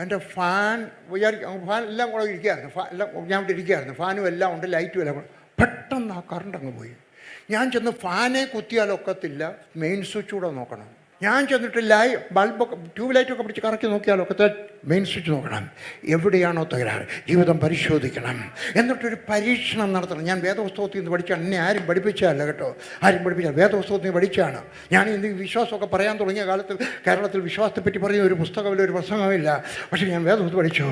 [SPEAKER 1] എൻ്റെ ഫാൻ എല്ലാം കൂടെ ഇരിക്കുകയായിരുന്നു, ഞാൻ ഇവിടെ ഇരിക്കുകയായിരുന്നു, ഫാനും എല്ലാം ഉണ്ട്, ലൈറ്റും എല്ലാം കൂടെ. പെട്ടെന്ന് ആ കറണ്ട് അങ്ങ് പോയി. ഞാൻ ചെന്ന് ഫാനെ കുത്തിയാലൊക്കത്തില്ല, മെയിൻ സ്വിച്ച് കൂടെ നോക്കണം. ഞാൻ ചെന്നിട്ട് ബൾബൊക്കെ ട്യൂബ്ലൈറ്റൊക്കെ പിടിച്ച് കറക്കി നോക്കിയാലോ ഒക്കെ മെയിൻ സ്വിച്ച് നോക്കണം, എവിടെയാണോ തകരാറ്, ജീവിതം പരിശോധിക്കണം, എന്നിട്ടൊരു പരീക്ഷണം നടത്തണം. ഞാൻ വേദപുസ്തകത്തിൽ നിന്ന് പഠിച്ചാണ്, എന്നെ ആരും പഠിപ്പിച്ചതല്ല കേട്ടോ, ആരും പഠിപ്പിച്ചാൽ വേദപുസ്തകത്തിൽ നിന്ന് പഠിച്ചാണ്. ഞാൻ ഇന്ന് വിശ്വാസമൊക്കെ പറയാൻ തുടങ്ങിയ കാലത്ത് കേരളത്തിൽ വിശ്വാസത്തെപ്പറ്റി പറയുന്ന ഒരു പുസ്തകമില്ല, ഒരു പ്രസംഗമില്ല. പക്ഷേ ഞാൻ വേദപുസ്തകം പഠിച്ചു.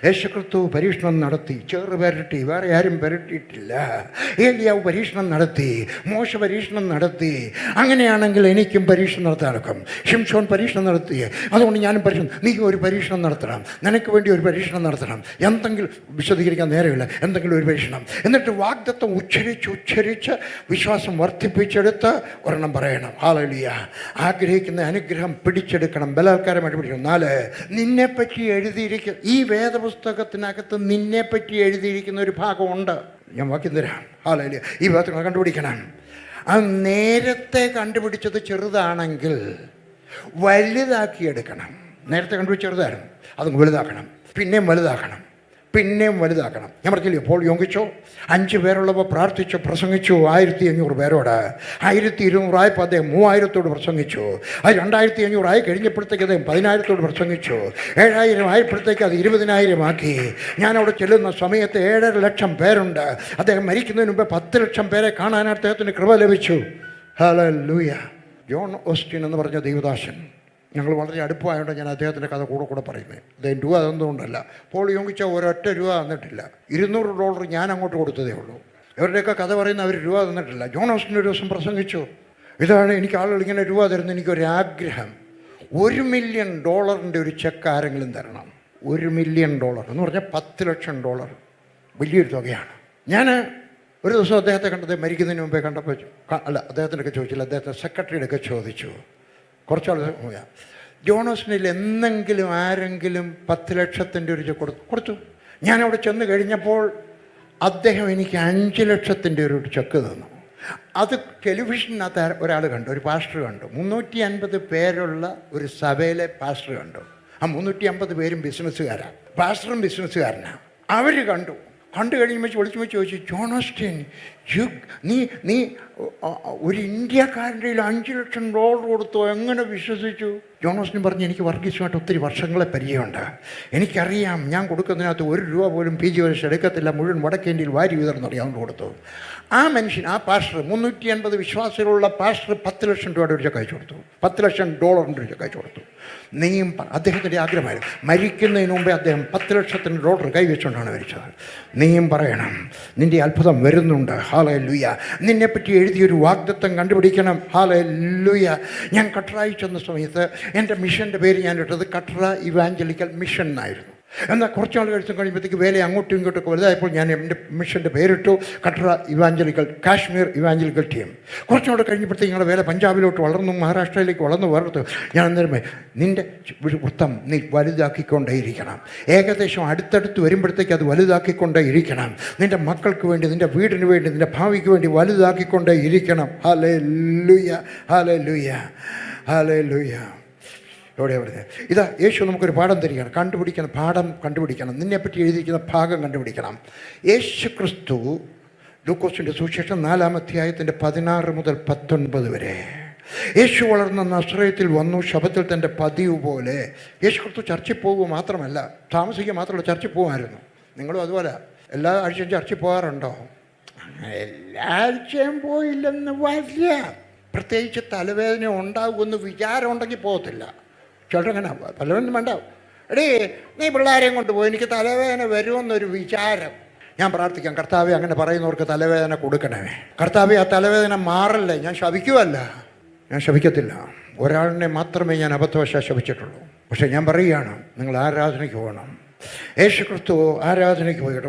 [SPEAKER 1] യേശുക്രിസ്തു പരീക്ഷണം നടത്തി, ചേറ് പെരട്ടി, വേറെ ആരും പെരട്ടിയിട്ടില്ല. ഏലിയാവ് പരീക്ഷണം നടത്തി, മോശ പരീക്ഷണം നടത്തി. അങ്ങനെയാണെങ്കിൽ എനിക്കും പരീക്ഷണം നടത്താനൊക്കെ. ശിംശോൻ പരീക്ഷണം നടത്തി, അതുകൊണ്ട് ഞാനും നീ ഒരു പരീക്ഷണം നടത്തണം, നിനക്ക് വേണ്ടി ഒരു പരീക്ഷണം നടത്തണം. എന്തെങ്കിലും വിശദീകരിക്കാൻ നേരമില്ല, എന്തെങ്കിലും ഒരു പരീക്ഷണം. എന്നിട്ട് വാഗ്ദത്തം ഉച്ചരിച്ച് വിശ്വാസം വർദ്ധിപ്പിച്ചെടുത്ത് ഒരെണ്ണം പറയണം. ഹല്ലേലൂയ. ആഗ്രഹിക്കുന്ന അനുഗ്രഹം പിടിച്ചെടുക്കണം, ബലാത്കാരമായിട്ട് പിടിക്കണം. 4, നിന്നെപ്പറ്റി എഴുതിയിരിക്കുന്ന ഈ വേദപുസ്തകത്തിനകത്ത് നിന്നെപ്പറ്റി എഴുതിയിരിക്കുന്ന ഒരു ഭാഗമുണ്ട്. ഞാൻ വാക്യം തരാം. ഹല്ലേലൂയ. ഈ ഭാഗത്ത് കണ്ടുപിടിക്കണം. അത് നേരത്തെ കണ്ടുപിടിച്ചത് ചെറുതാണെങ്കിൽ വലുതാക്കിയെടുക്കണം. നേരത്തെ കണ്ടുപിടിച്ച് ചെറുതായിരുന്നു, അത് വലുതാക്കണം, പിന്നെയും വലുതാക്കണം, പിന്നെയും വലുതാക്കണം. ഞാൻ പറഞ്ഞില്ലേ, പോൾ യോങ്കിച്ചോ 5 പേരുള്ളപ്പോൾ പ്രാർത്ഥിച്ചു, പ്രസംഗിച്ചു 1500 പേരോട്. 1200 ആയപ്പോൾ അദ്ദേഹം 3000 പ്രസംഗിച്ചു. അത് 2500 കഴിഞ്ഞപ്പോഴത്തേക്ക് അദ്ദേഹം 10,000 പ്രസംഗിച്ചു. 7000 ആയപ്പോഴത്തേക്ക് അത് 20,000 ആക്കി. ഞാനവിടെ ചെല്ലുന്ന സമയത്ത് 7.5 ലക്ഷം പേരുണ്ട്. അദ്ദേഹം മരിക്കുന്നതിന് മുമ്പ് 10 ലക്ഷം പേരെ കാണാൻ അദ്ദേഹത്തിന് കൃപ ലഭിച്ചു. ഹല്ലേലൂയ. ജോൺ ഓസ്റ്റിൻ എന്ന് പറഞ്ഞ ദൈവദാസൻ, ഞങ്ങൾ വളരെ അടുപ്പമായതുകൊണ്ട് ഞാൻ അദ്ദേഹത്തിൻ്റെ കഥ കൂടെ പറയുന്നത്. അദ്ദേഹം രൂപ അതൊന്നുകൊണ്ടല്ല. പോൾ യോങ്കിച്ച ഒരൊറ്റ രൂപ തന്നിട്ടില്ല. $200 ഞാൻ അങ്ങോട്ട് കൊടുത്തതേ ഉള്ളൂ. ഇവരുടെയൊക്കെ കഥ പറയുന്ന അവർ രൂപ തന്നിട്ടില്ല. ജോൺ ഓസ്റ്റിൻ ഒരു ദിവസം പ്രസംഗിച്ചു, ഇതാണ് എനിക്ക് ആളുകൾ ഇങ്ങനെ രൂപ തരുന്നത്, എനിക്കൊരാഗ്രഹം, $1 മില്യൺ ഒരു ചെക്ക് ആരെങ്കിലും തരണം. $1 മില്യൺ എന്ന് പറഞ്ഞാൽ $10 ലക്ഷം, വലിയൊരു തുകയാണ്. ഞാൻ ഒരു ദിവസം അദ്ദേഹത്തെ കണ്ടത് മരിക്കുന്നതിന് മുമ്പേ കണ്ടപ്പോൾ അദ്ദേഹത്തിനൊക്കെ ചോദിച്ചില്ല, അദ്ദേഹത്തെ സെക്രട്ടറിയുടെയൊക്കെ ചോദിച്ചു. കുറച്ചാൾ ജോണോസിനിൽ എന്തെങ്കിലും ആരെങ്കിലും 10 ലക്ഷത്തിൻ്റെ ഒരു ചെക്ക് കൊടുത്തു. ഞാനവിടെ ചെന്ന് കഴിഞ്ഞപ്പോൾ അദ്ദേഹം എനിക്ക് 5 ലക്ഷത്തിൻ്റെ ഒരു ചെക്ക് തന്നു. അത് ടെലിവിഷനകത്ത് ഒരാൾ കണ്ടു, ഒരു പാസ്റ്റർ കണ്ടു. 350 പേരുള്ള ഒരു സഭയിലെ പാസ്റ്റർ കണ്ടു. ആ 350 പേരും ബിസിനസ്സുകാരാണ്, പാസ്റ്ററും ബിസിനസ്സുകാരനാണ്. അവർ കണ്ടു കഴിയുമ്പോൾ വിളിച്ചു ചോദിച്ചു, ജോൺ ഓസ്റ്റിൻ, നീ ഒരു ഇന്ത്യക്കാരൻ്റെ $5 ലക്ഷം കൊടുത്തോ, എങ്ങനെ വിശ്വസിച്ചു? ജോൺ ഓസ്റ്റിൻ പറഞ്ഞു, എനിക്ക് വർഗീസുമായിട്ട് ഒത്തിരി വർഷങ്ങളെ പരിചയമുണ്ട്, എനിക്കറിയാം ഞാൻ കൊടുക്കുന്നതിനകത്ത് $1 പോലും PG പരീക്ഷ എടുക്കത്തില്ല, മുഴുവൻ വടക്കേന്ത്യയിൽ വാരി വിതർന്നറിയാവുന്ന കൊടുത്തു. ആ മനുഷ്യൻ, ആ പാസ്റ്റർ, 350 വിശ്വാസികളുള്ള പാസ്റ്റർ $10 ലക്ഷം ഒരു ചെക്ക് അയച്ചു കൊടുത്തു, $10 ലക്ഷം ഒരു ചെക്ക് അയച്ചു കൊടുത്തു. നീയും അദ്ദേഹത്തിൻ്റെ ആഗ്രഹമായിരുന്നു, മരിക്കുന്നതിന് മുമ്പേ അദ്ദേഹം $10 ലക്ഷത്തിന് കൈവച്ചുകൊണ്ടാണ് മരിച്ചത്. നീയും പറയണം, നിൻ്റെ അത്ഭുതം വരുന്നുണ്ട്. ഹല്ലേലൂയ. നിന്നെപ്പറ്റി എഴുതിയൊരു വാഗ്ദത്തം കണ്ടുപിടിക്കണം. ഹല്ലേലൂയ. ഞാൻ കട്രായി ചെന്ന സമയത്ത് എൻ്റെ മിഷൻ്റെ പേര് ഞാൻ ഇട്ടത് കട്ര ഇവാഞ്ചലിക്കൽ മിഷൻ എന്നായിരുന്നു. എന്നാൽ കുറച്ചാൾ കഴിയുമ്പോഴത്തേക്ക് വേല അങ്ങോട്ടും ഇങ്ങോട്ടൊക്കെ വലുതായപ്പോൾ ഞാൻ എൻ്റെ മിഷൻ്റെ പേരിട്ടു Katra evangelical, Kashmir evangelical team. കുറച്ചുകൂടെ കഴിഞ്ഞപ്പോഴത്തേക്ക് ഞങ്ങളുടെ വേല പഞ്ചാബിലോട്ട് വളർന്നു, മഹാരാഷ്ട്രയിലേക്ക് വളർന്നു. ഞാൻ അന്നേരം നിൻ്റെ വൃത്തം നീ വലുതാക്കിക്കൊണ്ടേയിരിക്കണം. ഏകദേശം അടുത്തടുത്ത് വരുമ്പോഴത്തേക്ക് അത് വലുതാക്കിക്കൊണ്ടേയിരിക്കണം. നിൻ്റെ മക്കൾക്ക് വേണ്ടി, നിൻ്റെ വീടിന് വേണ്ടി, നിൻ്റെ ഭാവിക്ക് വേണ്ടി വലുതാക്കിക്കൊണ്ടേയിരിക്കണം. Hallelujah, hallelujah, hallelujah. എവിടെയാണ് ഇതാ യേശു നമുക്കൊരു പാഠം തരികയാണ്. പാഠം കണ്ടുപിടിക്കണം. നിന്നെപ്പറ്റി എഴുതിയിരിക്കുന്ന ഭാഗം കണ്ടുപിടിക്കണം. യേശു ക്രിസ്തു ലൂക്കോസിൻ്റെ സുവിശേഷം 4-ാം അധ്യായത്തിൻ്റെ 16 മുതൽ 19 വരെ. യേശു വളർന്ന നസ്രയത്തിൽ വന്നു, ശബത്തിൽ തൻ്റെ പതിവ് പോലെ. യേശു ക്രിസ്തു ചർച്ചിൽ പോകുക മാത്രമല്ല, താമസിക്കുക മാത്രമല്ല, ചർച്ചിൽ പോകുമായിരുന്നു. നിങ്ങളും അതുപോലെ എല്ലാ ആഴ്ചയും ചർച്ചിൽ പോകാറുണ്ടോ? എല്ലാ ആഴ്ചയും പോയില്ലെന്ന് വരില്ല. പ്രത്യേകിച്ച് തലവേദന ഉണ്ടാകുമെന്ന് വിചാരം ഉണ്ടെങ്കിൽ പോകത്തില്ല. ചിലരങ്ങനെ തലവേദന വേണ്ട, എടീ നീ പിള്ളേരെയും കൊണ്ടുപോയി, എനിക്ക് തലവേദന വരുമെന്നൊരു വിചാരം. ഞാൻ പ്രാർത്ഥിക്കാം, കർത്താവെ അങ്ങനെ പറയുന്നവർക്ക് തലവേദന കൊടുക്കണമേ. കർത്താവെ ആ തലവേദന മാറല്ലേ. ഞാൻ ശപിക്കുമല്ല, ഞാൻ ശപിക്കത്തില്ല. ഒരാളിനെ മാത്രമേ ഞാൻ അബദ്ധവശാൽ ശപിച്ചിട്ടുള്ളൂ. പക്ഷേ ഞാൻ പറയുകയാണ്, നിങ്ങൾ ആരാധനയ്ക്ക് പോകണം. യേശു ക്രിസ്തു ആരാധനയ്ക്ക് പോയിട്ട്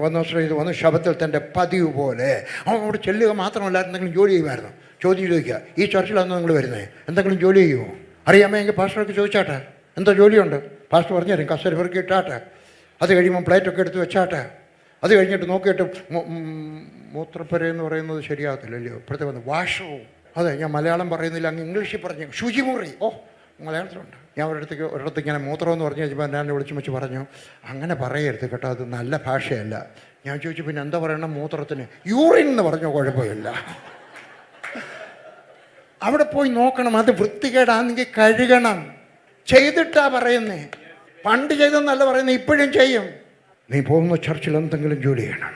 [SPEAKER 1] വന്ന് ശബത്തിൽ തൻ്റെ പതിവ് പോലെ അവൻ അവിടെ ചെല്ലുക മാത്രമല്ല, എന്തെങ്കിലും ജോലി ചെയ്യുമായിരുന്നു. ചോദ്യം ചോദിക്കുക, ഈ ചർച്ചിലാണെന്ന് നിങ്ങൾ വരുന്നത്, എന്തെങ്കിലും ജോലി ചെയ്യുമോ? അറിയാമെങ്കിൽ പാസ്റ്റർക്ക് ചോദിച്ചാട്ടെ, എന്താ ജോലിയുണ്ട്? പാസ്റ്റർ പറഞ്ഞു തരും, കസേര പെറുക്കി ഇട്ടാട്ടെ, അത് കഴിയുമ്പോൾ പ്ലേറ്റൊക്കെ എടുത്ത് വെച്ചാട്ടെ, അത് കഴിഞ്ഞിട്ട് നോക്കിയിട്ട് മൂത്രപ്പുര എന്ന് പറയുന്നത് ശരിയാകത്തില്ലല്ലോ, ഇപ്പോഴത്തെ വന്ന് വാഷ്റൂം. അതെ, ഞാൻ മലയാളം പറയുന്നില്ല, അങ്ങ് ഇംഗ്ലീഷിൽ പറഞ്ഞു ശുചിമുറി. മലയാളത്തിലുണ്ട്. ഞാൻ ഒരിടത്ത് ഇങ്ങനെ മൂത്രം എന്ന് പറഞ്ഞു കഴിഞ്ഞപ്പോൾ ഞാൻ വിളിച്ചു വെച്ച് പറഞ്ഞു, അങ്ങനെ പറയരുത് കേട്ടോ, അത് നല്ല ഭാഷയല്ല. ഞാൻ ചോദിച്ചു, പിന്നെ എന്താ പറയണം മൂത്രത്തിന്? യൂറിൻ എന്ന് പറഞ്ഞോ, കുഴപ്പമില്ല. അവിടെ പോയി നോക്കണം. അത് വൃത്തികേടാണെങ്കിൽ കഴുകണം. ചെയ്തിട്ടാ പറയുന്നേ. പണ്ട് ചെയ്തെന്നല്ല പറയുന്നത്, ഇപ്പോഴും ചെയ്യും. നീ പോകുന്ന ചർച്ചിൽ എന്തെങ്കിലും ജോലി ചെയ്യണം.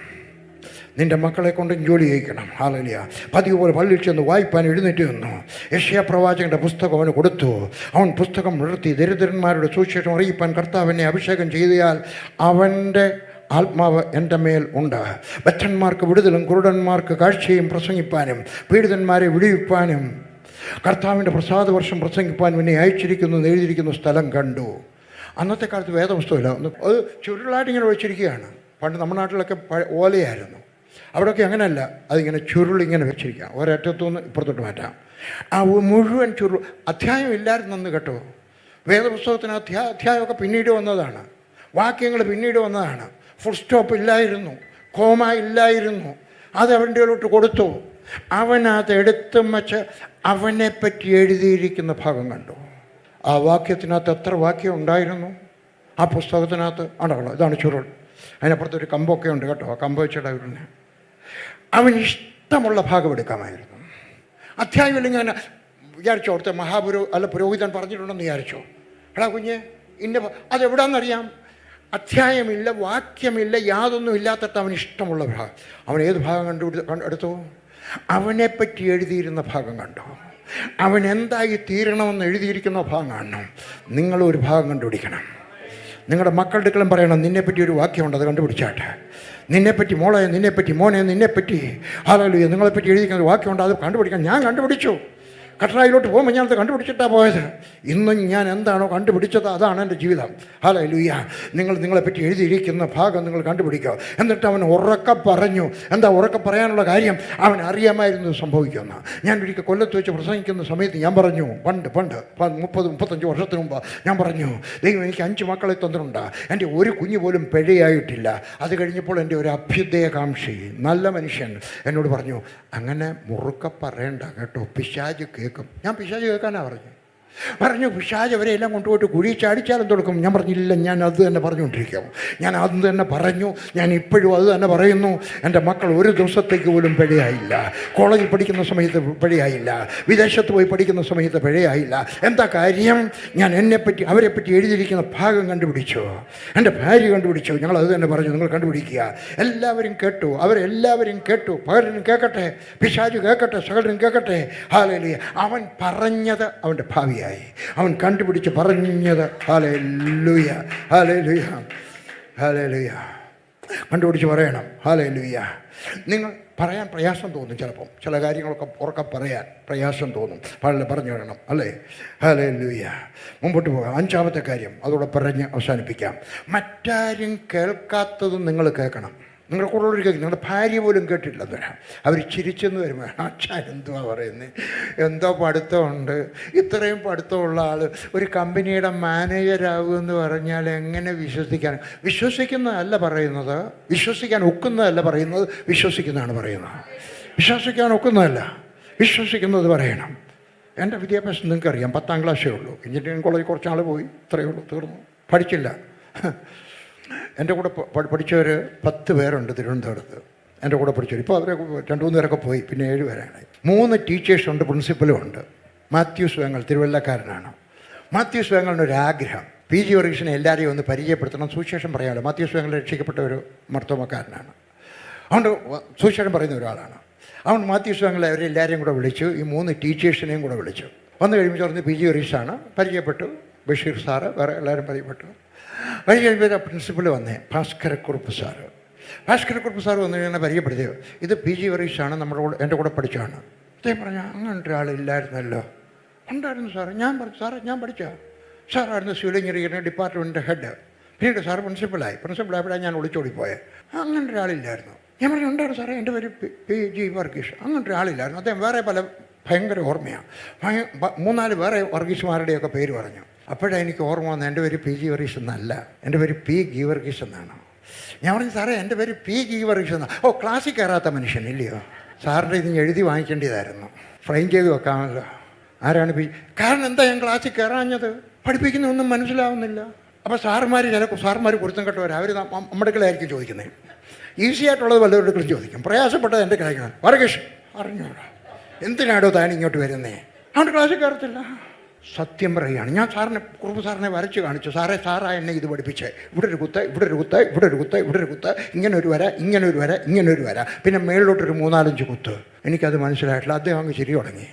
[SPEAKER 1] നിൻ്റെ മക്കളെ കൊണ്ടും ജോലി ചെയ്യിക്കണം. ഹല്ലേലൂയ. പതിവ് പോലെ പള്ളിയിൽ ചെന്ന് വായിപ്പാൻ എഴുന്നേറ്റ് നിന്നു. യെശയ്യാ പ്രവാചകൻ്റെ പുസ്തകം അവന് കൊടുത്തു. അവൻ പുസ്തകം നിർത്തി ദരിദ്രന്മാരുടെ സുവിശേഷം അറിയിപ്പാൻ കർത്താവിനെ അഭിഷേകം ചെയ്താൽ അവൻ്റെ ആത്മാവ് എൻ്റെ മേൽ ഉണ്ട്. ബദ്ധന്മാർക്ക് വിടുതലും കുരുടന്മാർക്ക് കാഴ്ചയും പ്രസംഗിപ്പാനും പീഡിതന്മാരെ വിടുവിപ്പാനും കർത്താവിൻ്റെ പ്രസാദ വർഷം പ്രസംഗിപ്പാനും എന്നെ അയച്ചിരിക്കുന്നു എന്ന് എഴുതിയിരിക്കുന്ന സ്ഥലം കണ്ടു. അന്നത്തെ കാലത്ത് വേദപുസ്തകമില്ല, അത് ചുരുളായിട്ട് ഇങ്ങനെ വെച്ചിരിക്കുകയാണ്. പണ്ട് നമ്മുടെ നാട്ടിലൊക്കെ ഓലയായിരുന്നു. അവിടെയൊക്കെ അങ്ങനെയല്ല, അതിങ്ങനെ ചുരുളിങ്ങനെ വെച്ചിരിക്കുക. ഒരറ്റത്തുനിന്ന് ഇപ്പുറത്തോട്ട് മാറ്റാം. ആ മുഴുവൻ ചുരുൾ അധ്യായം ഇല്ലായിരുന്നെന്ന് കേട്ടോ. വേദപുസ്തകത്തിന് അധ്യായമൊക്കെ പിന്നീട് വന്നതാണ്. വാക്യങ്ങൾ പിന്നീട് വന്നതാണ്. ഫുൾ സ്റ്റോപ്പ് ഇല്ലായിരുന്നു, കോമ ഇല്ലായിരുന്നു. അത് അവൻ്റെ കയ്യിലോട്ട് കൊടുത്തു. അവനത് എടുത്തും വച്ച് അവനെപ്പറ്റി എഴുതിയിരിക്കുന്ന ഭാഗം കണ്ടു. ആ വാക്യത്തിനകത്ത് എത്ര വാക്യം ഉണ്ടായിരുന്നു ആ പുസ്തകത്തിനകത്ത്? ഉണ്ടോ, ഇതാണ് ചുരുൾ. അതിനപ്പുറത്തൊരു കമ്പൊക്കെ ഉണ്ട് കേട്ടോ. ആ കമ്പ് വെച്ചിട്ട് അവരുന്നെ അവന് ഇഷ്ടമുള്ള ഭാഗം എടുക്കാമായിരുന്നു. അധ്യായം ഇല്ലെങ്കിൽ അങ്ങനെ വിചാരിച്ചോ, അവിടുത്തെ പുരോഹിതൻ പറഞ്ഞിട്ടുണ്ടെന്ന് വിചാരിച്ചോ. എടാ കുഞ്ഞ് അതെവിടാന്നറിയാം. അധ്യായമില്ല, വാക്യമില്ല, യാതൊന്നും ഇല്ലാത്തിട്ട് അവന് ഇഷ്ടമുള്ള ഭാഗം. അവൻ ഏത് ഭാഗം എടുത്തു? അവനെപ്പറ്റി എഴുതിയിരുന്ന ഭാഗം കണ്ടോ. അവൻ എന്തായി തീരണമെന്ന് എഴുതിയിരിക്കുന്ന ഭാഗം കാണണം. നിങ്ങളൊരു ഭാഗം കണ്ടുപിടിക്കണം. നിങ്ങളുടെ മക്കളുടെ അടുക്കലും പറയണം, നിന്നെപ്പറ്റി ഒരു വാക്യമുണ്ട്, അത് കണ്ടുപിടിച്ചാട്ടെ. നിന്നെപ്പറ്റി മോളെ, നിന്നെപ്പറ്റി മോനെ, നിന്നെപ്പറ്റി ഹല്ലേലൂയ, നിങ്ങളെപ്പറ്റി എഴുതിയിരിക്കുന്ന വാക്യമുണ്ട്, അത് കണ്ടുപിടിക്കാൻ. ഞാൻ കണ്ടുപിടിച്ചു. കട്ടറായിലോട്ട് പോകുമ്പോൾ ഞാനത് കണ്ടുപിടിച്ചിട്ടാണ് പോയത്. ഇന്നും ഞാൻ എന്താണോ കണ്ടുപിടിച്ചത് അതാണ് എൻ്റെ ജീവിതം. ഹല്ലേലൂയ. നിങ്ങളെപ്പറ്റി എഴുതിയിരിക്കുന്ന ഭാഗം നിങ്ങൾ കണ്ടുപിടിക്കുക. എന്നിട്ട് അവൻ ഉറക്കെ പറഞ്ഞു. എന്താ ഉറക്കെ പറയാനുള്ള കാര്യം? അവൻ അറിയാമായിരുന്നു സംഭവിക്കുമെന്ന്. ഞാൻ ഒരിക്കൽ കൊല്ലത്ത് വെച്ച് പ്രസംഗിക്കുന്ന സമയത്ത് ഞാൻ പറഞ്ഞു, പണ്ട് 30-35 വർഷത്തിന് മുമ്പ് ഞാൻ പറഞ്ഞു, ദൈവം എനിക്ക് 5 മക്കളെ തന്നിട്ടുണ്ട്, എൻ്റെ ഒരു കുഞ്ഞ് പോലും പിഴയായിട്ടില്ല. അത് കഴിഞ്ഞപ്പോൾ എൻ്റെ ഒരു അഭ്യുദയകാംക്ഷി നല്ല മനുഷ്യൻ എന്നോട് പറഞ്ഞു, അങ്ങനെ മുറുക്കെ പറയണ്ട കേട്ടോ, പിശാച് കേൾക്കും. ഞാൻ പിശാച് കേൾക്കാനാണ് പറഞ്ഞു. പിശാച് അവരെ എല്ലാം കൊണ്ടുപോയിട്ട് കുഴി ചാടിച്ചാലും കൊടുക്കും. ഞാൻ പറഞ്ഞില്ല, ഞാൻ അത് തന്നെ പറഞ്ഞുകൊണ്ടിരിക്കും. ഞാൻ അത് തന്നെ പറഞ്ഞു, ഞാൻ ഇപ്പോഴും അത് തന്നെ പറയുന്നു. എൻ്റെ മക്കൾ ഒരു ദിവസത്തേക്ക് പോലും പിഴയായില്ല. കോളേജിൽ പഠിക്കുന്ന സമയത്ത് പിഴയായില്ല, വിദേശത്ത് പോയി പഠിക്കുന്ന സമയത്ത് പിഴയായില്ല. എന്താ കാര്യം? ഞാൻ എന്നെപ്പറ്റി അവരെപ്പറ്റി എഴുതിയിരിക്കുന്ന ഭാഗം കണ്ടുപിടിച്ചു. എൻ്റെ ഭാര്യ കണ്ടുപിടിച്ചു. ഞങ്ങൾ അത് തന്നെ പറഞ്ഞു, നിങ്ങൾ കണ്ടുപിടിക്കുക. എല്ലാവരും കേട്ടു, അവരെല്ലാവരും കേട്ടു. പകരം കേൾക്കട്ടെ, പിശാച് കേൾക്കട്ടെ, സകലരും കേൾക്കട്ടെ. ഹല്ലേലൂയ. അവൻ പറഞ്ഞത് അവൻ്റെ ഭാവിയായി. അവൻ കണ്ടുപിടിച്ച് പറഞ്ഞത്. Hallelujah, hallelujah, hallelujah. കണ്ടുപിടിച്ച് പറയണം. ഹല്ലേലൂയ. നിങ്ങൾ പറയാൻ പ്രയാസം തോന്നും. ചിലപ്പം ചില കാര്യങ്ങളൊക്കെ ഉറക്കെ പറയാൻ പ്രയാസം തോന്നും. പറഞ്ഞു തരണം അല്ലേ? ഹല്ലേലൂയ. മുമ്പോട്ട് പോകാം. 5-ാമത്തെ കാര്യം അതോടെ പറഞ്ഞ് അവസാനിപ്പിക്കാം. മറ്റാരും കേൾക്കാത്തതും നിങ്ങൾ കേൾക്കണം. നിങ്ങളുടെ കൂടെ കേൾക്കും. നിങ്ങളുടെ ഭാര്യ പോലും കേട്ടില്ല. അവർ ചിരിച്ചെന്ന് വരുമ്പോൾ, അച്ഛാ എന്തുവാ പറയുന്നത്, എന്തോ പഠിത്തമുണ്ട്, ഇത്രയും പഠിത്തമുള്ള ആൾ ഒരു കമ്പനിയുടെ മാനേജരാകുമെന്ന് പറഞ്ഞാൽ എങ്ങനെ വിശ്വസിക്കാൻ? വിശ്വസിക്കുന്നതല്ല പറയുന്നത്, വിശ്വസിക്കാൻ ഒക്കുന്നതല്ല പറയുന്നത്, വിശ്വസിക്കുന്നതാണ് പറയുന്നത്. വിശ്വസിക്കാൻ ഒക്കുന്നതല്ല, വിശ്വസിക്കുന്നത് പറയണം. എൻ്റെ വിദ്യാഭ്യാസം നിങ്ങൾക്കറിയാം, 10ാം ക്ലാസ്സേ ഉള്ളൂ. എഞ്ചിനീയറിംഗ് കോളേജിൽ കുറച്ചാൾ പോയി, ഇത്രയേ ഉള്ളൂ, തീർന്നു, പഠിച്ചില്ല. എൻ്റെ കൂടെ പഠിച്ചവർ 10 പേരുണ്ട് തിരുവനന്തപുരത്ത്. എൻ്റെ കൂടെ പഠിച്ചവർ ഇപ്പോൾ അവരെ 2-3 പേരൊക്കെ പോയി, പിന്നെ 7 പേരാണ്. 3 ടീച്ചേഴ്സുണ്ട്, പ്രിൻസിപ്പലും ഉണ്ട്. മാത്യൂസ് വേങ്ങൽ തിരുവല്ലക്കാരനാണ്. മാത്യൂസ് വേങ്ങലിനൊരാഗ്രഹം, PG വർഗീസിനെ എല്ലാവരെയും ഒന്ന് പരിചയപ്പെടുത്തണം, സുവിശേഷം പറയാമല്ലോ. മാത്യൂസ് വേങ്ങൽ രക്ഷിക്കപ്പെട്ട ഒരു മർത്തോമക്കാരനാണ്. അതുകൊണ്ട് സുവിശേഷം പറയുന്ന ഒരാളാണ്. അതുകൊണ്ട് മാത്യൂസ് വേങ്ങൽ അവരെല്ലാവരെയും കൂടെ വിളിച്ചു, ഈ 3 ടീച്ചേഴ്സിനെയും കൂടെ വിളിച്ചു. വന്നു കഴിയുമ്പോൾ പറഞ്ഞ് PG വർഗീസാണ്, പരിചയപ്പെട്ടു. ബഷീർ സാറ്, വേറെ എല്ലാവരും പരിചയപ്പെട്ടു. വഴി കഴിയുമ്പോൾ പ്രിൻസിപ്പൾ വന്നേ, ഭാസ്കരക്കുറുപ്പ് സാറ്. ഭാസ്കരക്കുറുപ്പ് സാറ് വന്നു കഴിഞ്ഞാൽ പരിചയപ്പെടുത്തിയോ, ഇത് PG വർഗീസാണ്, നമ്മുടെ കൂടെ എൻ്റെ കൂടെ പഠിച്ചാണ്. അദ്ദേഹം പറഞ്ഞു, അങ്ങനെ ഒരാളില്ലായിരുന്നല്ലോ. ഉണ്ടായിരുന്നു സാറ്. ഞാൻ പറഞ്ഞു, സാറേ ഞാൻ പഠിച്ച സാറായിരുന്നു സിവിൽ എഞ്ചിനീയറിംഗ് ഡിപ്പാർട്ട്മെൻറ്റിൻ്റെ ഹെഡ്. പിന്നീട് സാറ് പ്രിൻസിപ്പളായപ്പോഴാണ് ഞാൻ ഒളിച്ചോടിപ്പോയത്. അങ്ങനെ ഒരാളില്ലായിരുന്നു. ഞാൻ പറഞ്ഞു, ഉണ്ടായിരുന്നു സാറേ, എൻ്റെ പേര് PG വർഗീസ്. അങ്ങനെ ഒരാളില്ലായിരുന്നു. അദ്ദേഹം വേറെ പല ഭയങ്കര ഓർമ്മയാണ്. 3-4 വേറെ വർഗീസുമാരുടെയൊക്കെ പേര് പറഞ്ഞു. അപ്പോഴാണ് എനിക്ക് ഓർമ്മ വന്നത്, എൻ്റെ പേര് PG വർഗീസ് എന്നല്ല, എൻ്റെ പേര് P. ഗീവർഗീസ് എന്നാണ്. ഞാൻ പറഞ്ഞു, സാറേ എൻ്റെ പേര് P. ഗീവർഗീസ് എന്നാണ്. ഓ, ക്ലാസ്സിൽ കയറാത്ത മനുഷ്യൻ ഇല്ലയോ? സാറിൻ്റെ ഇതിന് എഴുതി വാങ്ങിക്കേണ്ടതായിരുന്നു, ഫ്രെയിം ചെയ്ത് വെക്കാമല്ലോ. ആരാണ് കാരണം എന്താ ഞാൻ ക്ലാസ്സിൽ കയറാഞ്ഞത്? പഠിപ്പിക്കുന്നതൊന്നും മനസ്സിലാവുന്നില്ല. അപ്പോൾ സാറുമാർ കൊടുത്തും കേട്ടവർ, അവർ നമ്മുടെ അടുക്കളായിരിക്കും ചോദിക്കുന്നത്. ഈസി ആയിട്ടുള്ളത് വല്ലവരുടെ അടുക്കളും ചോദിക്കും, പ്രയാസപ്പെട്ടത് എൻ്റെ കളയ്ക്കണം. വർഗീഷ് അറിഞ്ഞോടാ, എന്തിനാടോ താൻ ഇങ്ങോട്ട് വരുന്നേ? അവൻ്റെ ക്ലാസ്സിൽ കയറത്തില്ല. സത്യം പറയുകയാണ്. ഞാൻ കുറുപ്പ് സാറിനെ വരച്ച് കാണിച്ചു. സാറാ എന്നെ ഇത് പഠിപ്പിച്ചേ. ഇവിടെ ഒരു കുത്ത്, ഇവിടെ ഒരു കുത്ത്, ഇവിടെ ഒരു കുത്ത്, ഇവിടെ ഒരു കുത്ത്, ഇങ്ങനെ ഒരു വര, ഇങ്ങനെ ഒരു വര, ഇങ്ങനെ ഒരു വര, പിന്നെ മേളിലോട്ടൊരു 3-4 കുത്ത്. എനിക്കത് മനസ്സിലായിട്ടില്ല. അദ്ദേഹം അങ്ങ് ശരി തുടങ്ങി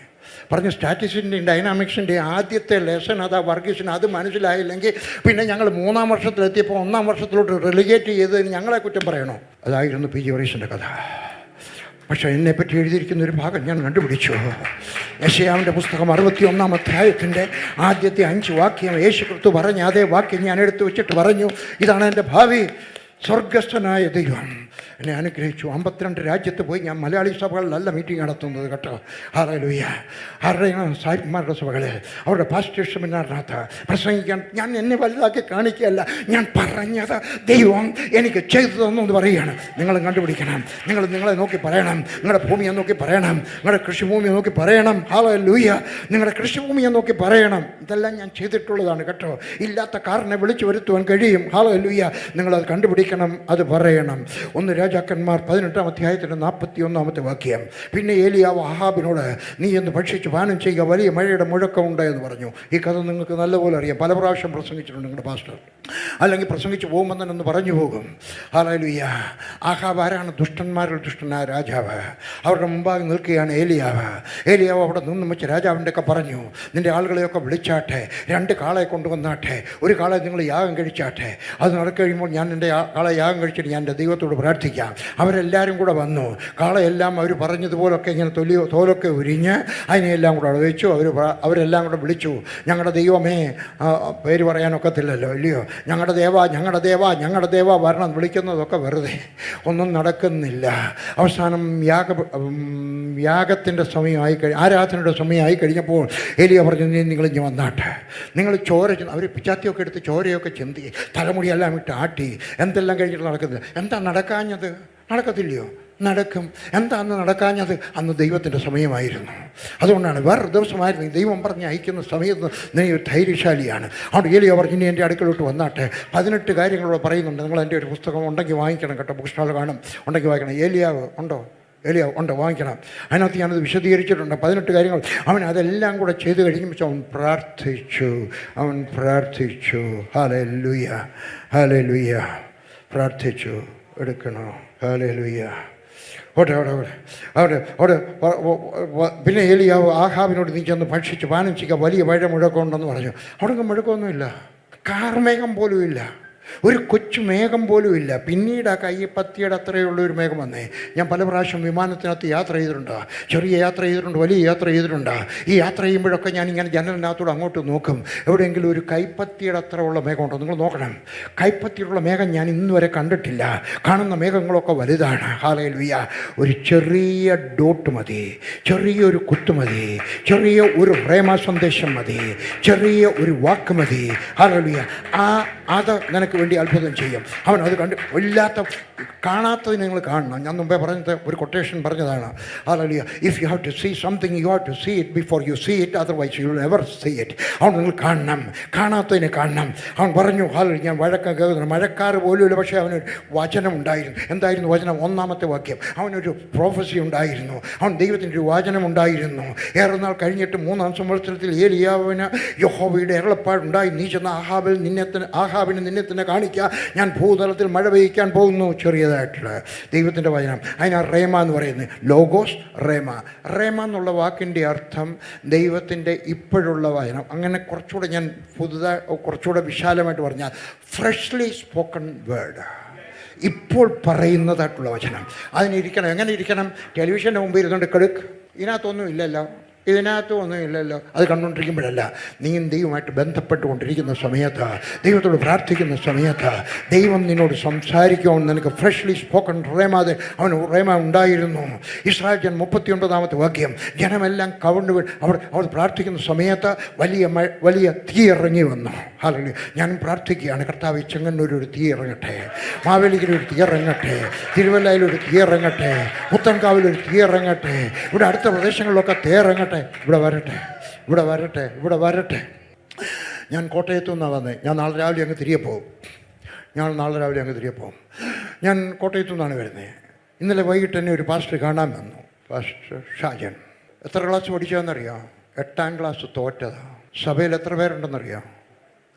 [SPEAKER 1] പറഞ്ഞു. സ്റ്റാറ്റിസ്റ്റിക്സിൻ്റെയും ഡൈനാമിക്സിൻ്റെയും ആദ്യത്തെ ലെസൺ അതാ വർഗീസിന്. അത് മനസ്സിലായില്ലെങ്കിൽ പിന്നെ ഞങ്ങൾ 3-ാം വർഷത്തിലെത്തിയപ്പോൾ 1-ാം വർഷത്തിലോട്ട് റിലിഗേറ്റ് ചെയ്തതിന് ഞങ്ങളെ കുറ്റം പറയണോ? അതായിരുന്നു പി ജി വർഗീസിൻ്റെ കഥ. പക്ഷേ എന്നെപ്പറ്റി എഴുതിയിരിക്കുന്ന ഒരു ഭാഗം ഞാൻ കണ്ടുപിടിച്ചു. യെശയ്യാവിൻ്റെ പുസ്തകം 61-ാം അധ്യായത്തിൻ്റെ ആദ്യത്തെ 5 വാക്യം യേശു ക്രിസ്തു പറഞ്ഞ അതേ വാക്യം ഞാൻ എടുത്തു വെച്ചിട്ട് പറഞ്ഞു, ഇതാണ് എൻ്റെ ഭാവി. സ്വർഗസ്ഥനായ ദൈവം എന്നെ അനുഗ്രഹിച്ചു. 52 രാജ്യത്ത് പോയി. ഞാൻ മലയാളി സഭകളിലല്ല മീറ്റിംഗ് നടത്തുന്നത് കേട്ടോ. ഹല്ലേലൂയ. ആരുടെയാണ് സാഹിബന്മാരുടെ സഭകളിൽ അവരുടെ പാസ്റ്റേഴ്സ് സെമിനാറിനകത്ത് പ്രസംഗിക്കാൻ ഞാൻ എന്നെ വലുതാക്കി കാണിക്കുകയല്ല. ഞാൻ പറഞ്ഞത് ദൈവം എനിക്ക് ചെയ്തു തന്നു എന്ന് പറയുകയാണ്. നിങ്ങളും കണ്ടുപിടിക്കണം. നിങ്ങളെ നോക്കി പറയണം. നിങ്ങളുടെ ഭൂമിയെ നോക്കി പറയണം. നിങ്ങളുടെ കൃഷിഭൂമിയെ നോക്കി പറയണം. ഹല്ലേലൂയ. നിങ്ങളുടെ കൃഷിഭൂമിയെ നോക്കി പറയണം. ഇതെല്ലാം ഞാൻ ചെയ്തിട്ടുള്ളതാണ് കേട്ടോ. ഇല്ലാത്ത കാറിനെ വിളിച്ചു വരുത്തുവാൻ കഴിയും. ഹല്ലേലൂയ. നിങ്ങളത് കണ്ടുപിടിക്കണം, അത് പറയണം. 1 രാജാക്കന്മാർ 18-ാം അധ്യായത്തിൻ്റെ 41-ാമത്തെ വാക്യം. പിന്നെ ഏലിയാവ് ആഹാബിനോട് നീ എന്ന് ഭക്ഷിച്ച് പാനം ചെയ്യുക, വലിയ മഴയുടെ മുഴക്കമുണ്ട് എന്ന് പറഞ്ഞു. ഈ കഥ നിങ്ങൾക്ക് നല്ലപോലെ അറിയാം. പല പ്രാവശ്യം പ്രസംഗിച്ചിട്ടുണ്ട് നിങ്ങളുടെ പാസ്റ്റർ. അല്ലെങ്കിൽ പ്രസംഗിച്ച് പോകുമ്പോൾ തന്നെ ഒന്ന് പറഞ്ഞു പോകും. ഹല്ലേലൂയ. ആഹാബ് ആരാണ്? ദുഷ്ടന്മാരിൽ ദുഷ്ടനായ രാജാവ്. അവരുടെ മുമ്പാകെ നിൽക്കുകയാണ് ഏലിയാവ്. ഏലിയാവ് അവിടെ നിന്ന് വെച്ച് രാജാവിൻ്റെ ഒക്കെ പറഞ്ഞു, നിൻ്റെ ആളുകളെയൊക്കെ വിളിച്ചാട്ടെ, 2 കാളയെ കൊണ്ടുവന്നാട്ടെ, ഒരു കാളയെ നിങ്ങൾ യാഗം കഴിച്ചാട്ടെ. അത് നടക്കഴിയുമ്പോൾ ഞാൻ എൻ്റെ കാളയെ യാഗം കഴിച്ചിട്ട് ഞാൻ എൻ്റെ ദൈവത്തോട് പ്രാർത്ഥിക്കാം. അവരെല്ലാവരും കൂടെ വന്നു. കാളയെല്ലാം അവർ പറഞ്ഞതുപോലൊക്കെ ഇങ്ങനെ തോലൊക്കെ ഉരിഞ്ഞ് അതിനെല്ലാം കൂടെ വെച്ചു. അവരെല്ലാം കൂടെ വിളിച്ചു, ഞങ്ങളുടെ ദൈവമേ, പേര് പറയാനൊക്കത്തില്ലല്ലോ ഇല്ലയോ, ഞങ്ങളുടെ ദേവ വരണം. വിളിക്കുന്നതൊക്കെ വെറുതെ, ഒന്നും നടക്കുന്നില്ല. അവസാനം യാഗത്തിൻ്റെ സമയമായി ആരാധനയുടെ സമയമായി കഴിഞ്ഞപ്പോൾ ഏലിയ പറഞ്ഞു, നിങ്ങൾ ഇഞ്ഞ് വന്നാട്ടെ. നിങ്ങൾ ചോര, അവർ പിച്ചാത്തിയൊക്കെ എടുത്ത് ചോരയൊക്കെ ചിന്തി തലമുടിയെല്ലാം ഇട്ട് ആട്ടി എന്തെല്ലാം കഴിഞ്ഞിട്ട് നടക്കുന്നില്ല. എന്താ നടക്കാഞ്ഞത്? നടക്കത്തില്ലയോ? നടക്കും. എന്താ അന്ന് നടക്കാഞ്ഞത്? അന്ന് ദൈവത്തിൻ്റെ സമയമായിരുന്നു. അതുകൊണ്ടാണ് വേറൊരു ദിവസമായിരുന്നു. ദൈവം പറഞ്ഞ് അയക്കുന്ന സമയത്ത് നീ ഒരു ധൈര്യശാലിയാണ്. അവിടെ ഏലിയ പറഞ്ഞു, ഇനി എൻ്റെ അടുക്കളോട്ട് വന്നാട്ടെ. 18 കാര്യങ്ങളോട് പറയുന്നുണ്ട്. നിങ്ങൾ എൻ്റെ ഒരു പുസ്തകം ഉണ്ടെങ്കിൽ വാങ്ങിക്കണം കേട്ടോ. ബുക്ക് സ്റ്റാൾ കാണും, ഉണ്ടെങ്കിൽ വാങ്ങിക്കണം. ഏലിയാവ് ഉണ്ടോ വാങ്ങിക്കണം. അതിനകത്ത് ഞാനത് വിശദീകരിച്ചിട്ടുണ്ട്. 18 കാര്യങ്ങൾ. അവൻ അതെല്ലാം കൂടെ ചെയ്ത് കഴിയുമ്പോൾ അവൻ പ്രാർത്ഥിച്ചു. ഹല്ലേലൂയ. പ്രാർത്ഥിച്ചു. എടുക്കണോ? ഹല്ലേലൂയ. അവിടെ പിന്നെ ഏലിയാവ് ആഹാബിനോട് നീ ചെന്ന് ഭക്ഷിച്ച് പാനം ചെയ്യുക, വലിയ മഴ മുഴക്കമുണ്ടെന്ന് പറഞ്ഞു. അവിടെ മുഴക്കമൊന്നുമില്ല, കാർമേഘം പോലും ഇല്ല, ഒരു കൊച്ചു മേഘം പോലും ഇല്ല. പിന്നീട് ആ കയ്യപ്പത്തിയുടെ അത്രയുള്ള ഒരു മേഘം വന്നേ. ഞാൻ പല പ്രാവശ്യം വിമാനത്തിനകത്ത് യാത്ര ചെയ്തിട്ടുണ്ട്. ചെറിയ യാത്ര ചെയ്തിട്ടുണ്ട്, വലിയ യാത്ര ചെയ്തിട്ടുണ്ട്. ഈ യാത്ര ചെയ്യുമ്പോഴൊക്കെ ഞാനിങ്ങനെ ജനലിനകത്തൂടെ അങ്ങോട്ട് നോക്കും. എവിടെയെങ്കിലും ഒരു കൈപ്പത്തിയുടെ അത്ര ഉള്ള മേഘമുണ്ടോ? നിങ്ങൾ നോക്കണം. കൈപ്പത്തിയുള്ള മേഘം ഞാൻ ഇന്ന് വരെ കണ്ടിട്ടില്ല. കാണുന്ന മേഘങ്ങളൊക്കെ വലുതാണ്. ഹല്ലേലൂയ. ഒരു ചെറിയ ഡോട്ട് മതി, ചെറിയൊരു കുത്ത് മതി, ചെറിയ ഒരു പ്രേമ സന്ദേശം മതി, ചെറിയ ഒരു വാക്ക് മതി. ഹല്ലേലൂയ. അത് നിനക്ക് വേണ്ടി അത്ഭുതം ചെയ്യും. അവൻ അത് കാണാത്തതിന് നിങ്ങൾ കാണണം. ഞാൻ മുമ്പേ പറഞ്ഞത് ഒരു കൊട്ടേഷൻ പറഞ്ഞതാണ്. Hallelujah. If you have to see something you have to see it before you see it, otherwise you will never see it. അവൻ നിങ്ങൾ കാണണം, കാണാത്തതിനെ കാണണം. അവൻ പറഞ്ഞു, ഞാൻ വഴക്കം കേൾക്കുന്നു, മഴക്കാറ് പോലുമില്ല, പക്ഷേ അവനൊരു വചനം ഉണ്ടായിരുന്നു. എന്തായിരുന്നു വചനം? 1-ാമത്തെ വാക്യം. അവനൊരു പ്രോഫസി ഉണ്ടായിരുന്നു. അവൻ ദൈവത്തിൻ്റെ ഒരു വചനം ഉണ്ടായിരുന്നു. ഏറെ നാൾ കഴിഞ്ഞിട്ട് 3-ാം സംവത്സരത്തിൽ ഏലിയാവിന് യഹോവയുടെ അരുളപ്പാടുണ്ടായി, നീ ചെന്ന ആഹാബിന് നിന്നെ തന്നെ കാണിക്കുക, ഞാൻ ഭൂതലത്തിൽ മഴ പെയ്യിക്കാൻ പോകുന്നു. ചെറിയതായിട്ടുള്ള ദൈവത്തിൻ്റെ വചനം. അതിനാണ് റേമ എന്ന് പറയുന്നത്. ലോഗോസ് റേമ എന്നുള്ള വാക്കിൻ്റെ അർത്ഥം ദൈവത്തിൻ്റെ ഇപ്പോഴുള്ള വചനം. അങ്ങനെ കുറച്ചുകൂടെ ഞാൻ കുറച്ചുകൂടെ വിശാലമായിട്ട് പറഞ്ഞാൽ ഫ്രഷ്ലി സ്പോക്കൺ വേർഡ്, ഇപ്പോൾ പറയുന്നതായിട്ടുള്ള വചനം. അതിനിരിക്കണം. എങ്ങനെ ഇരിക്കണം? ടെലിവിഷൻ്റെ മുമ്പ് ഇരുന്നുകൊണ്ട് കെടുക്ക്, ഇതിനകത്തൊന്നും ഇല്ലല്ലോ, അത് കണ്ടുകൊണ്ടിരിക്കുമ്പോഴല്ല, നീയും ദൈവമായിട്ട് ബന്ധപ്പെട്ടുകൊണ്ടിരിക്കുന്ന സമയത്ത്, ദൈവത്തോട് പ്രാർത്ഥിക്കുന്ന സമയത്ത് ദൈവം നിന്നോട് സംസാരിക്കുമെന്ന് നിനക്ക് ഫ്രഷ്ലി സ്പോക്കൺ റേമ ഉണ്ടായിരുന്നു. ഇസ്രായേൽ ജനം 39-ാമത്തെ വാക്യം. ജനമെല്ലാം കവണ്ട് അവർ പ്രാർത്ഥിക്കുന്ന സമയത്ത് വലിയ തീ ഇറങ്ങി വന്നു. ഹല്ലേലൂയ. ഞാനും പ്രാർത്ഥിക്കുകയാണ്, കർത്താവ് ചെങ്ങന്നൂരൊരു തീ ഇറങ്ങട്ടെ, മാവേലിക്കരൊരു തീ ഇറങ്ങട്ടെ, തിരുവല്ലയിലൊരു തീ ഇറങ്ങട്ടെ, പുത്തൻകാവിലൊരു തീ ഇറങ്ങട്ടെ, ഇവിടെ അടുത്ത പ്രദേശങ്ങളിലൊക്കെ തീ ഇറങ്ങട്ടെ, ഇവിടെ വരട്ടെ. ഞാൻ കോട്ടയത്തു നിന്നാണ് വന്നത്. ഞാൻ നാളെ രാവിലെ അങ്ങ് തിരികെ പോകും. ഞാൻ കോട്ടയത്തു നിന്നാണ് വരുന്നത്. ഇന്നലെ വൈകിട്ട് തന്നെ ഒരു പാസ്റ്റർ കാണാൻ വന്നു. പാസ്റ്റർ ഷാജൻ. എത്ര ക്ലാസ് പഠിച്ചതെന്നറിയാം? 8ാം ക്ലാസ് തോറ്റതാണ്. സഭയിൽ എത്ര പേരുണ്ടെന്നറിയാം?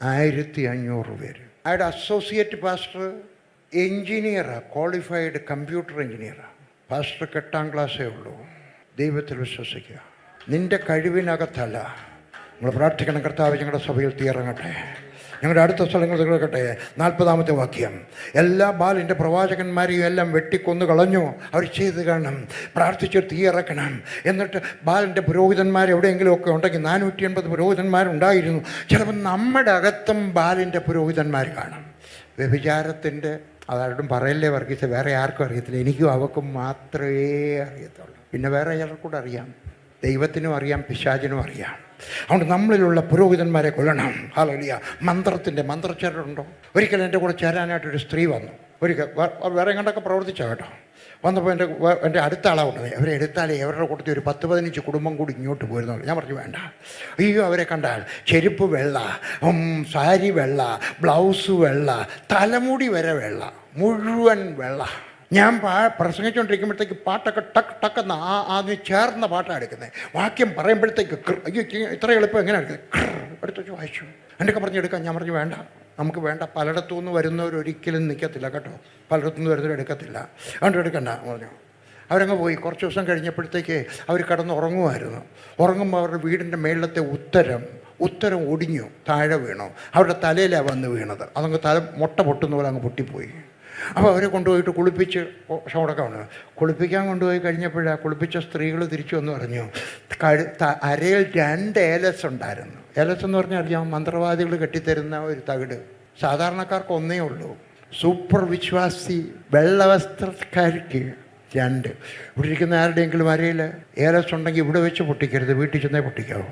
[SPEAKER 1] 1500 പേര്. അയാളുടെ അസോസിയേറ്റ് പാസ്റ്റർ എൻജിനീയറാണ്, ക്വാളിഫൈഡ് കമ്പ്യൂട്ടർ എൻജിനീയറാണ്. പാസ്റ്റർക്ക് 8ാം ക്ലാസ്സേ ഉള്ളൂ. ദൈവത്തിൽ വിശ്വസിക്കുക. നിൻ്റെ കഴിവിനകത്തല്ല. നിങ്ങൾ പ്രാർത്ഥിക്കണം, കർത്താവ് ഞങ്ങളുടെ സഭയിൽ തീയിറങ്ങട്ടെ, ഞങ്ങളുടെ അടുത്ത സ്ഥലങ്ങൾ തീർക്കട്ടെ. 40ാമത്തെ വാക്യം. എല്ലാ ബാലിൻ്റെ പ്രവാചകന്മാരെയും എല്ലാം വെട്ടിക്കൊന്നു കളഞ്ഞു. അവർ ചെയ്ത് കാണണം, പ്രാർത്ഥിച്ച് തീയിറക്കണം. എന്നിട്ട് ബാലിൻ്റെ പുരോഹിതന്മാർ എവിടെയെങ്കിലുമൊക്കെ ഉണ്ടെങ്കിൽ 480 പുരോഹിതന്മാരുണ്ടായിരുന്നു. ചിലപ്പോൾ നമ്മുടെ അകത്തും ബാലിൻ്റെ പുരോഹിതന്മാർ കാണും. വ്യഭിചാരത്തിൻ്റെ അതാരോടും പറയല്ലേ വർഗീസ്, വേറെ ആർക്കും അറിയത്തില്ല, എനിക്കും അവക്കും മാത്രമേ അറിയത്തുള്ളൂ. പിന്നെ വേറെ ചിലർക്കൂടെ അറിയാം, ദൈവത്തിനും അറിയാം, പിശാചിനും അറിയാം. അതുകൊണ്ട് നമ്മളിലുള്ള പുരോഹിതന്മാരെ കൊല്ലണം. ഹല്ലേലൂയ. മന്ത്രച്ചേരുണ്ടോ? ഒരിക്കൽ എൻ്റെ കൂടെ ചേരാനായിട്ടൊരു സ്ത്രീ വന്നു. ഒരിക്കൽ വേറെ കണ്ടൊക്കെ പ്രവർത്തിച്ച കേട്ടോ. വന്നപ്പോൾ എൻ്റെ അടുത്ത ആളാവുന്നത് അവരെ എടുത്താലേ അവരുടെ കൂട്ടത്തിൽ ഒരു 10-15 കുടുംബം കൂടി ഇങ്ങോട്ട് പോരുന്നു. ഞാൻ പറഞ്ഞു വേണ്ട. അയ്യോ, അവരെ കണ്ടാൽ ചെരുപ്പ് വെള്ള, സാരി വെള്ള, ബ്ലൗസ് വെള്ള, തലമുടി വരെ വെള്ള, മുഴുവൻ വെള്ള. ഞാൻ പ്രസംഗിച്ചുകൊണ്ടിരിക്കുമ്പോഴത്തേക്ക് പാട്ടൊക്കെ ടക്ക് ടക്കെന്ന് അതിന് ചേർന്ന പാട്ടാണ് എടുക്കുന്നത്. വാക്യം പറയുമ്പോഴത്തേക്ക് അയ്യോ ഇത്ര എളുപ്പം എങ്ങനെ എടുക്കുന്നത് എടുത്തു വായിച്ചു. എന്നൊക്കെ പറഞ്ഞെടുക്കാം. ഞാൻ പറഞ്ഞു വേണ്ട, നമുക്ക് വേണ്ട. പലയിടത്തുനിന്ന് വരുന്നവരൊരിക്കലും നിൽക്കത്തില്ല കേട്ടോ, പലയിടത്തുനിന്ന് വരുന്നവർ എടുക്കത്തില്ല, അതുകൊണ്ട് എടുക്കണ്ട പറഞ്ഞു. അവരങ്ങ് പോയി. കുറച്ച് ദിവസം കഴിഞ്ഞപ്പോഴത്തേക്ക് അവർ കിടന്ന് ഉറങ്ങുമായിരുന്നു. ഉറങ്ങുമ്പോൾ അവരുടെ വീടിൻ്റെ മേളിലത്തെ ഉത്തരം ഒടിഞ്ഞു, താഴെ വീണു. അവരുടെ തലയിലാണ് വന്ന് വീണത്. അതങ്ങ് തല മുട്ട പൊട്ടുന്ന പോലെ അങ്ങ് പൊട്ടിപ്പോയി. അപ്പോൾ അവരെ കൊണ്ടുപോയിട്ട് കുളിപ്പിച്ച് ഷോടക്കമാണ്. കുളിപ്പിക്കാൻ കൊണ്ടുപോയി കഴിഞ്ഞപ്പോഴാണ് കുളിപ്പിച്ച സ്ത്രീകൾ തിരിച്ചു വന്ന് പറഞ്ഞു, അരയിൽ 2 ഏലസ് ഉണ്ടായിരുന്നു. ഏലസ് എന്ന് പറഞ്ഞാൽ അറിയാം, മന്ത്രവാദികൾ കെട്ടിത്തരുന്ന ഒരു തകിട്. സാധാരണക്കാർക്ക് ഒന്നേ ഉള്ളൂ. സൂപ്പർ വിശ്വാസി വെള്ളവസ്ത്രക്കാർക്ക് 2. ഇവിടെ ഇരിക്കുന്ന ആരുടെയെങ്കിലും അരയിൽ ഏലസ് ഉണ്ടെങ്കിൽ ഇവിടെ വെച്ച് പൊട്ടിക്കരുത്, വീട്ടിൽ ചെന്നേ പൊട്ടിക്കാവൂ.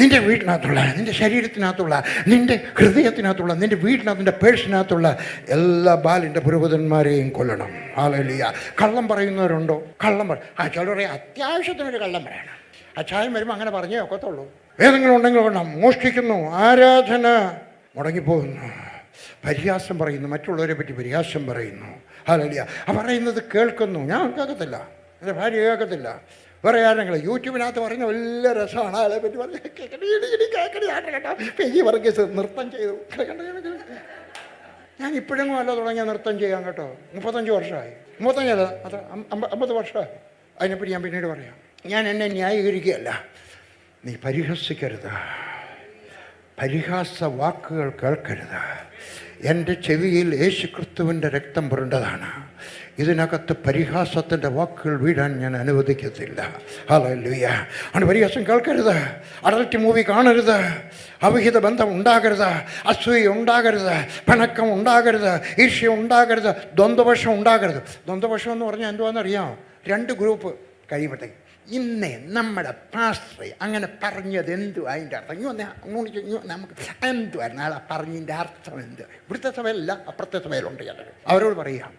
[SPEAKER 1] നിൻ്റെ വീട്ടിനകത്തുള്ള, നിൻ്റെ ശരീരത്തിനകത്തുള്ള, നിൻ്റെ ഹൃദയത്തിനകത്തുള്ള, നിൻ്റെ വീട്ടിനകത്ത്, നിൻ്റെ പേഴ്സിനകത്തുള്ള എല്ലാ ബാലിൻ്റെ പുരോഹിതന്മാരെയും കൊല്ലണം. ഹല്ലേലൂയ. കള്ളം പറയുന്നവരുണ്ടോ? കള്ളം ചിലർ പറയും അത്യാവശ്യത്തിനൊരു കള്ളം പറയണം. അച്ചായം വരുമ്പോൾ അങ്ങനെ പറഞ്ഞേ ഒക്കത്തുള്ളൂ. ഏതെങ്കിലും ഉണ്ടെങ്കിൽ കൊള്ളാം. മോഷ്ടിക്കുന്നു, ആരാധന മുടങ്ങിപ്പോകുന്നു, പരിഹാസം പറയുന്നു, മറ്റുള്ളവരെ പറ്റി പരിഹാസം പറയുന്നു. ഹല്ലേലൂയ. പറയുന്നത് കേൾക്കുന്നു. ഞാൻ കേൾക്കത്തില്ല, എൻ്റെ ഭാര്യ കേൾക്കത്തില്ല, വേറെ ആരെങ്കിലും യൂട്യൂബിനകത്ത് പറയുന്ന വലിയ രസമാണ്. അതിനെ പറ്റി പറഞ്ഞ് കേട്ടോ വർഗീസ് നൃത്തം ചെയ്തു. ഞാൻ ഇപ്പോഴെങ്ങും അല്ല തുടങ്ങിയ നൃത്തം ചെയ്യാൻ കേട്ടോ. 35 വർഷമായി. 35 അല്ല, അത് 50 വർഷമായി. അതിനെപ്പറ്റി ഞാൻ പിന്നീട് പറയാം. ഞാൻ എന്നെ ന്യായീകരിക്കുകയല്ല. നീ പരിഹസിക്കരുത്, പരിഹാസ വാക്കുകൾ കേൾക്കരുത്. എൻ്റെ ചെവിയിൽ യേശുക്രിസ്തുവിൻ്റെ രക്തം പുരണ്ടതാണ്. ഇതിനകത്ത് പരിഹാസത്തിൻ്റെ വാക്കുകൾ വീഴാൻ ഞാൻ അനുവദിക്കത്തില്ല. ഹല്ലേലൂയ. ആണ് പരിഹാസം കേൾക്കരുത്, അഡൽട്ട് മൂവി കാണരുത്, അവിഹിത ബന്ധം ഉണ്ടാകരുത്, അസൂയ ഉണ്ടാകരുത്, പിണക്കം ഉണ്ടാകരുത്, ഈർഷ്യ ഉണ്ടാകരുത്, ദ്വന്ദ്വപക്ഷം ഉണ്ടാകരുത്. ദ്വന്ദ്വപക്ഷം എന്ന് പറഞ്ഞാൽ എന്തുവാണെന്നറിയാമോ? 2 ഗ്രൂപ്പ് കഴിയുമ്പോഴത്തേക്ക് ഇന്നേ നമ്മുടെ പാസ്റ്റർ അങ്ങനെ പറഞ്ഞത് എന്തു, അതിൻ്റെ അർത്ഥം നമുക്ക് എന്തുവായിരുന്നു അയാളെ പറഞ്ഞതിൻ്റെ അർത്ഥം എന്ത്? ഇവിടുത്തെ സഭയിലല്ല, അപ്പുറത്തെ സഭയിലുണ്ട് ചിലർ. അവരോട് പറയാം,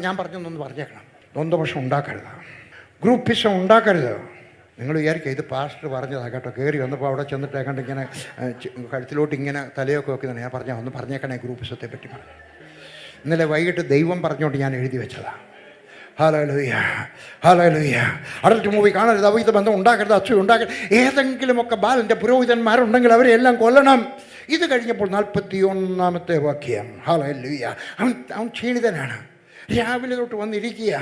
[SPEAKER 1] ഞാൻ പറഞ്ഞൊന്നൊന്ന് പറഞ്ഞേക്കണം, ദ്വന്ദ്വപക്ഷം ഉണ്ടാക്കരുത്, ഗ്രൂപ്പിസം ഉണ്ടാക്കരുത്. നിങ്ങൾ വിചാരിക്കുക ഇത് പാസ്റ്റർ പറഞ്ഞതാണ് കേട്ടോ. കയറി വന്നപ്പോൾ അവിടെ ചെന്നിട്ട് കണ്ട് ഇങ്ങനെ കഴുത്തിലോട്ട് ഇങ്ങനെ തലയൊക്കെ വെക്കുന്നതാണ്. ഞാൻ പറഞ്ഞാൽ ഒന്ന് പറഞ്ഞേക്കണേ ഗ്രൂപ്പിസത്തെ പറ്റി പറഞ്ഞു. ഇന്നലെ വൈകിട്ട് ദൈവം പറഞ്ഞുകൊണ്ട് ഞാൻ എഴുതി വെച്ചതാണ്. Hallelujah, hallelujah. അഡൽട്ട് മൂവി കാണരുത്, അവിഹിത ബന്ധം ഉണ്ടാക്കരുത്, അസൂയ ഉണ്ടാക്കരുത്. ഏതെങ്കിലുമൊക്കെ ബാലിൻ്റെ പുരോഹിതന്മാരുണ്ടെങ്കിൽ അവരെ എല്ലാം കൊല്ലണം. ഇത് കഴിഞ്ഞപ്പോൾ 41ാമത്തെ വാക്യം. ഹല്ലേലൂയ. അവൻ ക്ഷീണിതനാണ്. രാവിലെ തൊട്ട് വന്നിരിക്കുക.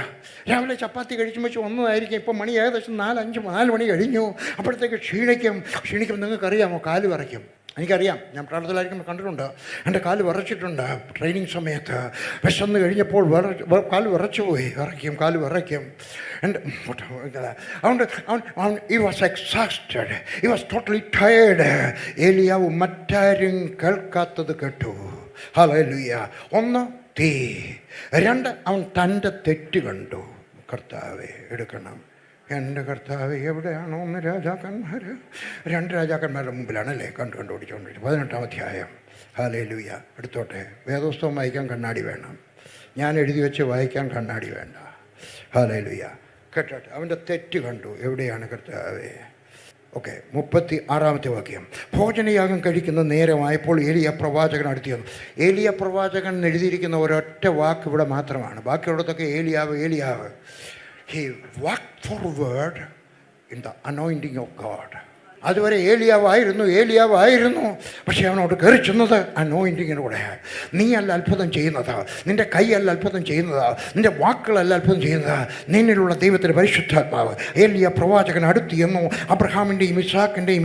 [SPEAKER 1] രാവിലെ ചപ്പാത്തി കഴിച്ചുമ്പോൾ വന്നതായിരിക്കും. ഇപ്പം മണി ഏകദേശം 4 മണി കഴിഞ്ഞു. അപ്പോഴത്തേക്ക് ക്ഷീണിക്കും. നിങ്ങൾക്കറിയാമോ? കാല് വിറയ്ക്കും. എനിക്കറിയാം, ഞാൻ പ്രാർത്ഥനയിലായിരിക്കുമ്പോൾ കണ്ടിട്ടുണ്ട്. എൻ്റെ കാല് വിറച്ചിട്ടുണ്ട് ട്രെയിനിങ് സമയത്ത്. വിശന്ന് കഴിഞ്ഞപ്പോൾ കാല് വിറച്ചു പോയി. കാല് വിറയ്ക്കും. അതുകൊണ്ട് അവൻ he was exhausted, he was totally tired. ഏലിയാവ് മറ്റാരും കേൾക്കാത്തത് കേട്ടു. ഹല്ലേലൂയ. 1 തീ, 2 അവൻ തൻ്റെ തെറ്റ് കണ്ടു. കർത്താവേ എടുക്കണം. എൻ്റെ കർത്താവ് എവിടെയാണോ? 1 രാജാക്കന്മാർ, 2 രാജാക്കന്മാരുടെ മുമ്പിലാണല്ലേ കണ്ടുപിടിച്ചുകൊണ്ടിരിക്കുന്നത്. 18ാം അധ്യായം. ഹല്ലേലൂയ. എടുത്തോട്ടെ. വേദപുസ്തകം വായിക്കാൻ കണ്ണാടി വേണം. ഞാൻ എഴുതി വെച്ച് വായിക്കാൻ കണ്ണാടി വേണ്ട. ഹല്ലേലൂയ. കേട്ടോട്ടെ. അവൻ്റെ തെറ്റ് കണ്ടു. എവിടെയാണ് കർത്താവേ? ഓക്കെ. 36ാമത്തെ വാക്യം. ഭോജനയാഗം കഴിക്കുന്ന നേരമായപ്പോൾ ഏലിയ പ്രവാചകൻ അടുത്ത് വന്നു. ഏലിയ പ്രവാചകൻ എഴുതിയിരിക്കുന്ന ഒരൊറ്റ വാക്ക് ഇവിടെ മാത്രമാണ്. ബാക്കിയുള്ളതൊക്കെ ഏലിയാവ്. He walked forward in the anointing of God. അതുവരെ ഏലിയാവായിരുന്നു. പക്ഷേ അവനോട് കയറി ചെന്നത് അനോയിൻറ്റിങ്ങിലൂടെ. നീയല്ല അത്ഭുതം ചെയ്യുന്നത്, നിൻ്റെ കൈയല്ല അത്ഭുതം ചെയ്യുന്നത്, നിൻ്റെ വാക്കുകളല്ല അത്ഭുതം ചെയ്യുന്നത്, നിന്നിലുള്ള ദൈവത്തിൻ്റെ പരിശുദ്ധാത്മാവ്. ഏലിയ പ്രവാചകൻ അടുത്ത് എന്നു അബ്രഹാമിൻ്റെയും ഇസ്ഹാക്കിൻ്റെയും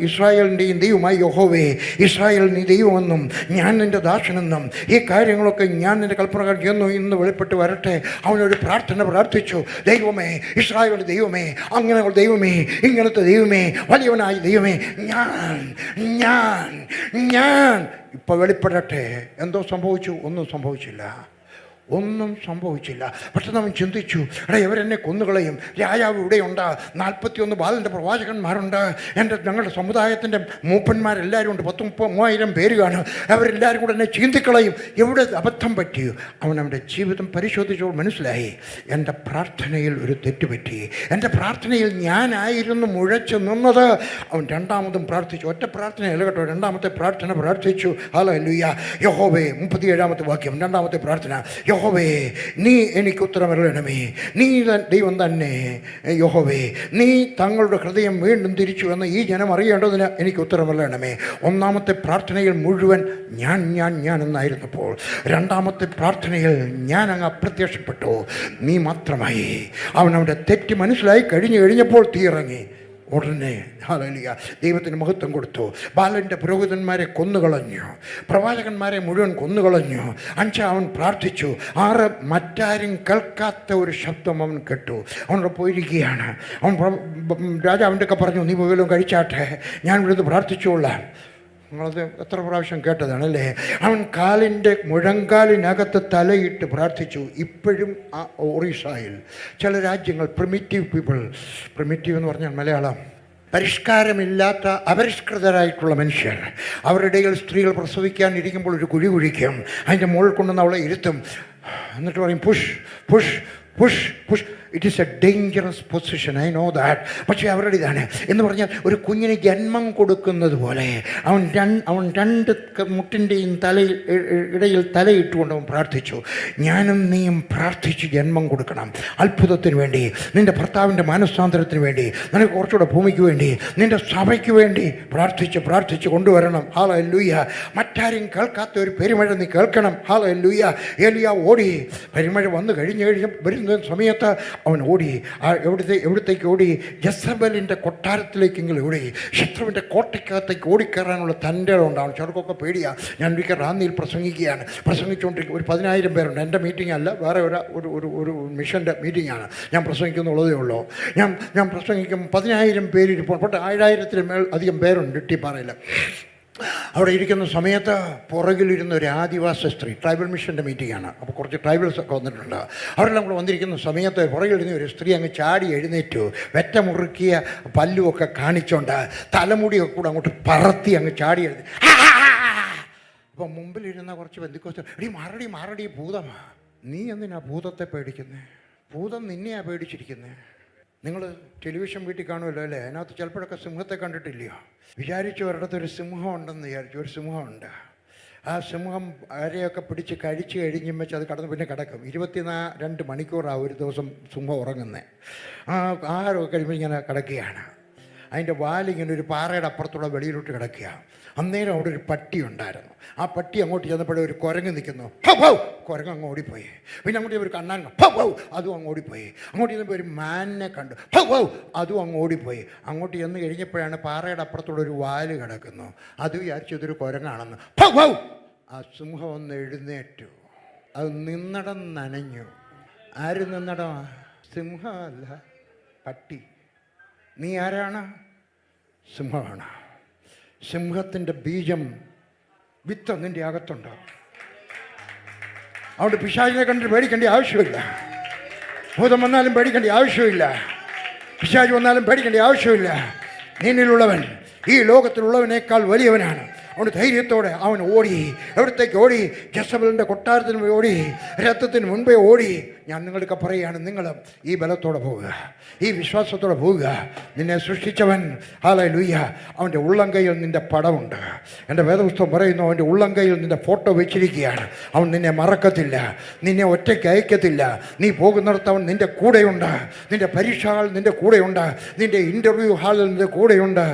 [SPEAKER 1] ഇസ്രായേലിൻ്റെയും ദൈവമായി യഹോവേ, ഇസ്രായേൽ നീ ദൈവമെന്നും ഞാൻ നിൻ്റെ ദാസനെന്നും ഈ കാര്യങ്ങളൊക്കെ ഞാൻ നിൻ്റെ കൽപ്പനകൾ ചെയ്യുന്നു ഇന്ന് വെളിപ്പെട്ട് വരട്ടെ. അവനൊരു പ്രാർത്ഥന പ്രാർത്ഥിച്ചു. ദൈവമേ, ഇസ്രായേലിൻ്റെ ദൈവമേ, അങ്ങനെയുള്ള ദൈവമേ, ഇങ്ങനത്തെ ദൈവമേ, വലിയവനായ ദൈവമേ, ഞാൻ ഇപ്പം വെളിപ്പെടട്ടെ. എന്തോ സംഭവിച്ചു? ഒന്നും സംഭവിച്ചില്ല. പക്ഷെ അവൻ ചിന്തിച്ചു, ഇവരെന്നെ കൊന്നുകളയും, രാജാവ് ഇവിടെയുണ്ട്, 41 ബാലൻ്റെ പ്രവാചകന്മാരുണ്ട്, ഞങ്ങളുടെ സമുദായത്തിൻ്റെ മൂപ്പന്മാരെല്ലാവരും ഉണ്ട്, 10-30,000 പേര് കാണും, അവരെല്ലാവരും കൂടെ എന്നെ ചീന്തിക്കളയും. എവിടെ അബദ്ധം പറ്റിയോ? അവൻ്റെ ജീവിതം പരിശോധിച്ചപ്പോൾ മനസ്സിലായി, എൻ്റെ പ്രാർത്ഥനയിൽ ഒരു തെറ്റുപറ്റി, എൻ്റെ പ്രാർത്ഥനയിൽ ഞാനായിരുന്നു മുഴച്ചു നിന്നത്. അവൻ രണ്ടാമതും പ്രാർത്ഥിച്ചു. ഒറ്റ പ്രാർത്ഥനയല്ല കേട്ടോ, രണ്ടാമത്തെ പ്രാർത്ഥന പ്രാർത്ഥിച്ചു. ഹല്ലേലൂയ. യഹോവേ, 37-ാമത്തെ വാക്യം, രണ്ടാമത്തെ പ്രാർത്ഥന. യഹോവേ, നീ എനിക്ക് ഉത്തരമരുളണമേ, നീ ദൈവം തന്നെ. യഹോവേ, നീ തങ്ങളുടെ ഹൃദയം വീണ്ടും തിരിച്ചു എന്ന് ഈ ജനം അറിയേണ്ടതിന് എനിക്ക് ഉത്തരമരുളണമേ. ഒന്നാമത്തെ പ്രാർത്ഥനയിൽ മുഴുവൻ ഞാൻ എന്നായിരുന്നപ്പോൾ രണ്ടാമത്തെ പ്രാർത്ഥനയിൽ ഞാൻ അങ്ങ് അപ്രത്യക്ഷപ്പെട്ടു, നീ മാത്രമായി. അവനവൻ്റെ തെറ്റ് മനസ്സിലായി കഴിഞ്ഞപ്പോൾ തീയിറങ്ങി. ഉടനെ ഹല്ലേലൂയ ദൈവത്തിന് മഹത്വം കൊടുത്തു. ബാലൻ്റെ പുരോഹിതന്മാരെ കൊന്നുകളഞ്ഞു, പ്രവാചകന്മാരെ മുഴുവൻ കൊന്നുകളഞ്ഞു. 5 അവൻ പ്രാർത്ഥിച്ചു. 6 മറ്റാരും കേൾക്കാത്ത ഒരു ശബ്ദം അവൻ കേട്ടു. അവനോട് പോയിരിക്കുകയാണ്. അവൻ രാജാവിൻ്റെ ഒക്കെ പറഞ്ഞു, നീ പോലും കഴിച്ചാട്ടെ, ഞാൻ ഇവിടുന്ന് പ്രാർത്ഥിച്ചുകൊള്ളാം. നിങ്ങളത് എത്ര പ്രാവശ്യം കേട്ടതാണല്ലേ? അവൻ മുഴങ്കാലിനകത്ത് തലയിട്ട് പ്രാർത്ഥിച്ചു. ഇപ്പോഴും ആ ഒറീസയിൽ ചില രാജ്യങ്ങൾ പ്രിമിറ്റീവ് എന്ന് പറഞ്ഞാൽ മലയാളം പരിഷ്കാരമില്ലാത്ത അപരിഷ്കൃതരായിട്ടുള്ള മനുഷ്യർ, അവരുടെ ഇടയിൽ സ്ത്രീകൾ പ്രസവിക്കാൻ ഇരിക്കുമ്പോൾ ഒരു കുഴി കുഴിക്കും, അതിൻ്റെ മുകളിൽ കൊണ്ടുവന്ന് അവളെ ഇരുത്തും, എന്നിട്ട് പറയും push push push push. It is A dangerous position, I know that. പക്ഷേ അവരുടെ ഇതാണ് എന്ന് പറഞ്ഞാൽ ഒരു കുഞ്ഞിന് ജന്മം കൊടുക്കുന്നത് പോലെ അവൻ രണ്ട് മുട്ടിൻ്റെയും ഇടയിൽ തലയിട്ടുകൊണ്ട് അവൻ പ്രാർത്ഥിച്ചു. ഞാനും നീയും പ്രാർത്ഥിച്ച് ജന്മം കൊടുക്കണം. അത്ഭുതത്തിന് വേണ്ടി, നിൻ്റെ ഭർത്താവിൻ്റെ മനസ്സാന്തരത്തിന് വേണ്ടി, നിനക്ക് കുറച്ചുകൂടെ ഭൂമിക്ക് വേണ്ടി, നിൻ്റെ സഭയ്ക്ക് വേണ്ടി പ്രാർത്ഥിച്ച് കൊണ്ടുവരണം. ഹല്ലേലൂയ. മറ്റാരും കേൾക്കാത്ത ഒരു പെരുമഴ നീ കേൾക്കണം. ഹല്ലേലൂയ. ഏലിയ ഓടി. പെരുമഴ വന്നു വരുന്ന സമയത്ത് അവൻ ഓടി. എവിടത്തേക്ക് ഓടി? ജസബലിൻ്റെ കൊട്ടാരത്തിലേക്കെങ്കിലും ഓടി. ശത്രുവിൻ്റെ കോട്ടയ്ക്കകത്തേക്ക് ഓടിക്കയറാനുള്ള തൻ്റെ ഉണ്ടാവും. ചെറുക്കൊക്കെ പേടിയാണ്. ഞാൻ ഒരിക്കൽ റാന്നിയിൽ പ്രസംഗിച്ചുകൊണ്ടിരിക്കും. ഒരു 10,000 പേരുണ്ട്. എൻ്റെ മീറ്റിംഗ് അല്ല, വേറെ ഒരു മിഷൻ്റെ മീറ്റിംഗാണ്. ഞാൻ പ്രസംഗിക്കുന്നുള്ളതേ ഉള്ളൂ. ഞാൻ പ്രസംഗിക്കും 10,000 പേരിപ്പോൾ 7,000-ൽ മേൽ അധികം പേരുണ്ട് ഇട്ടിപ്പാറയിൽ. അവിടെ ഇരിക്കുന്ന സമയത്ത് പുറകിലിരുന്ന ഒരു ആദിവാസി സ്ത്രീ, ട്രൈബൽ മിഷൻ്റെ മീറ്റിംഗാണ്, അപ്പോൾ കുറച്ച് ട്രൈബൽസൊക്കെ വന്നിട്ടുണ്ട്. അവരെല്ലാം കൂടെ വന്നിരിക്കുന്ന സമയത്ത് പുറകിലിരുന്ന ഒരു സ്ത്രീ അങ്ങ് ചാടി എഴുന്നേറ്റു. വെറ്റ മുറുക്കിയ പല്ലുമൊക്കെ കാണിച്ചോണ്ട് തലമുടിയൊക്കെ കൂടെ അങ്ങോട്ട് പറത്തി അങ്ങ് ചാടി എഴുതി. അപ്പം മുമ്പിലിരുന്ന കുറച്ച് ബന്ധുക്കോസ്, മാറടി ഭൂതമാ. നീ എന്തിനാ ഭൂതത്തെ പേടിക്കുന്നത്? ഭൂതം നിന്നെയാ പേടിച്ചിരിക്കുന്നത്. നിങ്ങൾ ടെലിവിഷൻ വീട്ടിൽ കാണുമല്ലോ അല്ലേ? അതിനകത്ത് ചിലപ്പോഴൊക്കെ സിംഹത്തെ കണ്ടിട്ടില്ലയോ? വിചാരിച്ചു ഒരിടത്തൊരു സിംഹം ഉണ്ടെന്ന് വിചാരിച്ചു. ഒരു സിംഹമുണ്ട്. ആ സിംഹം ആരെയൊക്കെ പിടിച്ച് കഴിച്ച് കഴിഞ്ഞും വെച്ച് അത് കടന്ന് പിന്നെ കിടക്കും. 22 മണിക്കൂറാണ് ഒരു ദിവസം സിംഹം ഉറങ്ങുന്നത്. ആഹാരമൊക്കെ കഴിയുമ്പോൾ ഇങ്ങനെ കിടക്കുകയാണ്. അതിൻ്റെ വാലിങ്ങനെ ഒരു പാറയുടെ അപ്പുറത്തുള്ള വെളിയിലോട്ട് കിടക്കുക. അന്നേരം അവിടെ ഒരു പട്ടി ഉണ്ടായിരുന്നു. ആ പട്ടി അങ്ങോട്ട് ചെന്നപ്പോഴേ ഒരു കുരങ്ങ് നിൽക്കുന്നു. കുരങ്ങ് അങ്ങ് ഓടിപ്പോയി. പിന്നെ അങ്ങോട്ട് ഒരു കണ്ണാൻ അതും അങ്ങ് ഓടിപ്പോയി. അങ്ങോട്ട് ചെന്നപ്പോൾ ഒരു മാനിനെ കണ്ടു. അതും അങ്ങ് ഓടിപ്പോയി. അങ്ങോട്ട് ചെന്ന് കഴിഞ്ഞപ്പോഴാണ് പാറയുടെ അപ്പുറത്തുള്ള ഒരു വാല് കിടക്കുന്നു. അത് വിചാരിച്ചു ഇതൊരു കുരങ്ങാണെന്ന്. ആ സിംഹം ഒന്ന് എഴുന്നേറ്റു. അത് നിന്നടം നനഞ്ഞു. ആര് നിന്നടമാ? സിംഹമല്ല, പട്ടി. നീ ആരാണ്? സിംഹമാണ്. സിംഹത്തിൻ്റെ ബീജം വിത്ത് നിൻ്റെ അകത്തുണ്ട്. അതുകൊണ്ട് പിശാചിനെ കണ്ടിട്ട് പേടിക്കേണ്ട ആവശ്യമില്ല. ഭൂതം വന്നാലും പേടിക്കേണ്ട ആവശ്യമില്ല. പിശാച് വന്നാലും പേടിക്കേണ്ട ആവശ്യമില്ല. നിന്നിലുള്ളവൻ ഈ ലോകത്തിലുള്ളവനേക്കാൾ വലിയവനാണ്. അതുകൊണ്ട് ധൈര്യത്തോടെ അവൻ ഓടി. എവിടത്തേക്ക് ഓടി? ജസബലിൻ്റെ കൊട്ടാരത്തിന് ഓടി. രഥത്തിന് മുൻപേ ഓടി. ഞാൻ നിങ്ങൾക്ക് പറയുകയാണ്, നിങ്ങൾ ഈ ബലത്തോടെ പോവുക, ഈ വിശ്വാസത്തോടെ പോവുക. നിന്നെ സൃഷ്ടിച്ചവൻ ഹല്ലേലൂയ, അവൻ്റെ ഉള്ളംകൈയിൽ നിൻ്റെ പടമുണ്ട്. എൻ്റെ വേദപുസ്തകം പറയുന്നു, അവൻ്റെ ഉള്ളംകൈയിൽ നിൻ്റെ ഫോട്ടോ വെച്ചിരിക്കുകയാണ്. അവൻ നിന്നെ മറക്കത്തില്ല, നിന്നെ ഒറ്റയ്ക്ക് അയക്കത്തില്ല. നീ പോകുന്നിടത്ത് അവൻ നിൻ്റെ കൂടെയുണ്ട്. നിൻ്റെ പരീക്ഷാ ഹാൾ നിൻ്റെ കൂടെയുണ്ട്, നിൻ്റെ ഇൻ്റർവ്യൂ ഹാളിൽ നിൻ്റെ കൂടെയുണ്ട്.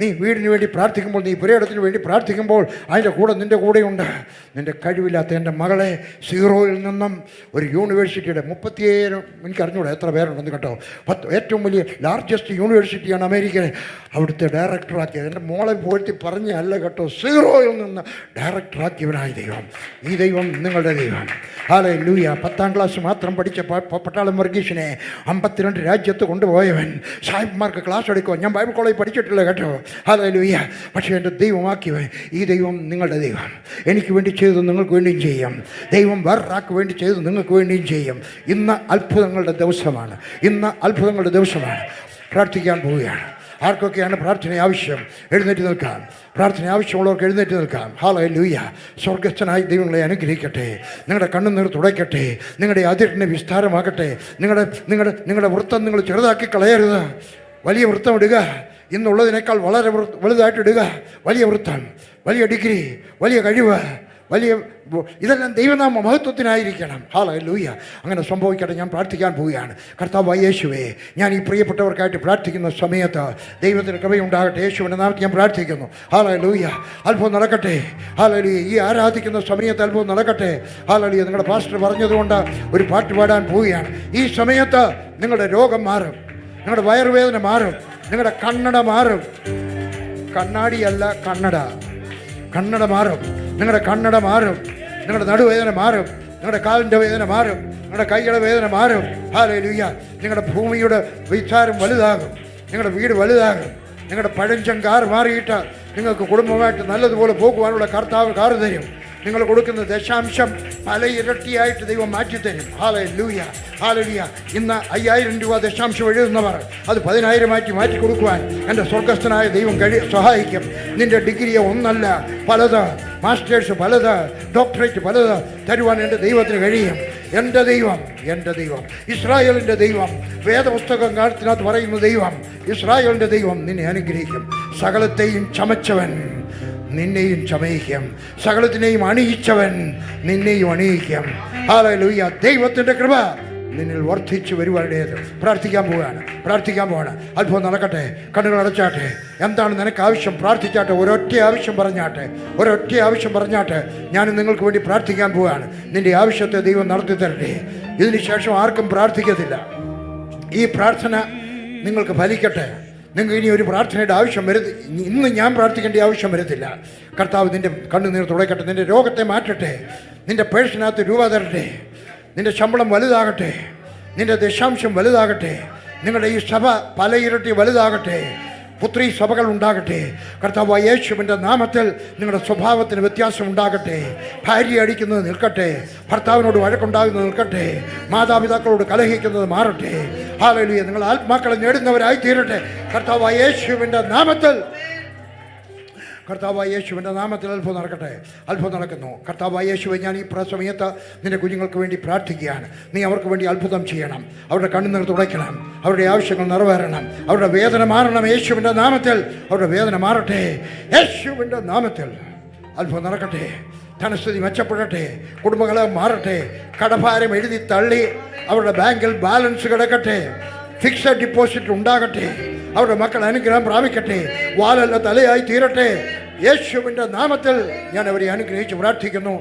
[SPEAKER 1] നീ വീടിന് വേണ്ടി പ്രാർത്ഥിക്കുമ്പോൾ, നീ പുരയിടത്തിന് വേണ്ടി പ്രാർത്ഥിക്കുമ്പോൾ അതിൻ്റെ കൂടെ നിൻ്റെ കൂടെയുണ്ട്. നിൻ്റെ കഴിവില്ലാത്ത എൻ്റെ മകളെ സീറോയിൽ നിന്നും ഒരു യൂണിവേഴ്സിറ്റിയുടെ 37, എനിക്ക് അറിഞ്ഞൂടെ എത്ര പേരുണ്ടെന്ന് കേട്ടോ, ഏറ്റവും വലിയ ലാർജസ്റ്റ് യൂണിവേഴ്സിറ്റിയാണ് അമേരിക്കയിൽ, അവിടുത്തെ ഡയറക്ടറാക്കിയത്. എൻ്റെ മോളെ പോയിട്ട് പറഞ്ഞല്ല കേട്ടോ, സീറോയിൽ നിന്ന് ഡയറക്ടറാക്കിയവനായ ദൈവം. ഈ ദൈവം നിങ്ങളുടെ ദൈവം. ഹല്ലേലൂയ. 10ാം ക്ലാസ് മാത്രം പഠിച്ച പട്ടാളം വർഗീസിനെ 52 രാജ്യത്ത് കൊണ്ടുപോയവൻ. സാഹിബ്മാർക്ക് ക്ലാസ് എടുക്കുവാൻ ഞാൻ ബൈബിൾ കോളേജ് പഠിച്ചിട്ടില്ല കേട്ടോ. ഹല്ലേലൂയ. പക്ഷേ എൻ്റെ ദൈവമാക്കിയവൻ ഈ ദൈവം നിങ്ങളുടെ ദൈവം. എനിക്ക് വേണ്ടി ചെയ്തത് നിങ്ങൾക്ക് വേണ്ടിയും ചെയ്യും. ദൈവം വേറൊരാൾക്ക് വേണ്ടി ചെയ്തത് നിങ്ങൾക്ക് വേണ്ടിയും ചെയ്യും. ഇന്ന് അത്ഭുതങ്ങളുടെ ദിവസമാണ്. ഇന്ന് അത്ഭുതങ്ങളുടെ ദിവസമാണ്. പ്രാർത്ഥിക്കാൻ പോവുകയാണ്. ആർക്കൊക്കെയാണ് പ്രാർത്ഥന ആവശ്യം? എഴുന്നേറ്റ് നിൽക്കാം. പ്രാർത്ഥന ആവശ്യമുള്ളവർക്ക് എഴുന്നേറ്റ് നിൽക്കാം. ഹല്ലേലൂയ. സ്വർഗസ്ഥനായ ദൈവങ്ങളെ അനുഗ്രഹിക്കട്ടെ. നിങ്ങളുടെ കണ്ണുനീർ തുടയ്ക്കട്ടെ. നിങ്ങളുടെ അതിരിനെ വിസ്താരമാക്കട്ടെ. നിങ്ങളുടെ വൃത്തം നിങ്ങൾ ചെറുതാക്കി കളയരുത്. വലിയ വൃത്തം ഇടുക. ഇന്നുള്ളതിനേക്കാൾ വളരെ വലുതായിട്ടിടുക. വലിയ വൃത്തം, വലിയ ഡിഗ്രി, വലിയ കഴിവ്, വലിയ ഇതെല്ലാം ദൈവനാമ മഹത്വത്തിനായിരിക്കണം. ഹല്ലേലൂയ. അങ്ങനെ സംഭവിക്കട്ടെ. ഞാൻ പ്രാർത്ഥിക്കാൻ പോവുകയാണ്. കർത്താവായ യേശുവേ, ഞാൻ ഈ പ്രിയപ്പെട്ടവർക്കായിട്ട് പ്രാർത്ഥിക്കുന്ന സമയത്ത് ദൈവത്തിൻ്റെ കൃപയുണ്ടാകട്ടെ. യേശുവിൻ്റെ നാമത്തിൽ ഞാൻ പ്രാർത്ഥിക്കുന്നു. ഹല്ലേലൂയ. അത്ഭുതം നടക്കട്ടെ. ഹല്ലേലൂയ. ഈ ആരാധിക്കുന്ന സമയത്ത് അത്ഭുതം നടക്കട്ടെ. ഹല്ലേലൂയ. നിങ്ങളുടെ പാസ്റ്റർ പറഞ്ഞതുകൊണ്ട് ഒരു പാട്ട് പാടാൻ പോവുകയാണ്. ഈ സമയത്ത് നിങ്ങളുടെ രോഗം മാറും, നിങ്ങളുടെ വയറുവേദന മാറും, നിങ്ങളുടെ കണ്ണട മാറും. കണ്ണാടിയല്ല, കണ്ണട മാറും. നിങ്ങളുടെ കണ്ണട മാറും, നിങ്ങളുടെ നടുവേദന മാറും, നിങ്ങളുടെ കാലിൻ്റെ വേദന മാറും, നിങ്ങളുടെ കൈയുടെ വേദന മാറും. ഹല്ലേലൂയ. നിങ്ങളുടെ ഭൂമിയുടെ വിചാരം വലുതാകും, നിങ്ങളുടെ വീട് വലുതാകും. നിങ്ങളുടെ പഴഞ്ചൻ കാർ മാറിയിട്ട് നിങ്ങൾക്ക് കുടുംബമായിട്ട് നല്ലതുപോലെ പോകുവാനുള്ള കർത്താവ് കാർ തരും. നിങ്ങൾ കൊടുക്കുന്ന ദശാംശം പല ഇരട്ടിയായിട്ട് ദൈവം മാറ്റിത്തരും. ഹല്ലേലൂയ. ഹല്ലേലൂയ. ഇന്ന് 5000 രൂപ ദശാംശം എഴുതുന്നവർ അത് 10,000 മാറ്റി കൊടുക്കുവാൻ എൻ്റെ സ്വർഗസ്ഥനായ ദൈവം സഹായിക്കും. നിൻ്റെ ഡിഗ്രി ഒന്നല്ല, പലത്, മാസ്റ്റേഴ്സ് പലത്, ഡോക്ടറേറ്റ് പലത് തരുവാൻ എൻ്റെ ദൈവത്തിന് കഴിയും. എൻ്റെ ദൈവം ഇസ്രായേലിൻ്റെ ദൈവം, വേദപുസ്തകം കാലത്തിനകത്ത് പറയുന്ന ദൈവം, ഇസ്രായേലിൻ്റെ ദൈവം നിന്നെ അനുഗ്രഹിക്കും. സകലത്തെയും ചമച്ചവൻ നിന്നെയും ചമയിക്കും. സകലത്തിനെയും അണിയിച്ചവൻ നിന്നെയും അണിയിക്കും. ഹല്ലേലൂയ. ദൈവത്തിൻ്റെ കൃപ നിന്നിൽ വർദ്ധിച്ചു വരുവാനുടേത്. പ്രാർത്ഥിക്കാൻ പോവുകയാണ്. അത്ഭുതം നടക്കട്ടെ. കണ്ണുകൾ അടച്ചാട്ടെ. എന്താണ് നിനക്ക് ആവശ്യം? പ്രാർത്ഥിച്ചാട്ടെ. ഒരൊറ്റ ആവശ്യം പറഞ്ഞാട്ടെ. ഞാൻ നിങ്ങൾക്ക് വേണ്ടി പ്രാർത്ഥിക്കാൻ പോവുകയാണ്. നിൻ്റെ ആവശ്യത്തെ ദൈവം നടത്തി തരട്ടെ. ഇതിന് ശേഷം ആർക്കും പ്രാർത്ഥിക്കത്തില്ല. ഈ പ്രാർത്ഥന നിങ്ങൾക്ക് ഫലിക്കട്ടെ. നിങ്ങൾക്ക് ഇനി ഒരു പ്രാർത്ഥനയുടെ ആവശ്യം ഇന്ന് ഞാൻ പ്രാർത്ഥിക്കേണ്ട ആവശ്യം വരത്തില്ല. കർത്താവ് നിൻ്റെ കണ്ണുനീർ തുടയ്ക്കട്ടെ. നിൻ്റെ രോഗത്തെ മാറ്റട്ടെ. നിൻ്റെ പേഴ്സിനകത്ത് രൂപ തരട്ടെ. നിൻ്റെ ശമ്പളം വലുതാകട്ടെ. നിൻ്റെ ദശാംശം വലുതാകട്ടെ. നിങ്ങളുടെ ഈ സഭ പല ഇരട്ടി വലുതാകട്ടെ. പുത്രി സഭകൾ ഉണ്ടാകട്ടെ. കർത്താവായ യേശുവിൻ്റെ നാമത്തിൽ നിങ്ങളുടെ സ്വഭാവത്തിന് വ്യത്യാസം ഉണ്ടാകട്ടെ. ഭാര്യ അടിക്കുന്നത് നിൽക്കട്ടെ. ഭർത്താവിനോട് വഴക്കുണ്ടാകുന്നത് നിൽക്കട്ടെ. മാതാപിതാക്കളോട് കലഹിക്കുന്നത് മാറട്ടെ. ഹല്ലേലൂയ. നിങ്ങൾ ആത്മാക്കളെ നേടുന്നവരായി തീരട്ടെ. കർത്താവായ യേശുവിൻ്റെ നാമത്തിൽ അത്ഭുതം നടക്കട്ടെ. അത്ഭുതം നടക്കുന്നു. കർത്താവായ യേശുവേ, ഞാൻ ഈ സമയത്ത് നിൻ്റെ കുഞ്ഞുങ്ങൾക്ക് വേണ്ടി പ്രാർത്ഥിക്കുകയാണ്. നീ അവർക്ക് വേണ്ടി അത്ഭുതം ചെയ്യണം. അവരുടെ കണ്ണുനീർ തുടയ്ക്കണം. അവരുടെ ആവശ്യങ്ങൾ നിറവേറണം. അവരുടെ വേദന മാറണം. യേശുവിൻ്റെ നാമത്തിൽ അവരുടെ വേദന മാറട്ടെ. യേശുവിൻ്റെ നാമത്തിൽ അത്ഭുതം നടക്കട്ടെ. ധനസ്ഥിതി മെച്ചപ്പെടട്ടെ. കുടുംബകലം മാറട്ടെ. കടഭാരം എഴുതി തള്ളി അവരുടെ ബാങ്കിൽ ബാലൻസ് കിടക്കട്ടെ. ഫിക്സഡ് ഡിപ്പോസിറ്റ് ഉണ്ടാകട്ടെ. അവരുടെ മക്കൾ അനുഗ്രഹം പ്രാപിക്കട്ടെ. വാലല്ല തലയായി തീരട്ടെ. യേശുവിൻ്റെ നാമത്തിൽ ഞാൻ അവരെ അനുഗ്രഹിച്ച് പ്രാർത്ഥിക്കുന്നു.